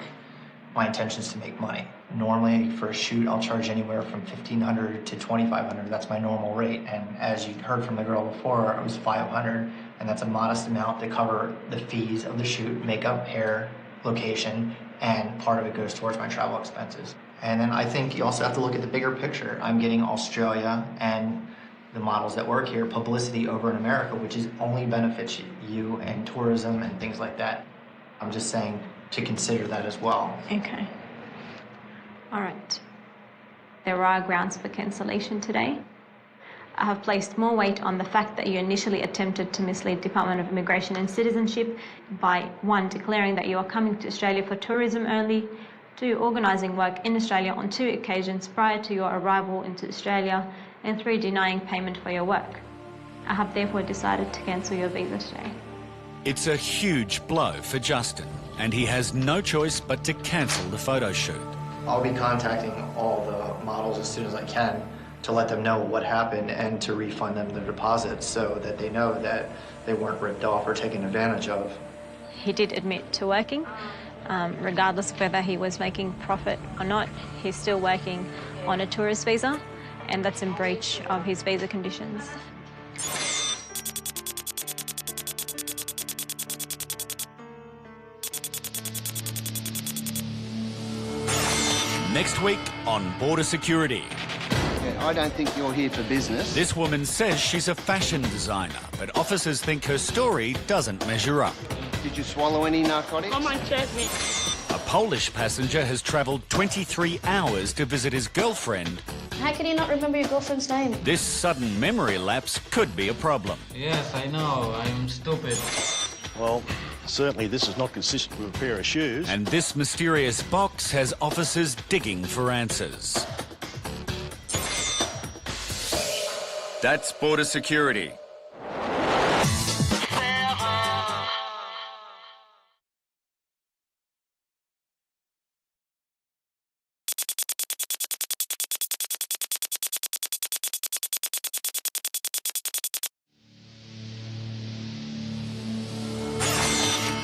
my intention is to make money. Normally, for a shoot, I'll charge anywhere from $1,500 to $2,500. That's my normal rate. And as you heard from the girl before, it was $500, and that's a modest amount to cover the fees of the shoot, makeup, hair, location, and part of it goes towards my travel expenses. And then I think you also have to look at the bigger picture. I'm getting Australia and the models that work here publicity over in America, which is only benefits you and tourism and things like that. I'm just saying to consider that as well.
Okay. All right. There are grounds for cancellation today. I have placed more weight on the fact that you initially attempted to mislead Department of Immigration and Citizenship by 1, declaring that you are coming to Australia for tourism only, 2, organising work in Australia on 2 occasions prior to your arrival into Australia, and 3, denying payment for your work. I have therefore decided to cancel your visa today.
It's a huge blow for Justin, and he has no choice but to cancel the photo shoot.
I'll be contacting all the models as soon as I can to let them know what happened and to refund them their deposits so that they know that they weren't ripped off or taken advantage of.
He did admit to working. Regardless of whether he was making profit or not, he's still working on a tourist visa, and that's in breach of his visa conditions.
Next week on Border Security.
I don't think you're here for business.
This woman says she's a fashion designer, but officers think her story doesn't measure up.
Did you swallow any narcotics?
Come and check me.
A Polish passenger has travelled 23 hours to visit his girlfriend.
How can you not remember your girlfriend's name?
This sudden memory lapse could be a problem.
Yes, I know. I'm stupid.
Well, certainly this is not consistent with a pair of shoes.
And this mysterious box has officers digging for answers. That's Border Security.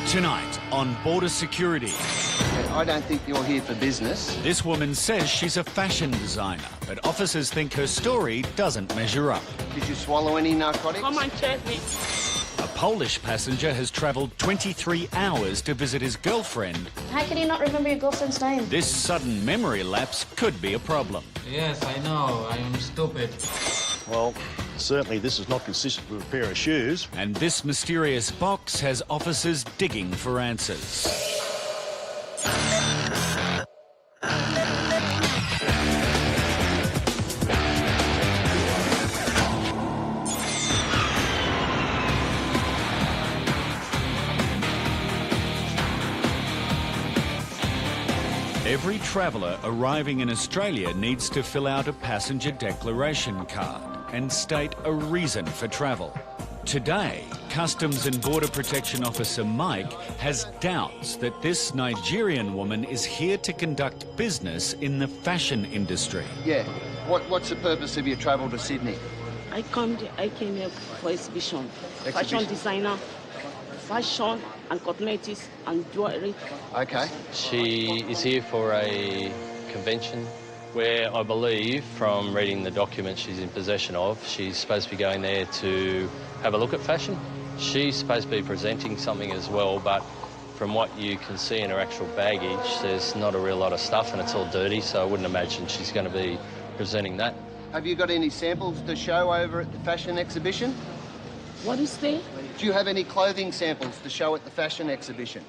Tonight on Border Security.
I don't think you're here for business.
This woman says she's a fashion designer, but officers think her story doesn't measure up.
Did you swallow any narcotics?
Come and check me.
A Polish passenger has travelled 23 hours to visit his girlfriend.
How can you not remember your girlfriend's name?
This sudden memory lapse could be a problem.
Yes, I know. I'm stupid.
Well, certainly this is not consistent with a pair of shoes.
And this mysterious box has officers digging for answers. Every traveller arriving in Australia needs to fill out a passenger declaration card and state a reason for travel. Today, Customs and Border Protection Officer Mike has doubts that this Nigerian woman is here to conduct business in the fashion industry.
Yeah. What's the purpose of your travel to Sydney?
I came here for exhibition. Fashion designer, fashion and cosmetics and jewelry.
Okay.
She is here for a convention where I believe, from reading the documents she's in possession of, she's supposed to be going there to have a look at fashion. She's supposed to be presenting something as well, but from what you can see in her actual baggage, there's not a real lot of stuff and it's all dirty, so I wouldn't imagine she's going to be presenting that.
Have you got any samples to show over at the fashion exhibition?
What is there?
Do you have any clothing samples to show at the fashion exhibition?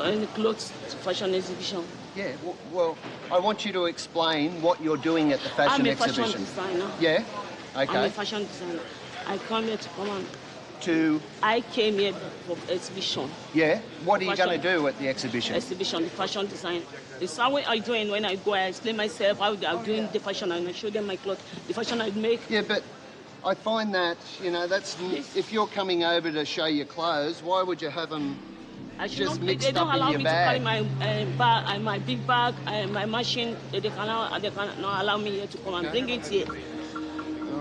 Any clothes fashion exhibition?
Yeah, well, I want you to explain what you're doing at the fashion exhibition.
I'm a fashion designer.
Yeah? Okay.
I'm a fashion designer. I come here to come on.
I
came here for exhibition.
Yeah? What are you going to do at the exhibition?
Exhibition, the fashion design. The same way I do it when I go, I explain myself how I'm doing the fashion and I show them my clothes, the fashion I make.
Yeah, but I find that, you know, that's... If you're coming over to show your clothes, why would you have them just mixed
they don't
up
allow
in
me
your bag?
to carry my bag, my big bag, my machine. They cannot allow me here to come and bring it here.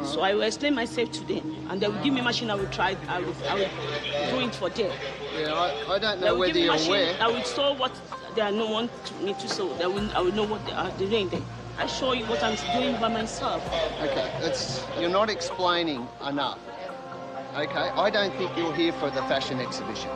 So I will explain myself to them, and they will give me machine. I will try. I will do it for them.
Yeah, I don't know whether you're aware.
I will show what they are no want me to show. I will know what they are doing there. I show you what I'm doing by myself.
Okay, you're not explaining enough. Okay, I don't think you're here for the fashion exhibition.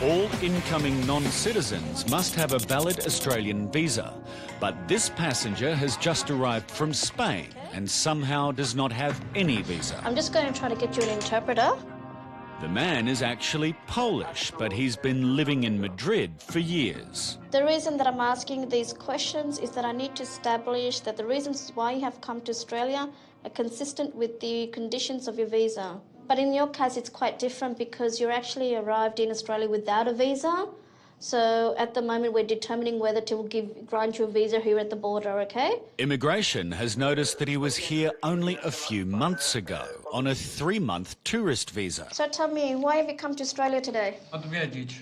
All incoming non-citizens must have a valid Australian visa, but this passenger has just arrived from Spain and somehow does not have any visa.
I'm just going to try to get you an interpreter.
The man is actually Polish, but he's been living in Madrid for years.
The reason that I'm asking these questions is that I need to establish that the reasons why you have come to Australia are consistent with the conditions of your visa. But in your case, it's quite different because you're actually arrived in Australia without a visa. So at the moment, we're determining whether to grant you a visa here at the border, okay?
Immigration has noticed that he was here only a few months ago on a 3-month tourist visa.
So tell me, why have you come to Australia today?
Odwiedzić.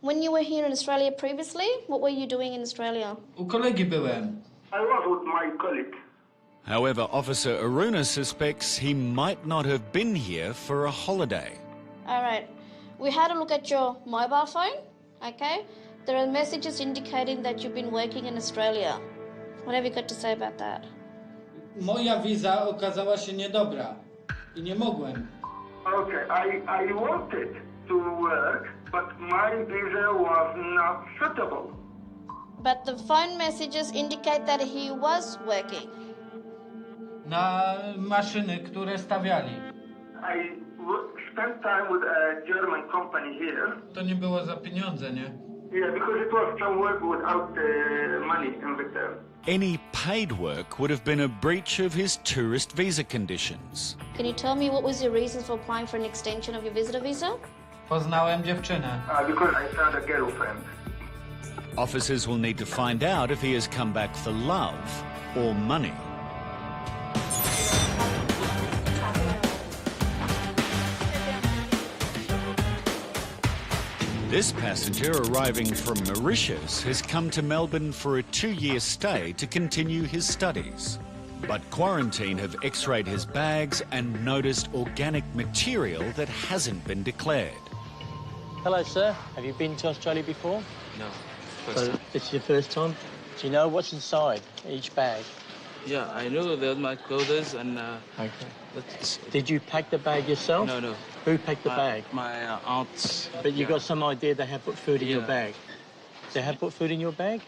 When you were here in Australia previously, what were you doing in Australia?
U kolegi byłem.
I was with my colleague.
However, Officer Aruna suspects he might not have been here for a holiday.
All right. We had a look at your mobile phone, okay? There are messages indicating that you've been working in Australia. What have you got to say about that?
Moja wiza okazała się niedobra i nie mogłem.
Okay, I wanted to work, but my visa was not suitable.
But the phone messages indicate that he was working.
Na maszyny, które stawiali.
I spent time with a German company here.
To nie było za pieniądze, nie?
Yeah, because it was some work without money in return.
Any paid work would have been a breach of his tourist visa conditions.
Can you tell me what was your reasons for applying for an extension of your visitor visa?
Poznałem dziewczynę.
Because I found a girlfriend.
Officers will need to find out if he has come back for love or money. This passenger arriving from Mauritius has come to Melbourne for a 2-year stay to continue his studies. But quarantine have x-rayed his bags and noticed organic material that hasn't been declared.
Hello, sir. Have you been to Australia before?
No.
So this is your first time? Do you know what's inside each bag?
Yeah, I know there's my clothes and...
Okay. Did you pack the bag yourself?
No, no.
Who packed the bag?
My aunt.
But you got some idea they have put food in your bag? They have put food in your bag?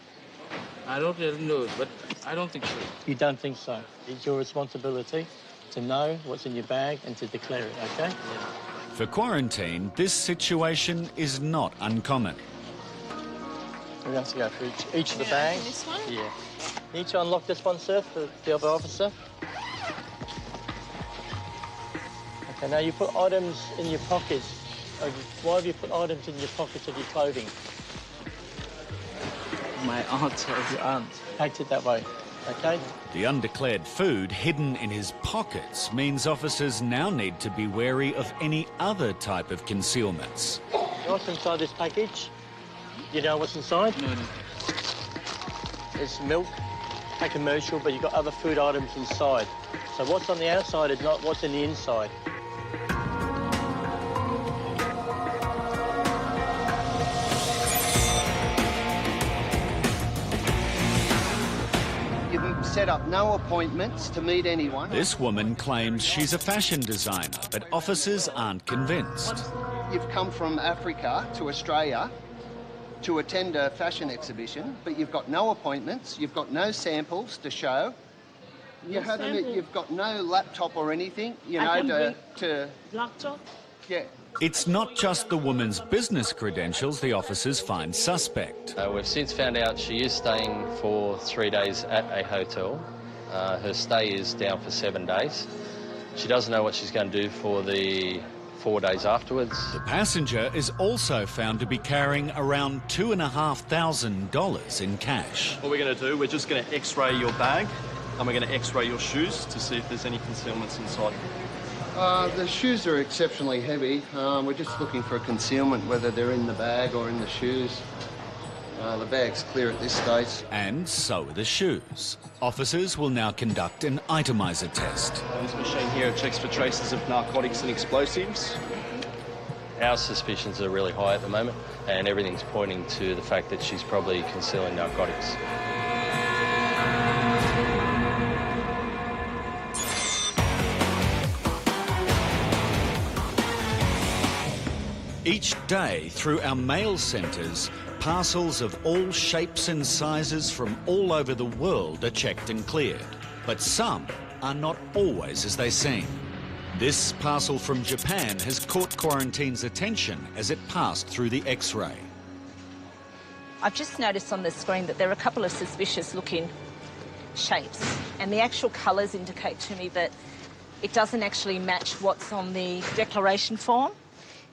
I don't really know, but I don't think so.
You don't think so? It's your responsibility to know what's in your bag and to declare it, okay?
Yeah.
For quarantine, this situation is not uncommon.
We have to go through each of the bags.
This one?
Yeah. Need to unlock this one, sir, for the other officer. Okay, now you put items in your pockets. Why have you put items in your pockets of your clothing?
My aunt or your aunt.
Packed it that way, okay?
The undeclared food hidden in his pockets means officers now need to be wary of any other type of concealments.
What's inside this package? You know what's inside?
No, no.
It's milk, a commercial, but you've got other food items inside. So what's on the outside is not what's in the inside.
You've set up no appointments to meet anyone.
This woman claims she's a fashion designer, but officers aren't convinced.
You've come from Africa to Australia to attend a fashion exhibition, but you've got no appointments, you've got no samples to show. You've got no laptop or anything, you know, to...
Laptop?
Yeah.
It's not just the woman's business credentials the officers find suspect.
We've since found out she is staying for 3 days at a hotel. Her stay is down for 7 days. She doesn't know what she's going to do for the 4 days afterwards.
The passenger is also found to be carrying around $2,500 in cash.
What we're going to do, we're just going to x-ray your bag and we're going to x-ray your shoes to see if there's any concealments inside.
The shoes are exceptionally heavy. We're just looking for a concealment, whether they're in the bag or in the shoes. The bag's clear at this stage.
And so are the shoes. Officers will now conduct an itemiser test.
This machine here checks for traces of narcotics and explosives.
Our suspicions are really high at the moment, and everything's pointing to the fact that she's probably concealing narcotics.
Each day, through our mail centres, parcels of all shapes and sizes from all over the world are checked and cleared. But some are not always as they seem. This parcel from Japan has caught Quarantine's attention as it passed through the X-ray.
I've just noticed on the screen that there are a couple of suspicious-looking shapes, and the actual colours indicate to me that it doesn't actually match what's on the declaration form.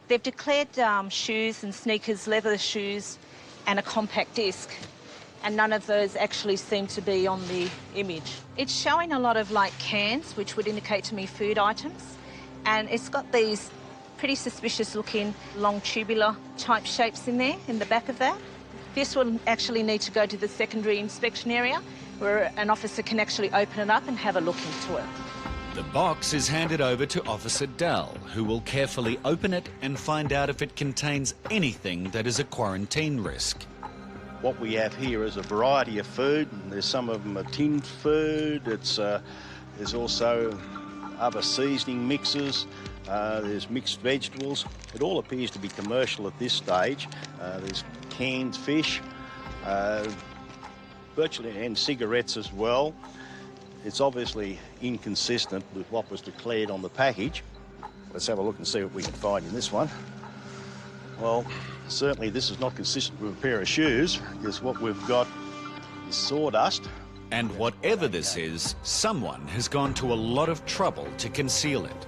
They've declared shoes and sneakers, leather shoes, and a compact disc, and none of those actually seem to be on the image. It's showing a lot of like cans, which would indicate to me food items, and it's got these pretty suspicious looking long tubular type shapes in there, in the back of that. This will actually need to go to the secondary inspection area where an officer can actually open it up and have a look into it.
The box is handed over to Officer Dell, who will carefully open it and find out if it contains anything that is a quarantine risk.
What we have here is a variety of food. There's some of them are tinned food. There's also other seasoning mixes. There's mixed vegetables. It all appears to be commercial at this stage. There's canned fish, virtually, and cigarettes as well. It's obviously inconsistent with what was declared on the package. Let's have a look and see what we can find in this one. Well, certainly this is not consistent with a pair of shoes, because what we've got is sawdust.
And whatever this is, someone has gone to a lot of trouble to conceal it.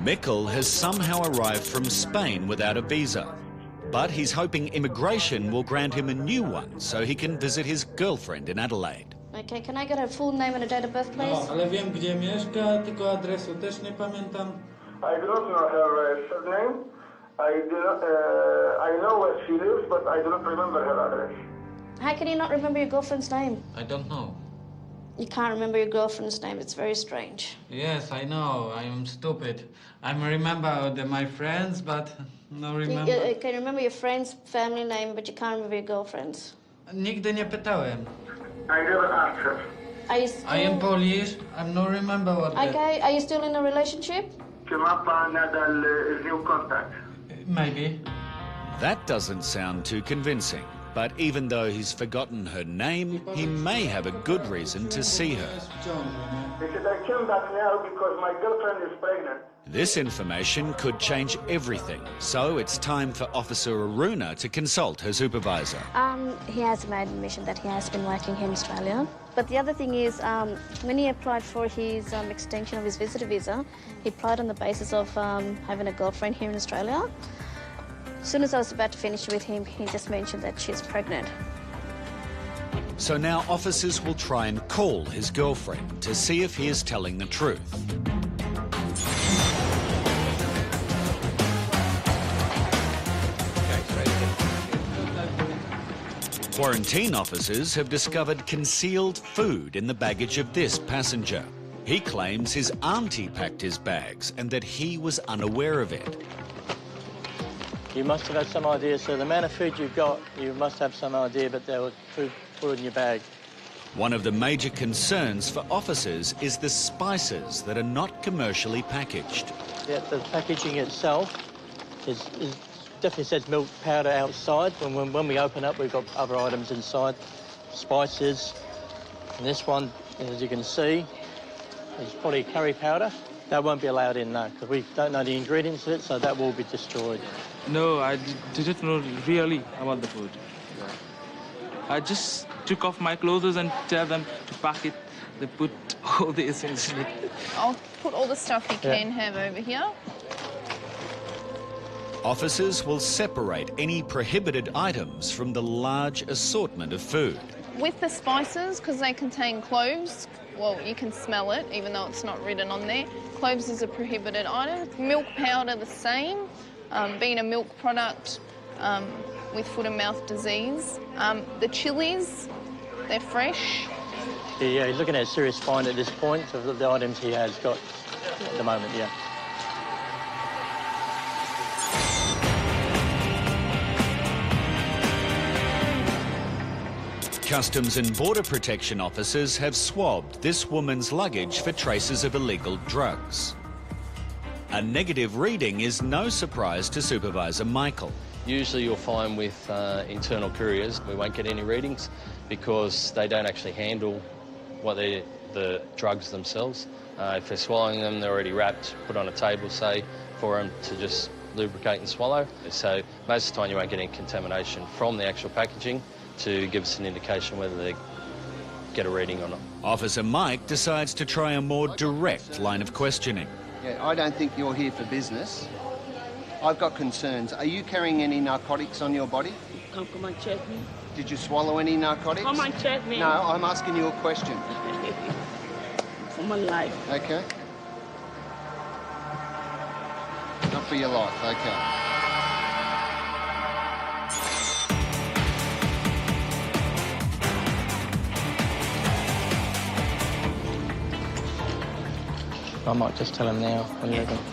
Mikkel has somehow arrived from Spain without a visa, but he's hoping immigration will grant him a new one so he can visit his girlfriend in Adelaide.
Okay, can I get her full name and a date of birth, please?
No, ale wiem, gdzie mieszka, tylko adresu też nie pamiętam.
I do not know her surname. I know where she lives, but I do not remember her address.
How can you not remember your girlfriend's name?
I don't know.
You can't remember your girlfriend's name. It's very strange.
Yes, I know. I am stupid. I remember my friends, but no remember.
You can remember your friend's family name, but you can't remember your girlfriend's.
Nigdy nie pytałem.
I never asked her.
Are you still...
I am Polish. I no remember what.
Okay, are you still in a relationship?
Czy ma pan nadal z nią kontakt?
Maybe.
That doesn't sound too convincing. But even though he's forgotten her name, he may have a good reason to see her.
They said I came back now because my girlfriend is pregnant.
This information could change everything, so it's time for Officer Aruna to consult her supervisor.
He has made admission that he has been working here in Australia. But the other thing is, when he applied for his extension of his visitor visa, he applied on the basis of having a girlfriend here in Australia. As soon as I was about to finish with him, he just mentioned that she's pregnant.
So now officers will try and call his girlfriend to see if he is telling the truth. Quarantine officers have discovered concealed food in the baggage of this passenger. He claims his auntie packed his bags and that he was unaware of it.
You must have had some idea, so the amount of food you've got, you must have some idea, but there was food in your bag.
One of the major concerns for officers is the spices that are not commercially packaged.
Yeah, the packaging itself is definitely says milk powder outside. When we open up, we've got other items inside, spices. And this one, as you can see, is probably curry powder. That won't be allowed in now, because we don't know the ingredients of it, so that will be destroyed.
No, I didn't know really about the food. I just took off my clothes and tell them to pack it. They put all these things in it.
I'll put all the stuff you can have over here.
Officers will separate any prohibited items from the large assortment of food.
With the spices, because they contain cloves, well, you can smell it, even though it's not written on there. Cloves is a prohibited item. Milk powder, the same, being a milk product with foot and mouth disease. The chilies, they're fresh.
Yeah, he's looking at a serious fine at this point of the items he has got at the moment, yeah.
Customs and Border Protection officers have swabbed this woman's luggage for traces of illegal drugs. A negative reading is no surprise to Supervisor Michael.
Usually you'll find with internal couriers, we won't get any readings because they don't actually handle the drugs themselves. If they're swallowing them, they're already wrapped, put on a table, say, for them to just lubricate and swallow. So most of the time you won't get any contamination from the actual packaging to give us an indication whether they get a reading or not.
Officer Mike decides to try a more direct line of questioning.
Yeah, I don't think you're here for business. I've got concerns. Are you carrying any narcotics on your body?
Come and check me.
Did you swallow any narcotics?
Come and check me.
No, I'm asking you a question.
For my life.
Okay. Not for your life, okay.
I might just tell him now.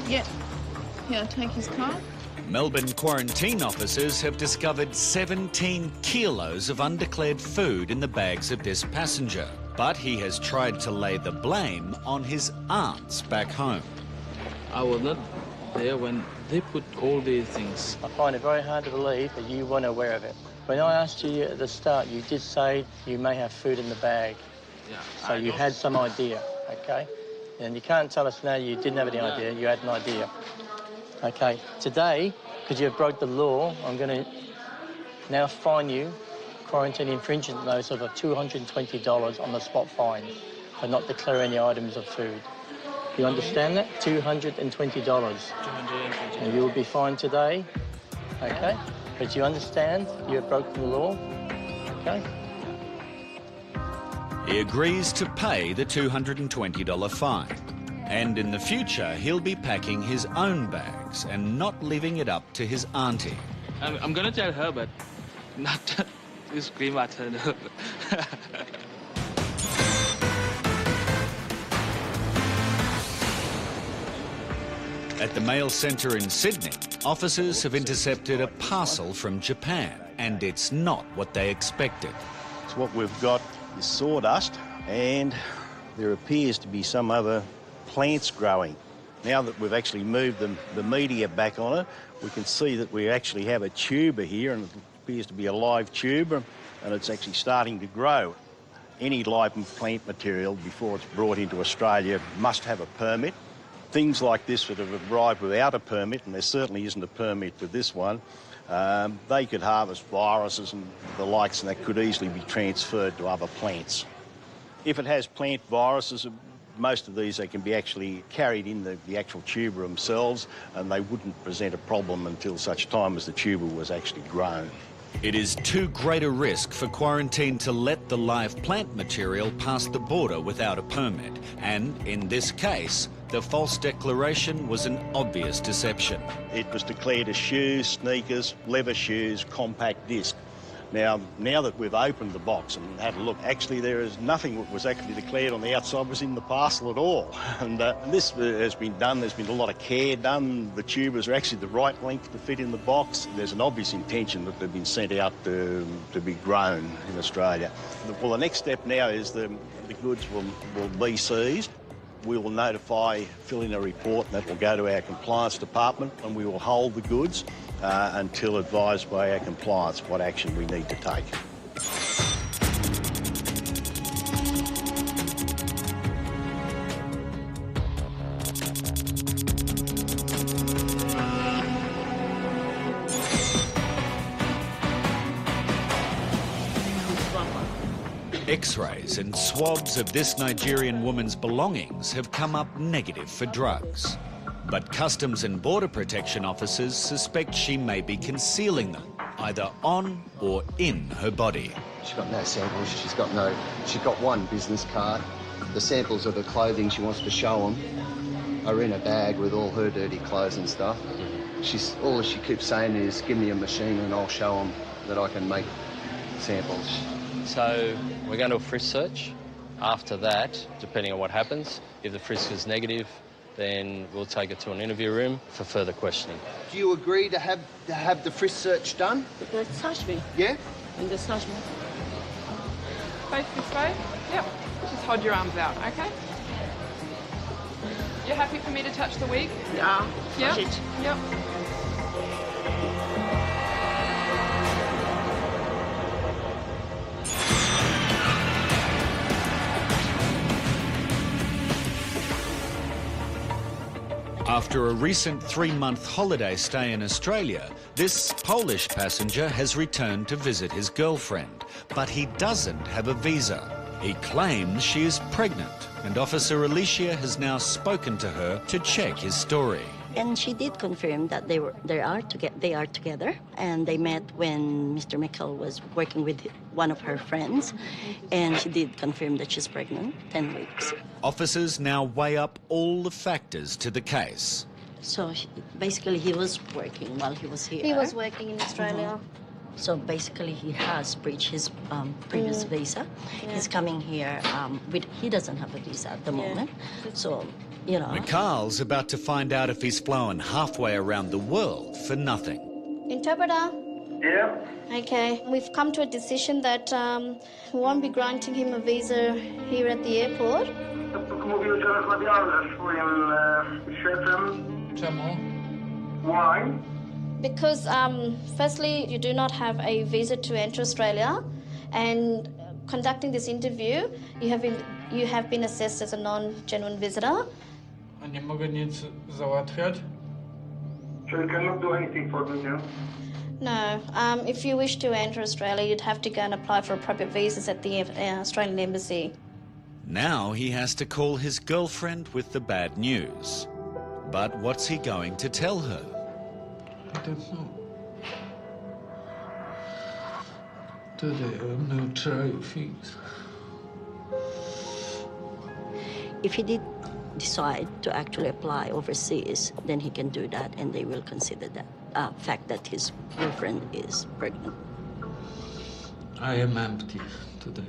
Yeah. Here, take his card.
Melbourne quarantine officers have discovered 17 kilos of undeclared food in the bags of this passenger. But he has tried to lay the blame on his aunts back home.
I was not there when they put all these things.
I find it very hard to believe that you weren't aware of it. When I asked you at the start, you did say you may have food in the bag.
Yeah.
So you had some idea, okay? And you can't tell us now you didn't have any idea, you had an idea. Okay, today, because you broke the law, I'm going to now fine you quarantine infringement notice of $220 on the spot fine for not declaring any items of food. You understand that? $220. And you will be fined today, okay? But you understand you have broken the law, okay?
He agrees to pay the $220 fine. And in the future, he'll be packing his own bags and not leaving it up to his auntie.
I'm going to tell her, but not to scream at her. No.
At the mail centre in Sydney, officers have intercepted a parcel from Japan, and it's not what they expected.
So what we've got is sawdust, and there appears to be some other plants growing. Now that we've actually moved the media back on it, we can see that we actually have a tuber here, and it appears to be a live tuber, and it's actually starting to grow. Any live plant material, before it's brought into Australia, must have a permit. Things like this that have arrived without a permit, and there certainly isn't a permit with this one, they could harvest viruses and the likes, and that could easily be transferred to other plants. If it has plant viruses, most of these, they can be actually carried in the actual tuber themselves, and they wouldn't present a problem until such time as the tuber was actually grown.
It is too great a risk for quarantine to let the live plant material pass the border without a permit. And in this case, the false declaration was an obvious deception.
It was declared as shoes, sneakers, leather shoes, compact disc. Now that we've opened the box and had a look, actually there is nothing that was actually declared on the outside was in the parcel at all. And this has been done, there's been a lot of care done. The tubers are actually the right length to fit in the box. There's an obvious intention that they've been sent out to be grown in Australia. Well, the next step now is the goods will be seized. We will fill in a report, and that will go to our compliance department, and we will hold the goods until advised by our compliance what action we need to take.
X-rays and swabs of this Nigerian woman's belongings have come up negative for drugs. But Customs and Border Protection officers suspect she may be concealing them, either on or in her body.
She's got no samples, she's got one business card. The samples of the clothing she wants to show them are in a bag with all her dirty clothes and stuff. All she keeps saying is, give me a machine and I'll show them that I can make samples.
So we're going to a frisk search. After that, depending on what happens, if the frisk is negative, then we'll take it to an interview room for further questioning.
Do you agree to have the frisk search done?
They search me.
Yeah?
And they search me.
Face to face. Yep. Just hold your arms out, okay? You're happy for me to touch the wig?
Yeah.
Yep.
Touch it.
Yep.
After a recent 3-month holiday stay in Australia, this Polish passenger has returned to visit his girlfriend, but he doesn't have a visa. He claims she is pregnant, and Officer Alicia has now spoken to her to check his story.
And she did confirm that they are together, and they met when Mr. Mikkel was working with one of her friends, and she did confirm that she's pregnant, 10 weeks.
Officers now weigh up all the factors to the case.
So basically he was working while he was here.
He was working in Australia.
So basically he has breached his previous visa. Yeah. He's coming here, he doesn't have a visa at the moment, so, you know.
McCarl's about to find out if he's flown halfway around the world for nothing.
Interpreter?
Yeah?
Okay, we've come to a decision that we won't be granting him a visa here at the airport.
Why?
Because, firstly, you do not have a visa to enter Australia, and conducting this interview, you have been assessed as a non-genuine visitor.
A nie mogę nic załatwiać?
So you cannot do anything for me, yeah?
No. If you wish to enter Australia, you'd have to go and apply for appropriate visas at the Australian Embassy.
Now he has to call his girlfriend with the bad news. But what's he going to tell her?
I don't know. Today I'm going to try things.
If he did decide to actually apply overseas, then he can do that, and they will consider that fact that his girlfriend is pregnant.
I am empty today.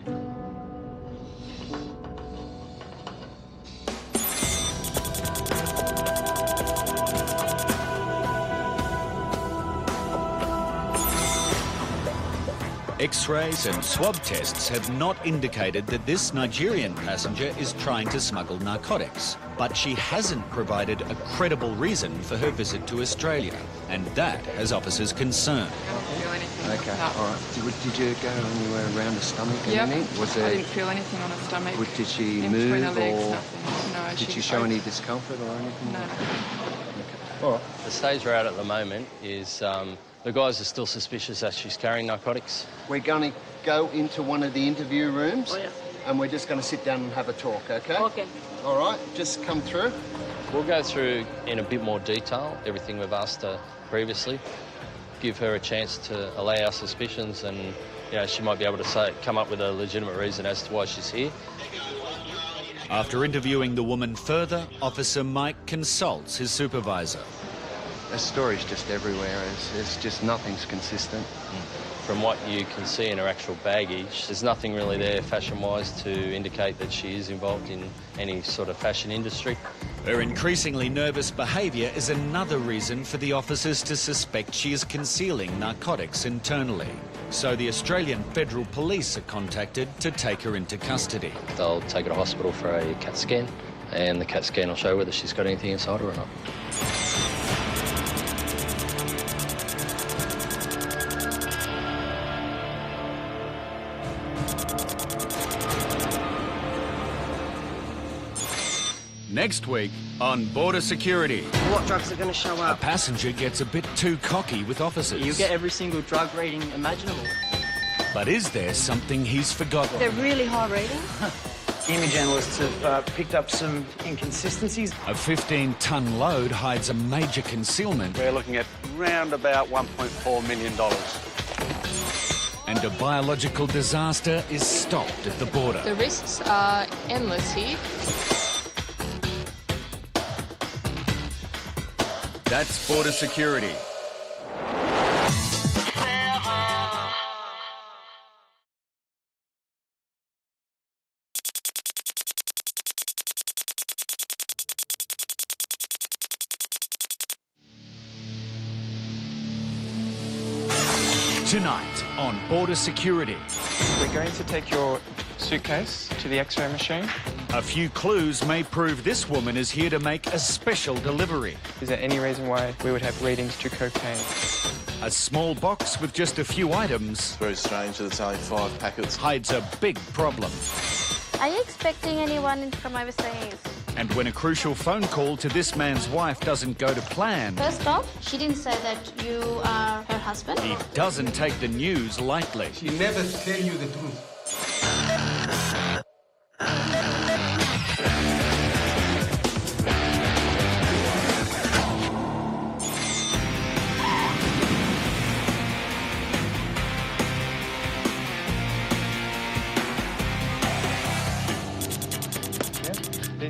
X-rays and swab tests have not indicated that this Nigerian passenger is trying to smuggle narcotics. But she hasn't provided a credible reason for her visit to Australia, and that has officers concerned.
Okay,
all right. Did you go anywhere around the stomach?
Yep.
I
didn't feel anything on her stomach.
Did she
in
move
between her legs,
or
nothing. No,
did she show any discomfort or anything?
No.
Okay. All right.
The stage we're at the moment is the guys are still suspicious that she's carrying narcotics.
We're going to go into one of the interview rooms,
Oh, yeah.
and we're just going to sit down and have a talk, okay?
Okay.
All right, just come through.
We'll go through in a bit more detail everything we've asked her previously, give her a chance to allay our suspicions, and you know, she might be able to come up with a legitimate reason as to why she's here.
After interviewing the woman further, Officer Mike consults his supervisor.
The story's just everywhere. It's just nothing's consistent.
From what you can see in her actual baggage, there's nothing really there fashion-wise to indicate that she is involved in any sort of fashion industry.
Her increasingly nervous behaviour is another reason for the officers to suspect she is concealing narcotics internally. So the Australian Federal Police are contacted to take her into custody.
They'll take her to hospital for a CAT scan, and the CAT scan will show whether she's got anything inside her or not.
Next week on Border Security.
What drugs are going to show
A
up?
passenger gets a bit too cocky with officers.
You get every single drug rating imaginable.
But is there something he's forgotten?
They're really high rating.
Image analysts have picked up some inconsistencies.
A 15-ton load hides a major concealment.
We're looking at round about $1.4 million.
And a biological disaster is stopped at the border.
The risks are endless here.
That's border security. Tonight on Border Security.
We're going to take your suitcase to the X-ray machine.
A few clues may prove this woman is here to make a special delivery.
Is there any reason why we would have readings to cocaine?
A small box with just a few items.
Very strange that it's only 5 packets.
Hides a big problem.
Are you expecting anyone from overseas?
And when a crucial phone call to this man's wife doesn't go to plan,
First off, she didn't say that you are her husband.
he doesn't take the news lightly.
She never tell you the truth.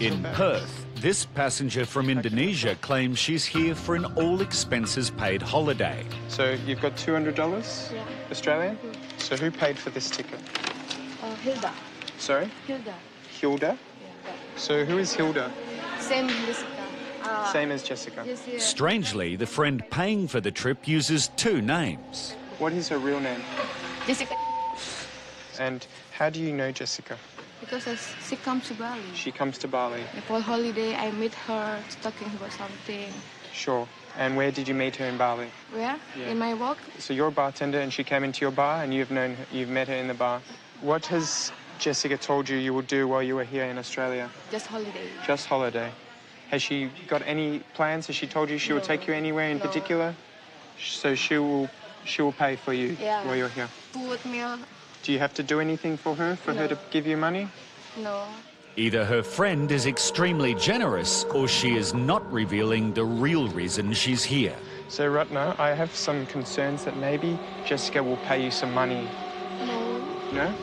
In Perth, this passenger from Indonesia claims she's here for an all-expenses-paid holiday.
So you've got $200 Australian? So who paid for this ticket?
Hilda.
Sorry?
Hilda.
Hilda? So who is Hilda?
Same Jessica.
Same as Jessica.
Yes, yeah.
Strangely, the friend paying for the trip uses 2 names.
What is her real name?
Jessica.
And how do you know Jessica?
Because she comes to Bali.
She comes to Bali.
For holiday, I meet her talking about something.
Sure. And where did you meet her in Bali?
Where?
Yeah.
In my work.
So you're a bartender and she came into your bar and you've met her in the bar. What has Jessica told you you will do while you were here in Australia?
Just holiday.
Just holiday. Has she got any plans? Has she told you she will take you anywhere in particular? So she will pay for you while you're here?
Food, meal.
Do you have to do anything for her to give you money?
No.
Either her friend is extremely generous or she is not revealing the real reason she's here.
So, Ratna, I have some concerns that maybe Jessica will pay you some money.
No.
No?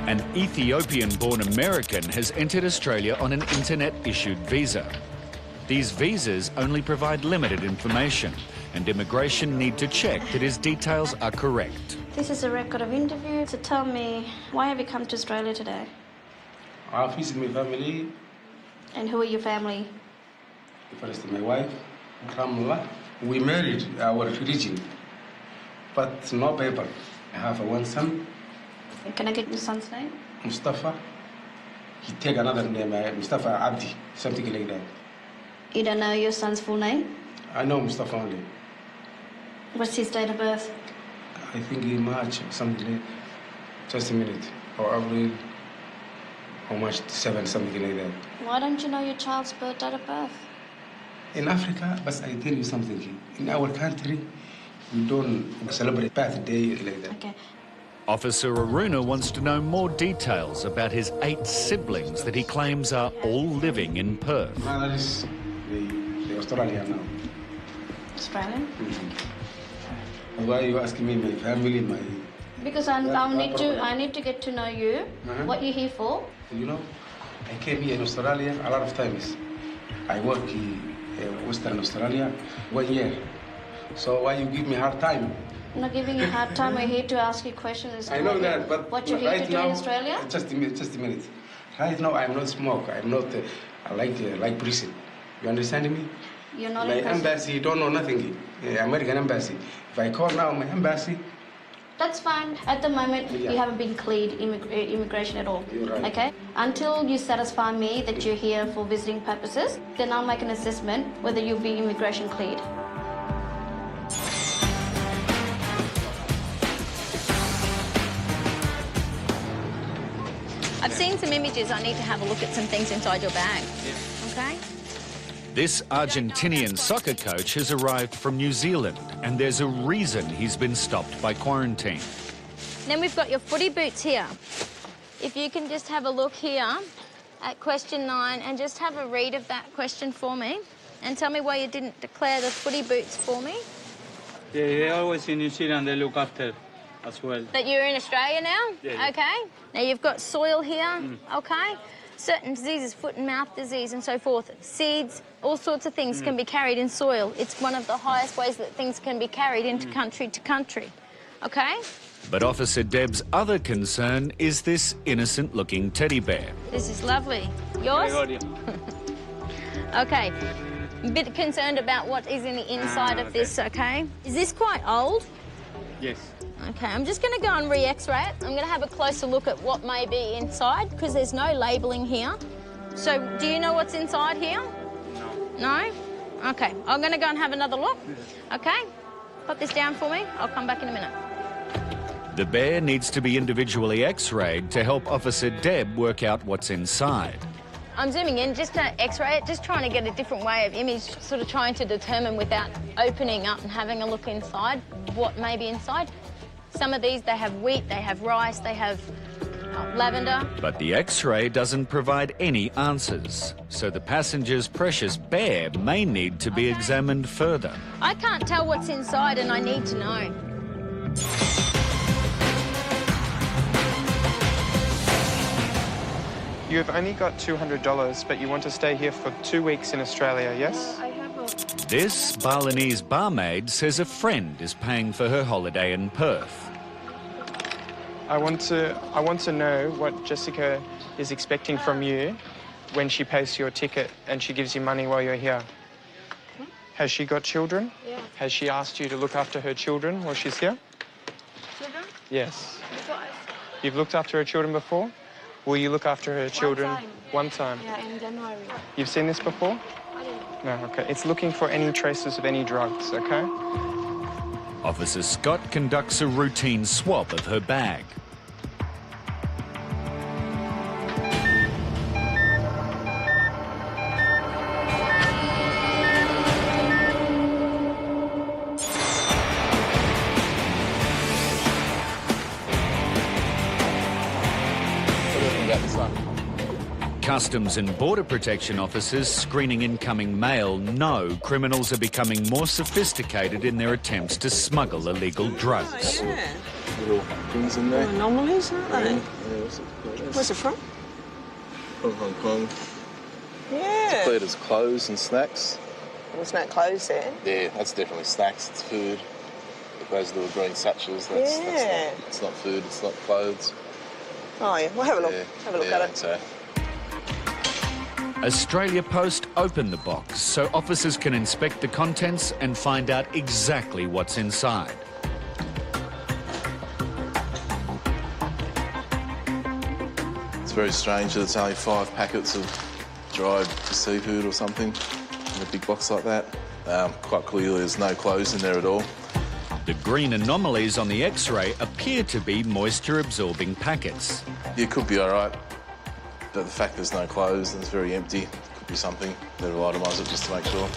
An Ethiopian-born American has entered Australia on an internet-issued visa. These visas only provide limited information, and immigration need to check that his details are correct.
This is a record of interview. So tell me, why have you come to Australia today?
I visit my family.
And who are your family?
First, my wife, Ramla. We married our religion, but no paper. I have one son.
Can I get your son's name?
Mustafa. He take another name, Mustafa Abdi, something like that.
You don't know your son's full name?
I know Mustafa only.
What's his date of birth?
I think in March, something like. Just a minute. Or April. Or March 7, something like that.
Why don't you know your child's date of birth?
In Africa, but I tell you something. In our country, we don't celebrate birthday like that.
Okay.
Officer Aruna wants to know more details about his 8 siblings that he claims are all living in Perth.
That is the Australian now.
Australian?
Mm-hmm. Why are you asking me my family, my...
Because I need to get to know you, what you're here for.
You know, I came here in Australia a lot of times. I work in Western Australia 1 year. So why you give me hard time?
I'm not giving you a hard time. We're here to ask you questions.
I know that, but
what you're here
right
to do
now,
in Australia?
Just a minute. Right now, I'm not smoke. I'm not. I like prison. You understand me?
You're not
my
in prison.
embassy don't know nothing. American embassy. If I call now my embassy.
That's fine. At the moment, you haven't been cleared immigration at all.
You're right.
Okay? Until you satisfy me that you're here for visiting purposes, then I'll make an assessment whether you'll be immigration cleared.
I've seen some images. I need to have a look at some things inside your bag. Okay?
This Argentinian soccer coach has arrived from New Zealand, and there's a reason he's been stopped by quarantine.
Then we've got your footy boots here. If you can just have a look here at question 9 and just have a read of that question for me and tell me why you didn't declare the footy boots for me.
Yeah, they always in New Zealand, they look after as well.
That you're in Australia now?
Yeah.
Okay. Now you've got soil here, okay? Certain diseases, foot and mouth disease and so forth, seeds, all sorts of things can be carried in soil. It's one of the highest ways that things can be carried into country to country, okay?
But Officer Deb's other concern is this innocent-looking teddy bear.
This is lovely. Yours? Okay. A bit concerned about what is in the inside of this, okay? Is this quite old?
Yes.
Okay, I'm just going to go and re-x-ray it. I'm going to have a closer look at what may be inside because there's no labelling here. So, do you know what's inside here? No. No? Okay, I'm going to go and have another look. Okay? Put this down for me. I'll come back in a minute.
The bear needs to be individually x-rayed to help Officer Deb work out what's inside.
I'm zooming in just to x-ray it, just trying to get a different way of image, sort of trying to determine without opening up and having a look inside what may be inside. Some of these, they have wheat, they have rice, they have lavender.
But the x-ray doesn't provide any answers, so the passenger's precious bear may need to be examined further.
I can't tell what's inside and I need to know.
You've only got $200, but you want to stay here for 2 weeks in Australia, yes?
This Balinese barmaid says a friend is paying for her holiday in Perth.
I want to know what Jessica is expecting from you when she pays your ticket and she gives you money while you're here. Has she got children?
Yeah.
Has she asked you to look after her children while she's here?
Children?
Yes.
Twice.
You've looked after her children before? Will you look after her children?
One time.
One time.
Yeah, in January.
You've seen this before?
I didn't.
No, okay. It's looking for any traces of any drugs, okay?
Officer Scott conducts a routine swab of her bag. Customs and Border Protection officers screening incoming mail know criminals are becoming more sophisticated in their attempts to smuggle illegal drugs.
Little things in there.
Anomalies, aren't they?
Yeah,
Where's it from?
From Hong Kong.
Yeah.
Declared as clothes and snacks.
There's no clothes there.
Yeah, that's definitely snacks. It's food. Those little green satchels. That's
Yeah.
it's not food. It's not clothes.
Oh, yeah. We'll have a look.
Yeah.
Have a look
Yeah,
at it.
so.
Australia Post opened the box so officers can inspect the contents and find out exactly what's inside.
It's very strange that it's only 5 packets of dried seafood or something in a big box like that. Quite clearly there's no clothes in there at all.
The green anomalies on the x-ray appear to be moisture-absorbing packets.
Yeah, it could be all right, but the fact there's no clothes and it's very empty, could be something. They'll itemise it just to make sure.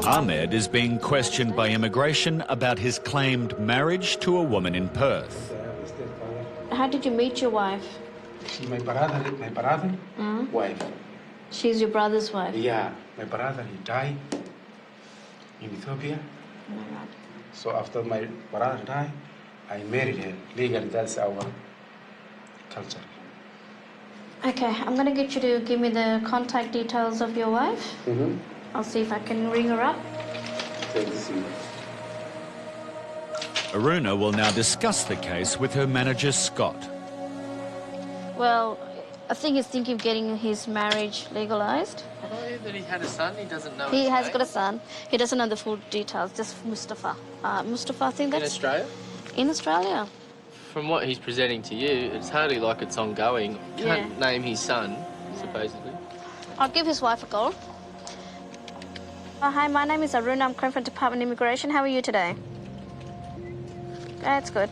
Ahmed is being questioned by immigration about his claimed marriage to a woman in Perth.
How did you meet your wife?
She's my brother wife.
She's your brother's wife?
Yeah, my brother, he died in Ethiopia. So after my brother died, I married her legally. That's our culture.
Okay, I'm gonna get you to give me the contact details of your wife. I'll see if I can ring her up.
Aruna will now discuss the case with her manager, Scott.
Well, I think he's thinking of getting his marriage legalised.
I thought that he had a son. He doesn't know.
He
his
has
name.
got a son. He doesn't know the full details, just Mustafa. Mustafa, I think that's...
In Australia?
In Australia.
From what he's presenting to you, it's hardly like it's ongoing. Can't name his son, supposedly.
I'll give his wife a call. Hi, my name is Aruna. I'm calling from Department of Immigration. How are you today? That's good.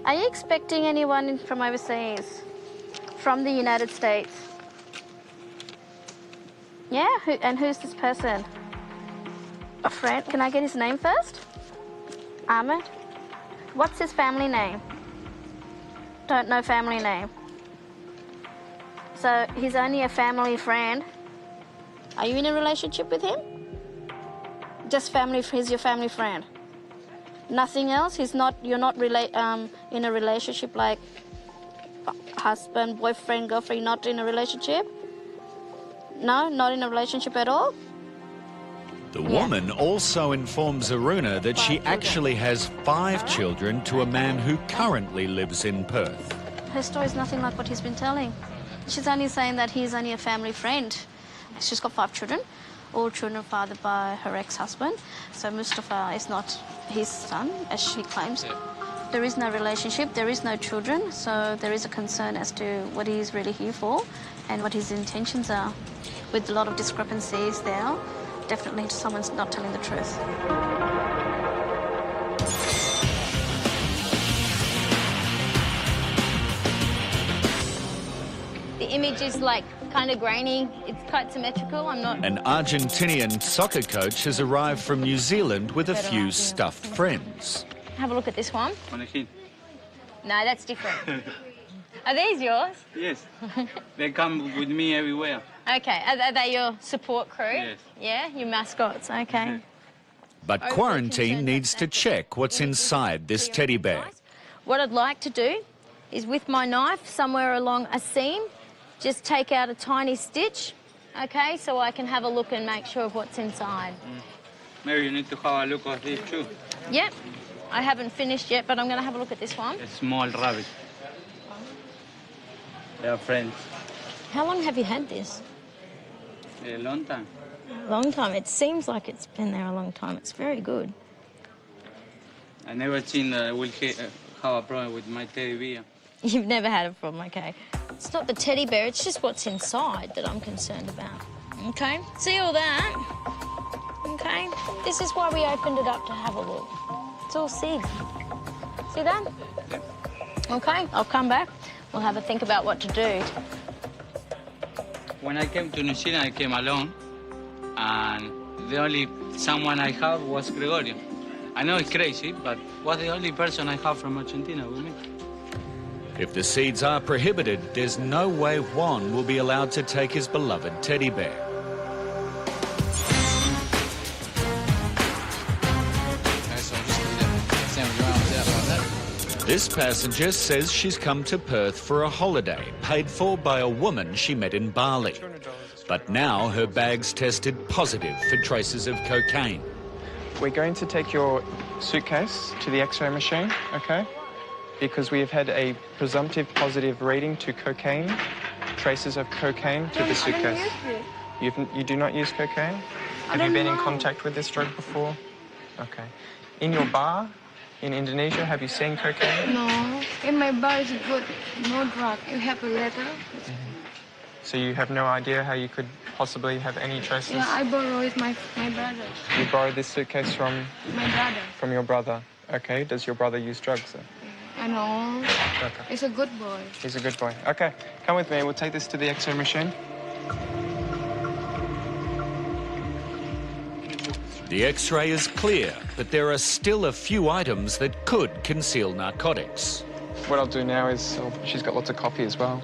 Are you expecting anyone from overseas? From the United States? Yeah? And who's this person? A friend? Can I get his name first? Ahmed? What's his family name? Don't know family name. So he's only a family friend. Are you in a relationship with him? Just family, he's your family friend. Nothing else? You're not in a relationship like husband, boyfriend, girlfriend, you're not in a relationship? No, not in a relationship at all?
The woman also informs Aruna that she actually has 5 children to a man who currently lives in Perth.
Her story's nothing like what he's been telling. She's only saying that he's only a family friend. She's got 5 children, all children fathered by her ex-husband. So Mustafa is not his son, as she claims. There is no relationship, there is no children, so there is a concern as to what he's really here for and what his intentions are. With a lot of discrepancies there, definitely someone's not telling the truth.
The image is like kind of grainy. It's quite symmetrical. I'm not...
An Argentinian soccer coach has arrived from New Zealand with a few stuffed friends.
Have a look at this one. No, that's different. Are these yours?
Yes. They come with me everywhere.
Okay. Are they your support crew?
Yes.
Yeah, your mascots. Okay.
But quarantine needs to check what's inside this teddy bear.
What I'd like to do is with my knife somewhere along a seam, just take out a tiny stitch, okay, so I can have a look and make sure of what's inside.
Maybe you need to have a look at this too.
Yep. I haven't finished yet, but I'm going to have a look at this one.
A small rabbit. They are friends.
How long have you had this?
A long time.
A long time. It seems like it's been there a long time. It's very good.
I never seen will have a problem with my teddy bear.
You've never had a problem, okay. It's not the teddy bear, it's just what's inside that I'm concerned about. Okay, see all that? Okay, this is why we opened it up to have a look. It's all seeds. See that? Okay, I'll come back. We'll have a think about what to do.
When I came to New Zealand, I came alone, and the only someone I have was Gregorio. I know it's crazy, but was the only person I have from Argentina with me.
If the seeds are prohibited, there's no way Juan will be allowed to take his beloved teddy bear. This passenger says she's come to Perth for a holiday, paid for by a woman she met in Bali. But now her bag's tested positive for traces of cocaine.
We're going to take your suitcase to the X-ray machine, okay? Because we have had a presumptive positive reading to cocaine, traces of cocaine to the suitcase. You do not use cocaine? Have you been in contact with this drug before? Okay. In your bar in Indonesia, have you seen cocaine?
No, in my bar is good, no drug. You have a letter.
So you have no idea how you could possibly have any traces?
Yeah, I borrowed my brother.
You borrowed this suitcase from?
My brother.
From your brother. Okay, does your brother use drugs then?
I know.
Okay.
He's a good boy.
He's a good boy. Okay, come with me. We'll take this to the X-ray machine.
The X-ray is clear, but there are still a few items that could conceal narcotics.
What I'll do now is, she's got lots of coffee as well,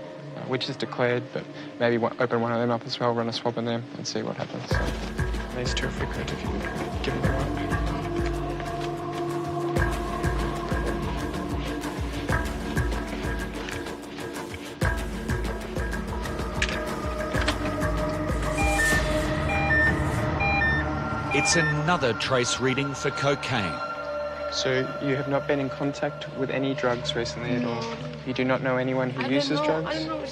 which is declared, but maybe open one of them up as well, run a swab on them and see what happens. So, these two, if we could, if you could give them one.
It's another trace reading for cocaine.
So you have not been in contact with any drugs recently at all? You do not know anyone who uses drugs?
I don't know.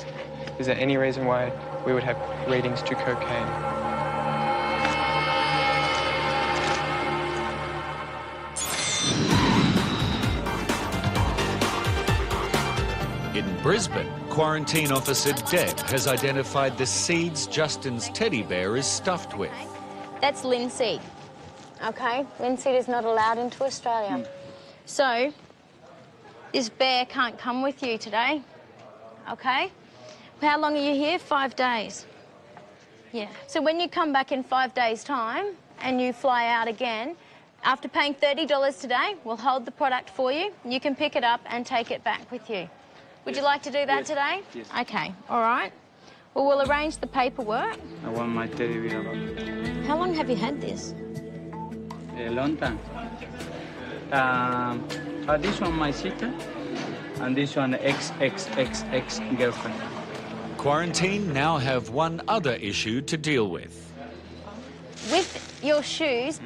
Is there any reason why we would have readings to cocaine?
In Brisbane, quarantine officer Deb has identified the seeds Justin's teddy bear is stuffed with.
That's linseed. Okay, linseed is not allowed into Australia. So, this bear can't come with you today, okay? How long are you here? 5 days. Yeah. So when you come back in 5 days' time and you fly out again, after paying $30 today, we'll hold the product for you. You can pick it up and take it back with you. Would you like to do that today?
Yes.
Okay, all right. Well, we'll arrange the paperwork.
I want my teddy bear back.
How long have you had this?
A long time. This one my sister, and this one ex girlfriend.
Quarantine now have one other issue to deal with.
With your shoes,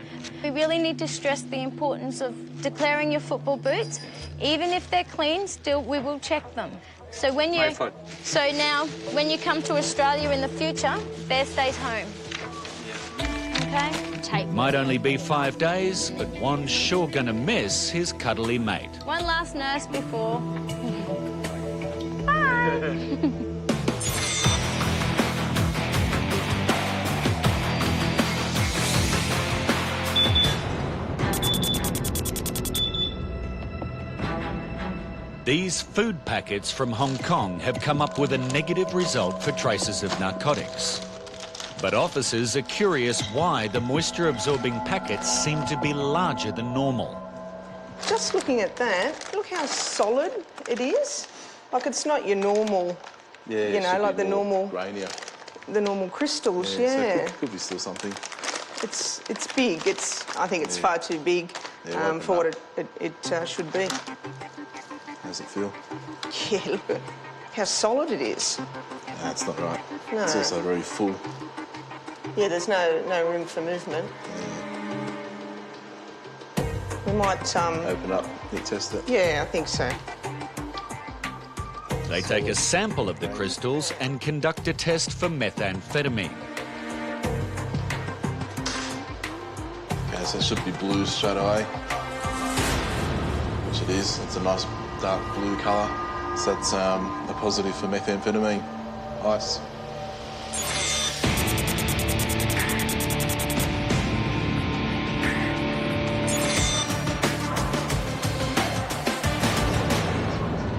we really need to stress the importance of declaring your football boots. Even if they're clean, still we will check them. So when you, so now when you come to Australia in the future, Bear stays home. Okay? Take
Might only be 5 days, but one's sure gonna miss his cuddly mate.
one last nurse before. Bye.
These food packets from Hong Kong have come up with a negative result for traces of narcotics. But officers are curious why the moisture-absorbing packets seem to be larger than normal.
Just looking at that, look how solid it is. Like it's not your normal, you know, like the normal,
grainier.
The normal crystals.
So
Yeah,
it could be still something.
it's big. I think it's far too big for what it should be.
How does it feel?
Yeah, look at how solid it is.
No, that's not right.
No.
It's also very full.
Yeah, there's no room for movement. We might
open up, test it.
Yeah, I think so.
They take a sample of the crystals and conduct a test for methamphetamine.
Okay, so it should be blue straight away, which it is. It's a nice dark blue colour. So that's a positive for methamphetamine. Ice.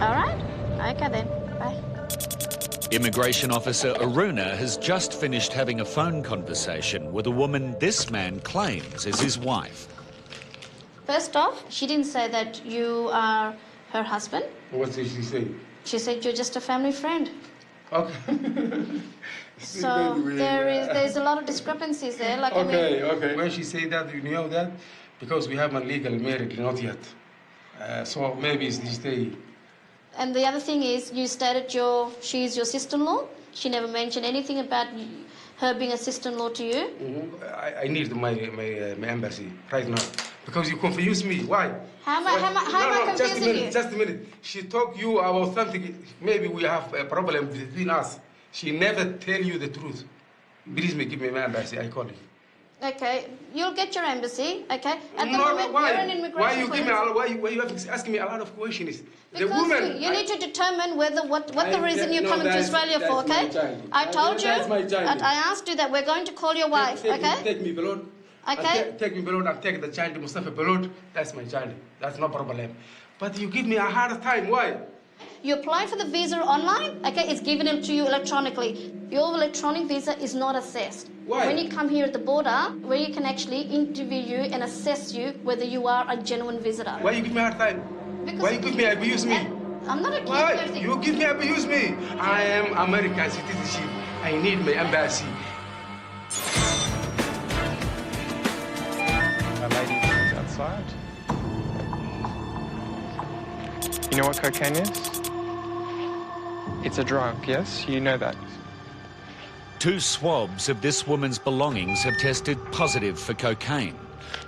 All right. Okay then. Bye.
Immigration officer Aruna has just finished having a phone conversation with a woman this man claims is his wife.
First off, she didn't say that you are her husband.
What did she say?
She said you're just a family friend.
Okay.
So there's a lot of discrepancies there. Like
Okay. When she said that, you know that? Because we haven't legal married, not yet. So maybe it's this day.
And the other thing is, you stated she's your sister-in-law. She never mentioned anything about her being a sister-in-law to you.
I need my embassy right now. Because you confuse me. Why?
How am I confusing you?
Just a minute. She talk you about something. Maybe we have a problem between us. She never tell you the truth. Please give me my embassy. I call you.
Okay, you'll get your embassy. Okay. At the
No,
moment,
why?
you're an immigration.
Why you give me?
clearance.
Why you have asking me a lot of questions?
Because
the woman.
you need to determine what the reason you're coming to Australia for. Okay. I told you.
That's my child.
I asked you that we're going to call your wife. Okay.
Take me below.
Okay.
Take me below and take the child, Mustafa below. That's my child. That's no problem. But you give me a hard time. Why?
You apply for the visa online. Okay, it's given to you electronically. Your electronic visa is not assessed.
Why?
When you come here at the border, where you can actually interview you and assess you whether you are a genuine visitor.
Why you give me a hard time?
Because
Why you give me abuse me?
I'm not accusing
Why?
everything.
You give me abuse me. I am American citizenship. I need my embassy.
A lady is outside. You know what cocaine is? It's a drug, yes? You know that.
2 swabs of this woman's belongings have tested positive for cocaine,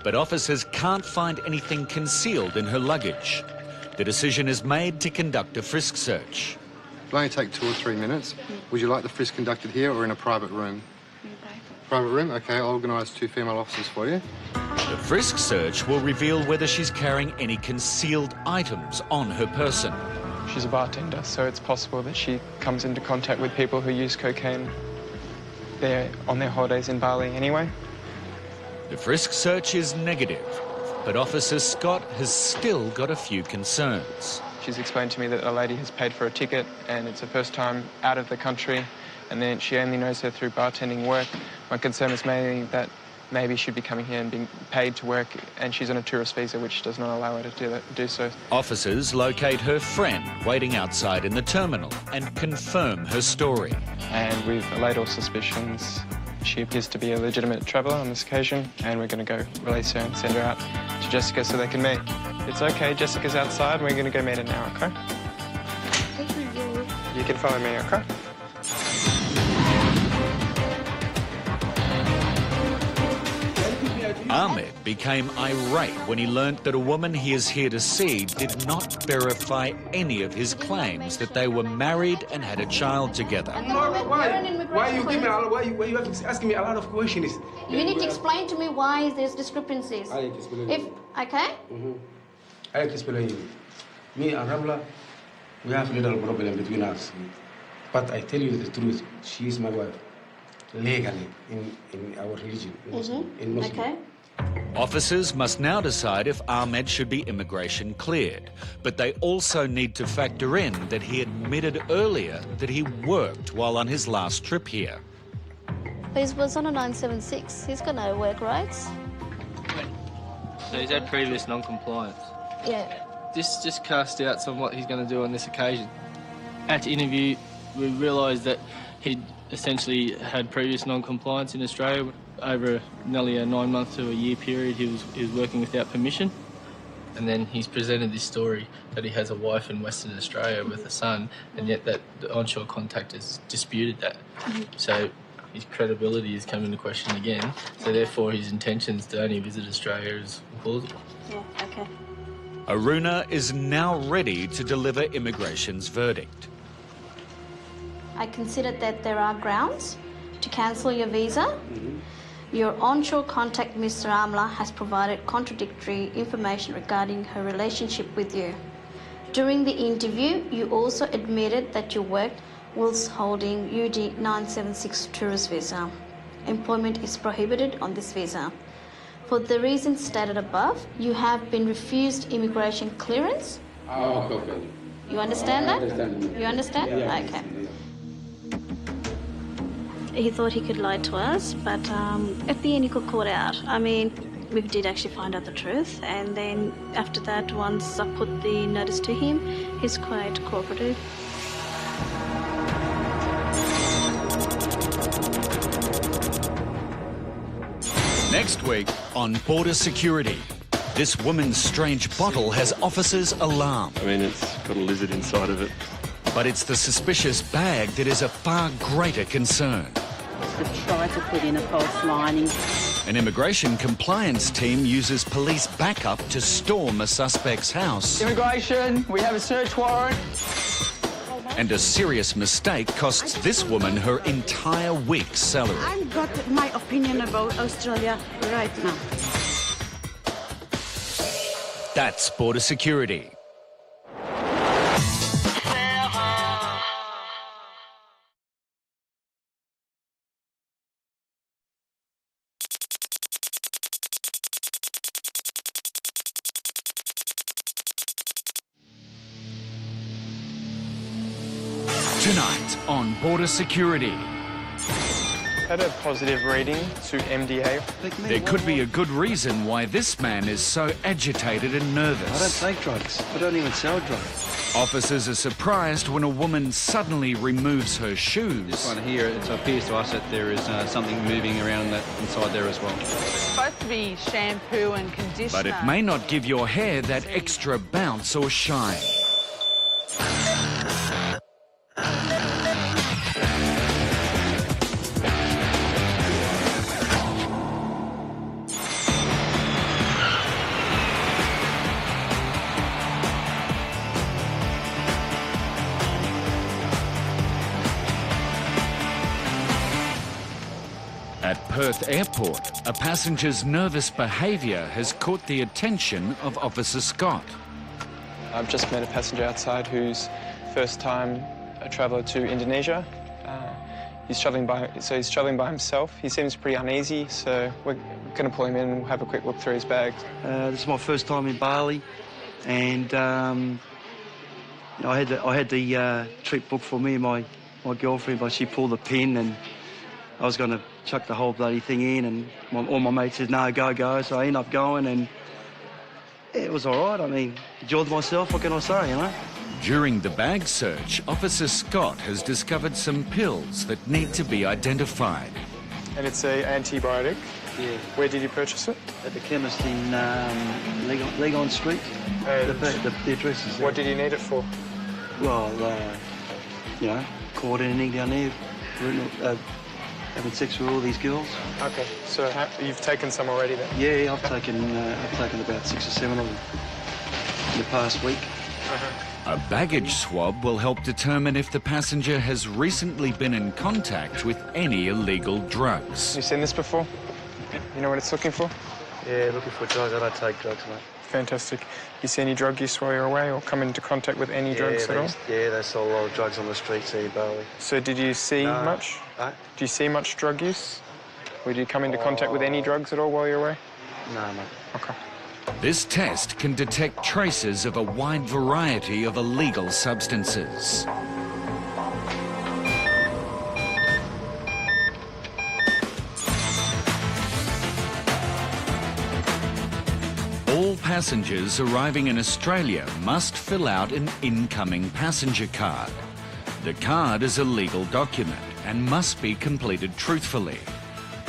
but officers can't find anything concealed in her luggage. The decision is made to conduct a frisk search.
It'll only take 2 or 3 minutes. Would you like the frisk conducted here or in a private room? Private room? Okay, I'll organise 2 female officers for you.
The frisk search will reveal whether she's carrying any concealed items on her person.
She's a bartender, so it's possible that she comes into contact with people who use cocaine there on their holidays in Bali anyway.
The frisk search is negative, but Officer Scott has still got a few concerns.
She's explained to me that a lady has paid for a ticket and it's her first time out of the country, and then she only knows her through bartending work. My concern is mainly that maybe she'd be coming here and being paid to work, and she's on a tourist visa which does not allow her to do so.
Officers locate her friend waiting outside in the terminal and confirm her story.
And we've allayed all suspicions. She appears to be a legitimate traveller on this occasion, and we're going to go release her and send her out to Jessica so they can meet. It's okay, Jessica's outside, we're going to go meet her now, okay? You can follow me, okay?
Ahmed became irate when he learnt that a woman he is here to see did not verify any of his claims that they were married and had a child together.
Why you give me why you asking me a lot of questions?
You need to explain to me why there's discrepancies.
I explain.
Okay?
I explain. Me and Ramla, we have a little problem between us. But I tell you the truth, she is my wife. Legally, in our religion, in Muslim.
Okay.
Officers must now decide if Ahmed should be immigration cleared, but they also need to factor in that he admitted earlier that he worked while on his last trip here.
But he was on a 976. He's got no work rights.
So he's had previous non-compliance.
Yeah.
This just cast doubts on what he's going to do on this occasion. At the interview, we realised that he'd essentially had previous non-compliance in Australia. Over nearly a 9-month to a year period, he was working without permission. And then he's presented this story that he has a wife in Western Australia with a son, and yet that the onshore contact has disputed that. So his credibility is coming into question again. So therefore his intentions to only visit Australia is plausible.
Yeah, okay.
Aruna is now ready to deliver immigration's verdict.
I considered that there are grounds to cancel your visa. Your onshore contact, Mr. Amla, has provided contradictory information regarding her relationship with you. During the interview, you also admitted that you worked whilst holding UD 976 tourist visa. Employment is prohibited on this visa. For the reasons stated above, you have been refused immigration clearance.
Okay.
You understand that?
I understand.
You understand?
Yeah.
Okay. He thought he could lie to us, but at the end he got caught out. I mean, we did actually find out the truth, and then after that, once I put the notice to him, he's quite cooperative.
Next week on Border Security, this woman's strange bottle has officers alarmed.
I mean, it's got a lizard inside of it.
But it's the suspicious bag that is a far greater concern.
They've tried to put in a false lining.
An immigration compliance team uses police backup to storm a suspect's house.
Immigration, we have a search warrant.
And a serious mistake costs this woman her entire week's salary.
I've got my opinion about Australia right now.
That's Border Security. Tonight on Border Security.
Had a positive reading to MDA.
There could be a good reason why this man is so agitated and nervous.
I don't take drugs. I don't even sell drugs.
Officers are surprised when a woman suddenly removes her shoes.
This one here, it appears to us that there is something moving around that inside there as well.
It's supposed to be shampoo and conditioner.
But it may not give your hair that extra bounce or shine. At Perth Airport, a passenger's nervous behaviour has caught the attention of Officer Scott.
I've just met a passenger outside who's first time a traveller to Indonesia. He's travelling by himself. He seems pretty uneasy, so we're going to pull him in and have a quick look through his bags.
This is my first time in Bali, and I had the trip booked for me and my girlfriend, but she pulled the pin, and I was going to chuck the whole bloody thing in, and all my mates said, no, go. So I ended up going, and it was all right. I mean, enjoyed myself, what can I say, you know?
During the bag search, Officer Scott has discovered some pills that need to be identified.
And it's an antibiotic?
Yeah.
Where did you purchase it?
At the chemist in Legon Street. The address is there.
What did you need it for?
Well, you know, caught anything down there, having sex with all these girls.
Okay, so you've taken some already then?
Yeah, I've taken about 6 or 7 of them in the past week.
A baggage swab will help determine if the passenger has recently been in contact with any illegal drugs.
You seen this before? You know what it's looking for?
Yeah, looking for drugs. I don't take drugs, mate.
Fantastic. You see any drug use while you're away or come into contact with any drugs at all?
Yeah, they sell a lot of drugs on the streets here in Bali.
So did you see much? Do you see much drug use? Or did you come into contact with any drugs at all while you're away?
No, mate.
Okay.
This test can detect traces of a wide variety of illegal substances. All passengers arriving in Australia must fill out an incoming passenger card. The card is a legal document and must be completed truthfully.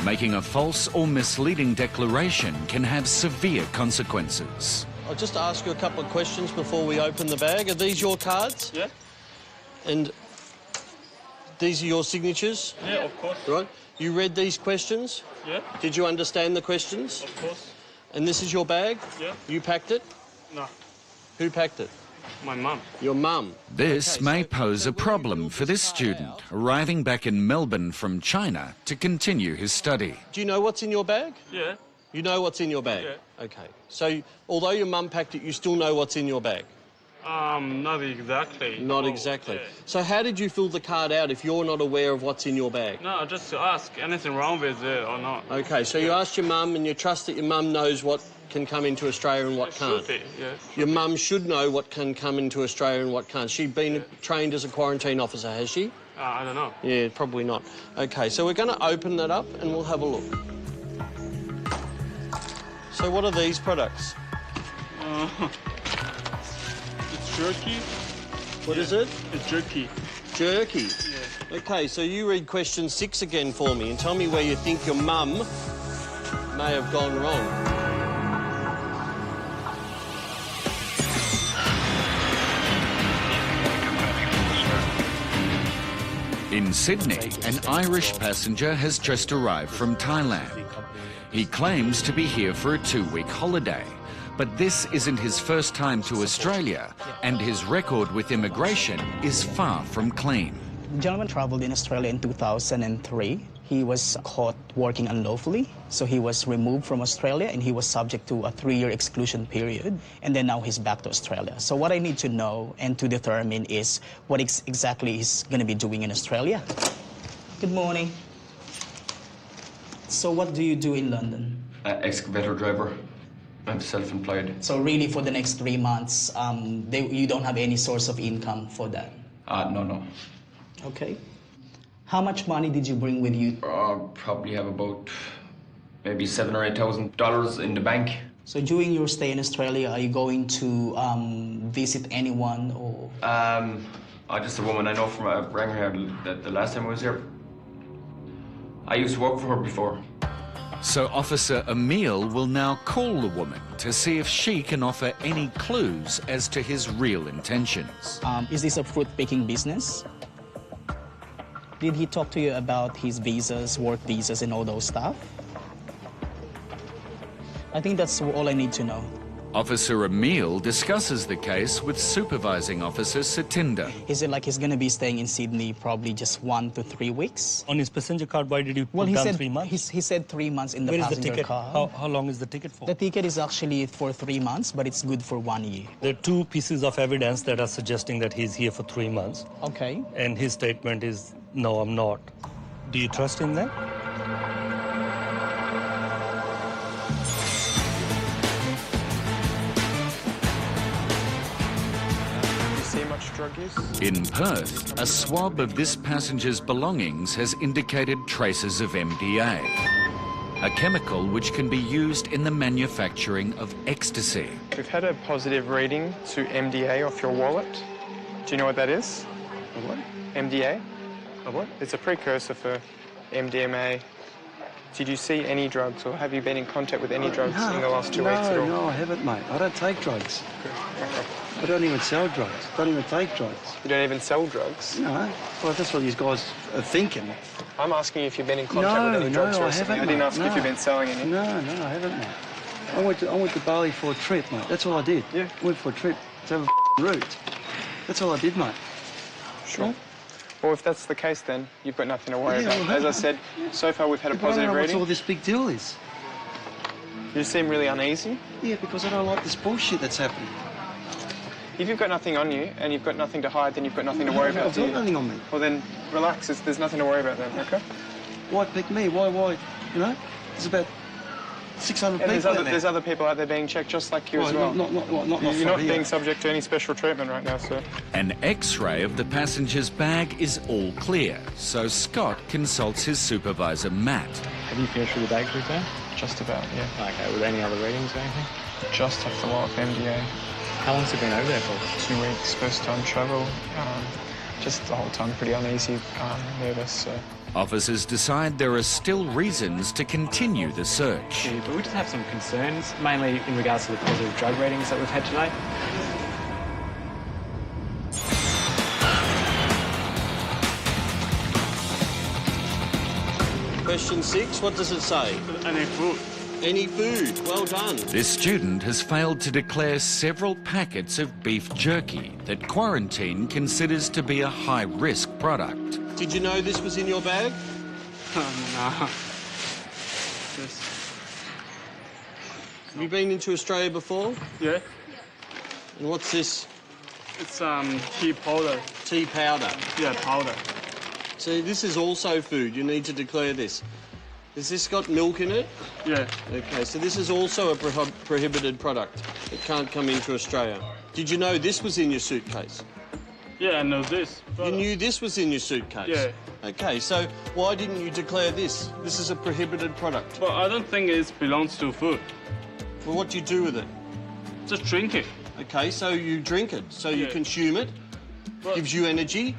Making a false or misleading declaration can have severe consequences.
I'll just ask you a couple of questions before we open the bag. Are these your cards?
Yeah.
And these are your signatures?
Yeah, of course.
Right. You read these questions?
Yeah.
Did you understand the questions?
Of course.
And this is your bag?
Yeah.
You packed it?
No.
Who packed it?
My mum.
Your mum?
This may pose a problem for this student arriving back in Melbourne from China to continue his study.
Do you know what's in your bag?
Yeah.
You know what's in your bag?
Yeah.
Okay. So, although your mum packed it, you still know what's in your bag?
Not exactly.
Not exactly. So how did you fill the card out if you're not aware of what's in your bag?
No, just to ask, anything wrong with it or not.
Okay, so you asked your mum and you trust that your mum knows what can come into Australia and what can't?
Should be, yeah.
Your mum should know what can come into Australia and what can't. She's been trained as a quarantine officer, has she?
I don't know.
Yeah, probably not. Okay, so we're going to open that up and we'll have a look. So what are these products?
It's jerky.
What is it?
It's jerky.
Jerky?
Yeah.
Okay, so you read question 6 again for me and tell me where you think your mum may have gone wrong.
In Sydney, an Irish passenger has just arrived from Thailand. He claims to be here for a 2-week holiday, but this isn't his first time to Australia, and his record with immigration is far from clean.
The gentleman traveled in Australia in 2003. He was caught working unlawfully, so he was removed from Australia and he was subject to a 3-year exclusion period, and then now he's back to Australia. So what I need to know and to determine is what exactly he's going to be doing in Australia. Good morning. So what do you do in London?
Excavator driver. I'm self-employed.
So really for the next 3 months, you don't have any source of income for that?
No.
Okay. How much money did you bring with you?
Probably have about maybe $7,000 or $8,000 in the bank.
So during your stay in Australia, are you going to visit anyone or?
Just a woman I know from I rang her the last time I was here. I used to work for her before.
So Officer Emil will now call the woman to see if she can offer any clues as to his real intentions.
Is this a fruit-picking business? Did he talk to you about his visas, work visas, and all those stuff? I think that's all I need to know.
Officer Emil discusses the case with Supervising Officer Satinder.
Is it like he's going to be staying in Sydney probably just 1 to 3 weeks?
On his passenger card, why did you put down 3 months?
He said 3 months in the
Where
passenger
is the ticket?
card.
How long is the ticket for?
The ticket is actually for 3 months, but it's good for 1 year.
There are 2 pieces of evidence that are suggesting that he's here for 3 months.
Okay.
And his statement is, no, I'm not. Do you trust in them?
Drug use?
In Perth, a swab of this passenger's belongings has indicated traces of MDA, a chemical which can be used in the manufacturing of ecstasy.
We've had a positive reading to MDA off your wallet. Do you know what that is?
A what?
MDA.
A what?
It's a precursor for MDMA. Did you see any drugs, or have you been in contact with any drugs in the last 2 weeks at all?
No, I haven't, mate. I don't take drugs. I don't even sell drugs. Don't even take drugs.
You don't even sell drugs?
No. Well, that's what these guys are thinking.
I'm asking you if you've been in contact with any drugs recently. I didn't ask if you've been selling any.
No, I haven't, mate. I went to Bali for a trip, mate. That's all I did. Yeah. I went for a trip to have a route. That's all I did, mate.
Sure. Yeah? Well, if that's the case, then you've got nothing to worry about. As I said, so far we've had a positive reading.
What all this big deal is.
You seem really uneasy.
Yeah, because I don't like this bullshit that's happening.
If you've got nothing on you and you've got nothing to hide, then you've got nothing to worry about.
I've got nothing on me.
Well, then relax. There's nothing to worry about then, OK?
Why pick me? Why? You know, there's about 600 people out there.
There's other people out there being checked just like you as well. You're not being subject to any special treatment right now, sir.
An X-ray of the passenger's bag is all clear, so Scott consults his supervisor, Matt.
Have you finished with the bag exam? Just about, yeah. OK, with any other readings or anything? Just have to lot of MDA. How long's it been over there for? 2 weeks, first time travel. Just the whole time pretty uneasy, nervous, so...
Officers decide there are still reasons to continue the search.
Yeah, but we just have some concerns, mainly in regards to the positive drug ratings that we've had today.
Question 6, what does it say?
Any food.
Any food. Well done.
This student has failed to declare several packets of beef jerky that quarantine considers to be a high-risk product.
Did you know this was in your bag?
No.
Have you been into Australia before?
Yeah.
And what's this?
It's tea powder.
Tea powder?
Yeah, powder.
So this is also food. You need to declare this. Has this got milk in it?
Yeah.
OK, so this is also a prohibited product. It can't come into Australia. Did you know this was in your suitcase?
Yeah, I know this.
You knew this was in your suitcase?
Yeah.
OK, so why didn't you declare this? This is a prohibited product.
But I don't think it belongs to food.
Well, what do you do with it?
Just drink it.
OK, so you drink it, so you consume it, gives you energy.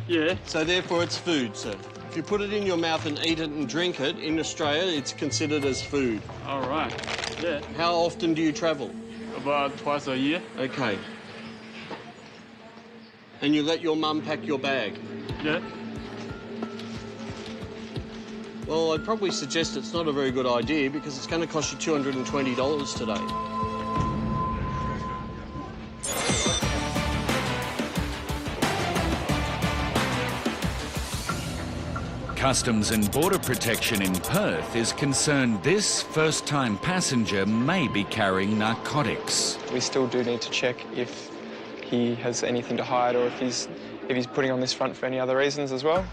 Yeah.
So therefore it's food, sir. If you put it in your mouth and eat it and drink it, in Australia, it's considered as food.
All right, yeah.
How often do you travel?
About twice a year.
OK. And you let your mum pack your bag?
Yeah.
Well, I'd probably suggest it's not a very good idea because it's going to cost you $220 today.
Customs and Border Protection in Perth is concerned this first-time passenger may be carrying narcotics.
We still do need to check if he has anything to hide or if he's putting on this front for any other reasons as well.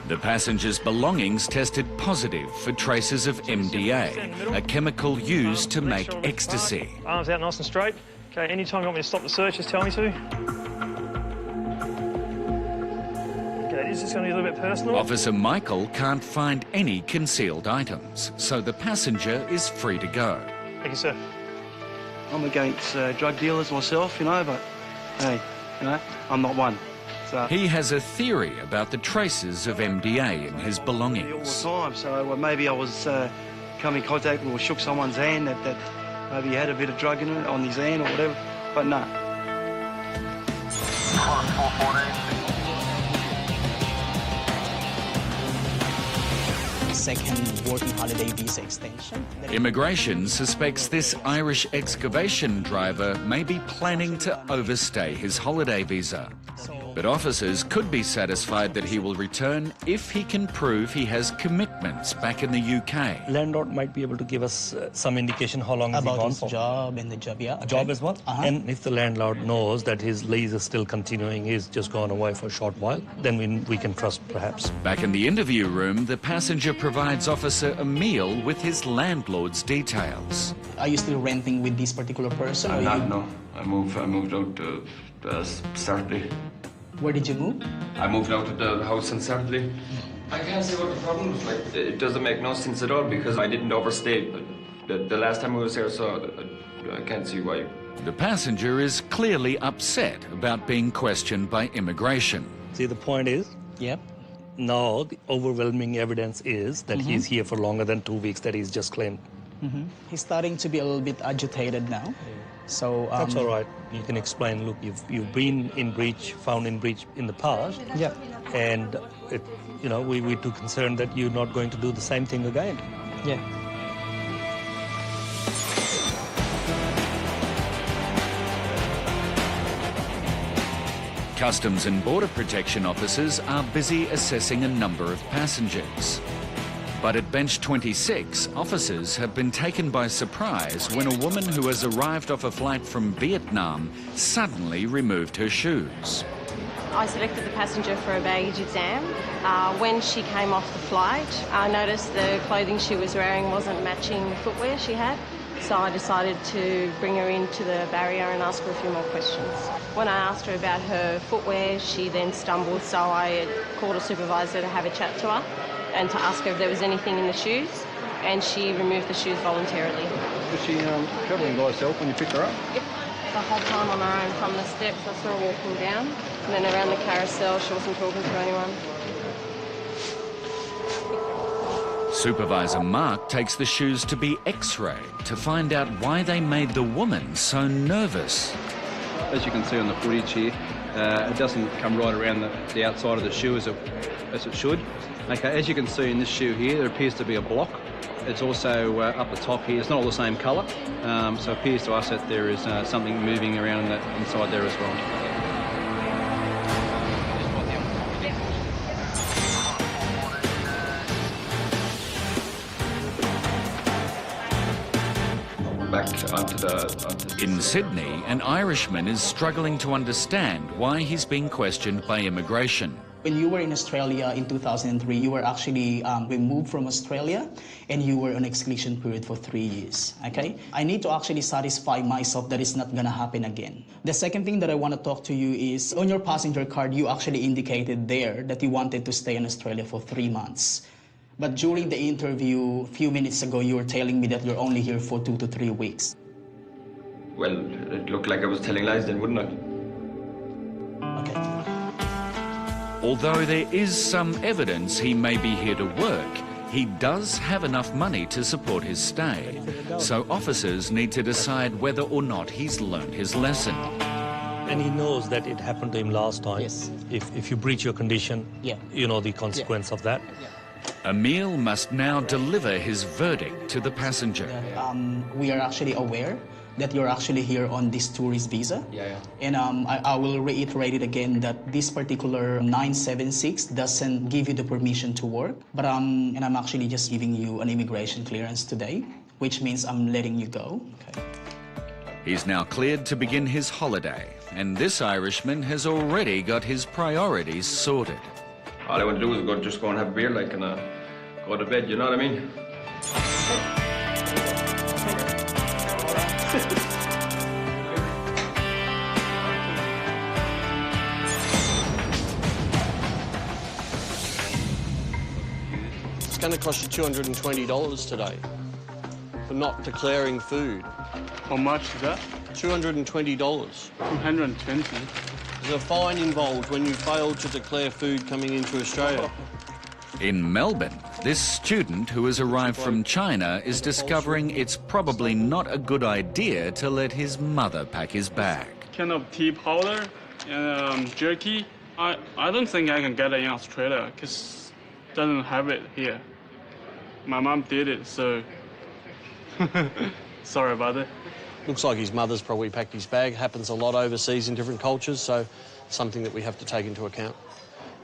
The passenger's belongings tested positive for traces of MDA, a chemical used to make ecstasy.
Arms out nice and straight. OK, any time you want me to stop the search, just tell me to. It's just going to be a little bit personal.
Officer Michael can't find any concealed items, so the passenger is free to go.
Thank you, sir.
I'm against drug dealers myself, you know, but hey, you know, I'm not one. So.
He has a theory about the traces of MDA in his belongings.
All the time, so maybe I was come in contact with or shook someone's hand that maybe he had a bit of drug in it on his hand or whatever, but no.
Second working holiday visa extension.
Immigration suspects this Irish excavation driver may be planning to overstay his holiday visa. But officers could be satisfied that he will return if he can prove he has commitments back in the UK.
Landlord might be able to give us some indication how long is he
About
gone
his
for.
job and the job, yeah. Okay.
Job as well? And if the landlord knows that his lease is still continuing, he's just gone away for a short while, then we can trust perhaps.
Back in the interview room, the passenger provides officer a meal with his landlord's details.
Are you still renting with this particular person?
I'm not, no. I moved out Saturday.
Where did you move?
I moved out of the house on Saturday. I can't say what the problem is. Like, it doesn't make no sense at all because I didn't overstay the last time I was here, so I can't see why.
The passenger is clearly upset about being questioned by immigration.
See, the point is,
yep.
Now the overwhelming evidence is that he's here for longer than 2 weeks that he's just claimed.
He's starting to be a little bit agitated now. So
that's all right. You can explain. Look, you've been in breach, found in breach in the past.
Yeah.
And we're too concerned that you're not going to do the same thing again.
Yeah.
Customs and Border Protection officers are busy assessing a number of passengers. But at bench 26, officers have been taken by surprise when a woman who has arrived off a flight from Vietnam suddenly removed her shoes.
I selected the passenger for a baggage exam. When she came off the flight, I noticed the clothing she was wearing wasn't matching the footwear she had. So I decided to bring her into the barrier and ask her a few more questions. When I asked her about her footwear, she then stumbled, so I called a supervisor to have a chat to her and to ask her if there was anything in the shoes, and she removed the shoes voluntarily.
Was she travelling by herself when you picked her up?
Yep. The whole time on her own from the steps, I saw her walking down, and then around the carousel, she wasn't talking to anyone.
Supervisor Mark takes the shoes to be x-rayed to find out why they made the woman so nervous.
As you can see on the footage here, it doesn't come right around the outside of the shoe as it should. Okay, as you can see in this shoe here, there appears to be a block. It's also up the top here. It's not all the same colour, so it appears to us that there is something moving around inside there as well.
In Sydney, an Irishman is struggling to understand why he's being questioned by immigration.
When you were in Australia in 2003, you were actually removed from Australia and you were on exclusion period for 3 years, okay? I need to actually satisfy myself that it's not gonna happen again. The second thing that I want to talk to you is, on your passenger card, you actually indicated there that you wanted to stay in Australia for 3 months. But during the interview, a few minutes ago, you were telling me that you're only here for 2 to 3 weeks.
Well, it looked like I was telling lies then, wouldn't it?
Okay.
Although there is some evidence he may be here to work, he does have enough money to support his stay. So officers need to decide whether or not he's learned his lesson.
And he knows that it happened to him last time.
Yes.
If you breach your condition, you know the consequence of that.
Emil must now deliver his verdict to the passenger.
We are actually aware that you're actually here on this tourist visa. And I will reiterate it again that this particular 976 doesn't give you the permission to work. But and I'm actually just giving you an immigration clearance today, which means I'm letting you go. Okay.
He's now cleared to begin his holiday, and this Irishman has already got his priorities sorted.
All I want to do is just go and have a beer, like, and go to bed, you know what I mean?
It's going to cost you $220 today for not declaring food.
How much is that?
$220.
220.
There's a fine involved when you fail to declare food coming into Australia.
In Melbourne, this student who has arrived from China is discovering it's probably not a good idea to let his mother pack his bag.
Kind of tea powder and jerky. I don't think I can get it in Australia because it doesn't have it here. My mom did it, so sorry about it.
Looks like his mother's probably packed his bag. Happens a lot overseas in different cultures, so something that we have to take into account.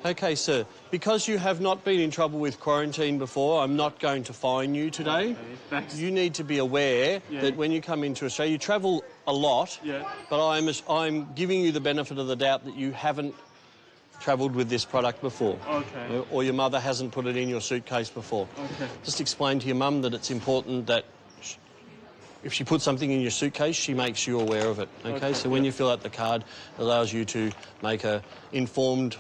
OK, sir, because you have not been in trouble with quarantine before, I'm not going to fine you today.
Okay, thanks.
You need to be aware that when you come into Australia, you travel a lot, but I'm giving you the benefit of the doubt that you haven't travelled with this product before.
Okay.
Or your mother hasn't put it in your suitcase before.
Okay.
Just explain to your mum that it's important that if she puts something in your suitcase, she makes you aware of it, OK? So when you fill out the card, it allows you to make an informed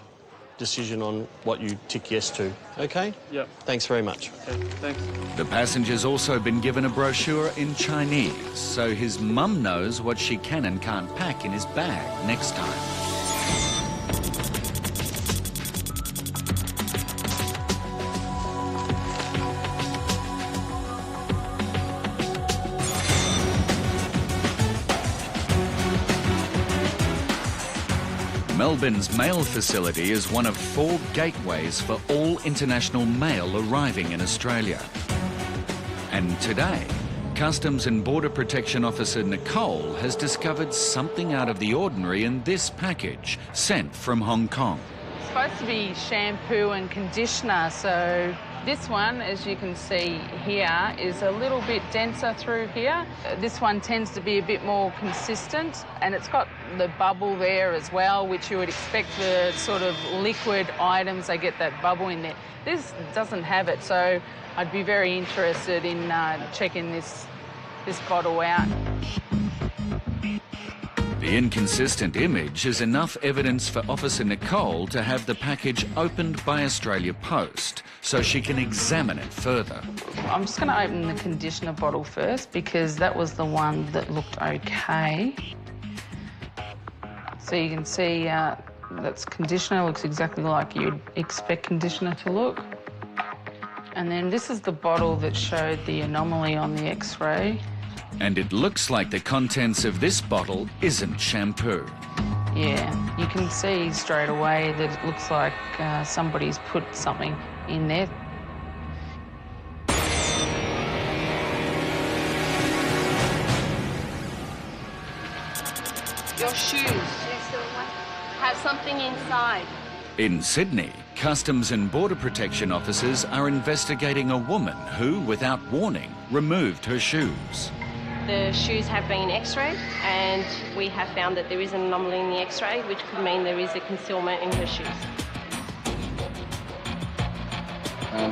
decision on what you tick yes to, OK?
Yep.
Thanks very much.
Okay, thanks.
The passenger's also been given a brochure in Chinese, so his mum knows what she can and can't pack in his bag next time. Melbourne's mail facility is one of 4 gateways for all international mail arriving in Australia. And today, Customs and Border Protection Officer Nicole has discovered something out of the ordinary in this package sent from Hong Kong.
It's supposed to be shampoo and conditioner, so this one, as you can see here, is a little bit denser through here. This one tends to be a bit more consistent, and it's got the bubble there as well, which you would expect for sort of liquid items, they get that bubble in there. This doesn't have it, so I'd be very interested in checking this bottle out.
The inconsistent image is enough evidence for Officer Nicole to have the package opened by Australia Post so she can examine it further.
I'm just going to open the conditioner bottle first because that was the one that looked okay. So you can see that's conditioner, looks exactly like you'd expect conditioner to look. And then this is the bottle that showed the anomaly on the X-ray.
And it looks like the contents of this bottle isn't shampoo.
Yeah, you can see straight away that it looks like somebody's put something in there.
Your shoes have something inside.
In Sydney, Customs and Border Protection officers are investigating a woman who, without warning, removed her shoes.
The shoes have been x-rayed and we have found that there is an anomaly in the x-ray, which could mean there is a concealment in her shoes.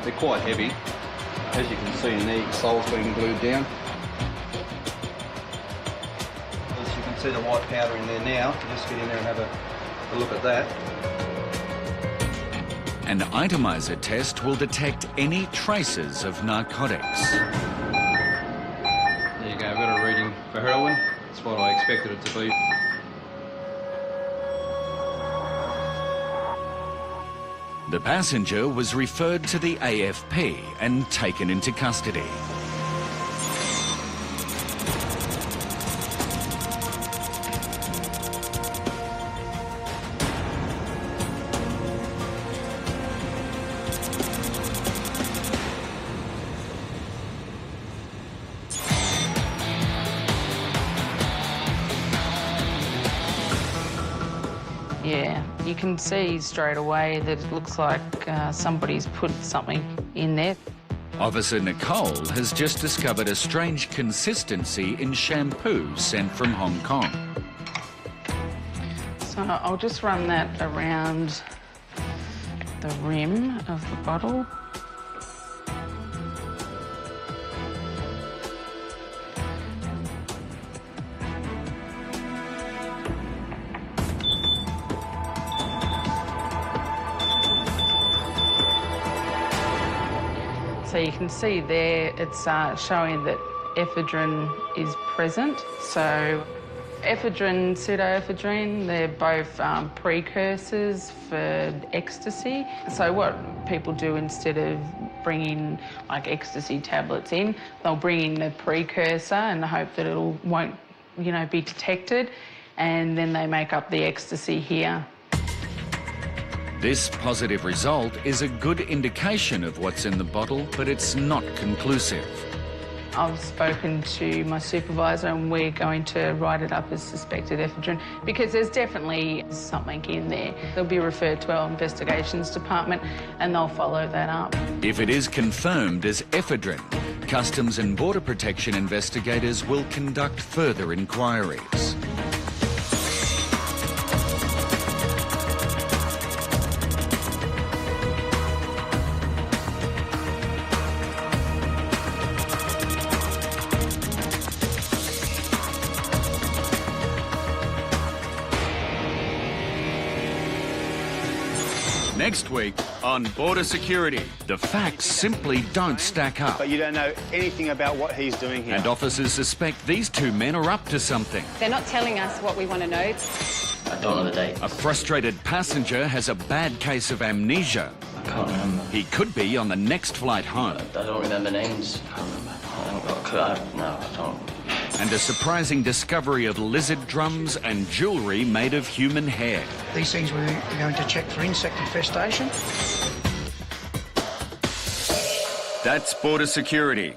They're quite heavy. As you can see in there, the sole's been glued down. As you can see the white powder in there now. Just get in there and have a look at that.
An itomizer test will detect any traces of narcotics.
There you go, I've got a reading for heroin. That's what I expected it to be.
The passenger was referred to the AFP and taken into custody.
Yeah, you can see straight away that it looks like somebody's put something in there.
Officer Nicole has just discovered a strange consistency in shampoo sent from Hong Kong.
So I'll just run that around the rim of the bottle. So you can see there it's showing that ephedrine is present. So ephedrine, pseudoephedrine, they're both precursors for ecstasy. So what people do instead of bringing like ecstasy tablets in, they'll bring in the precursor and hope that it won't, be detected, and then they make up the ecstasy here.
This positive result is a good indication of what's in the bottle, but it's not conclusive.
I've spoken to my supervisor and we're going to write it up as suspected ephedrine because there's definitely something in there. They'll be referred to our investigations department and they'll follow that up.
If it is confirmed as ephedrine, Customs and Border Protection investigators will conduct further inquiries. Next week on Border Security, the facts simply don't stack up.
But you don't know anything about what he's doing here.
And officers suspect these two men are up to something.
They're not telling us what we want to know.
I don't know the date.
A frustrated passenger has a bad case of amnesia.
I can't remember.
He could be on the next flight home.
I don't remember names. I can't remember. I haven't got a clue. No, I don't.
And a surprising discovery of lizard drums and jewellery made of human hair.
These things we're going to check for insect infestation.
That's Border Security.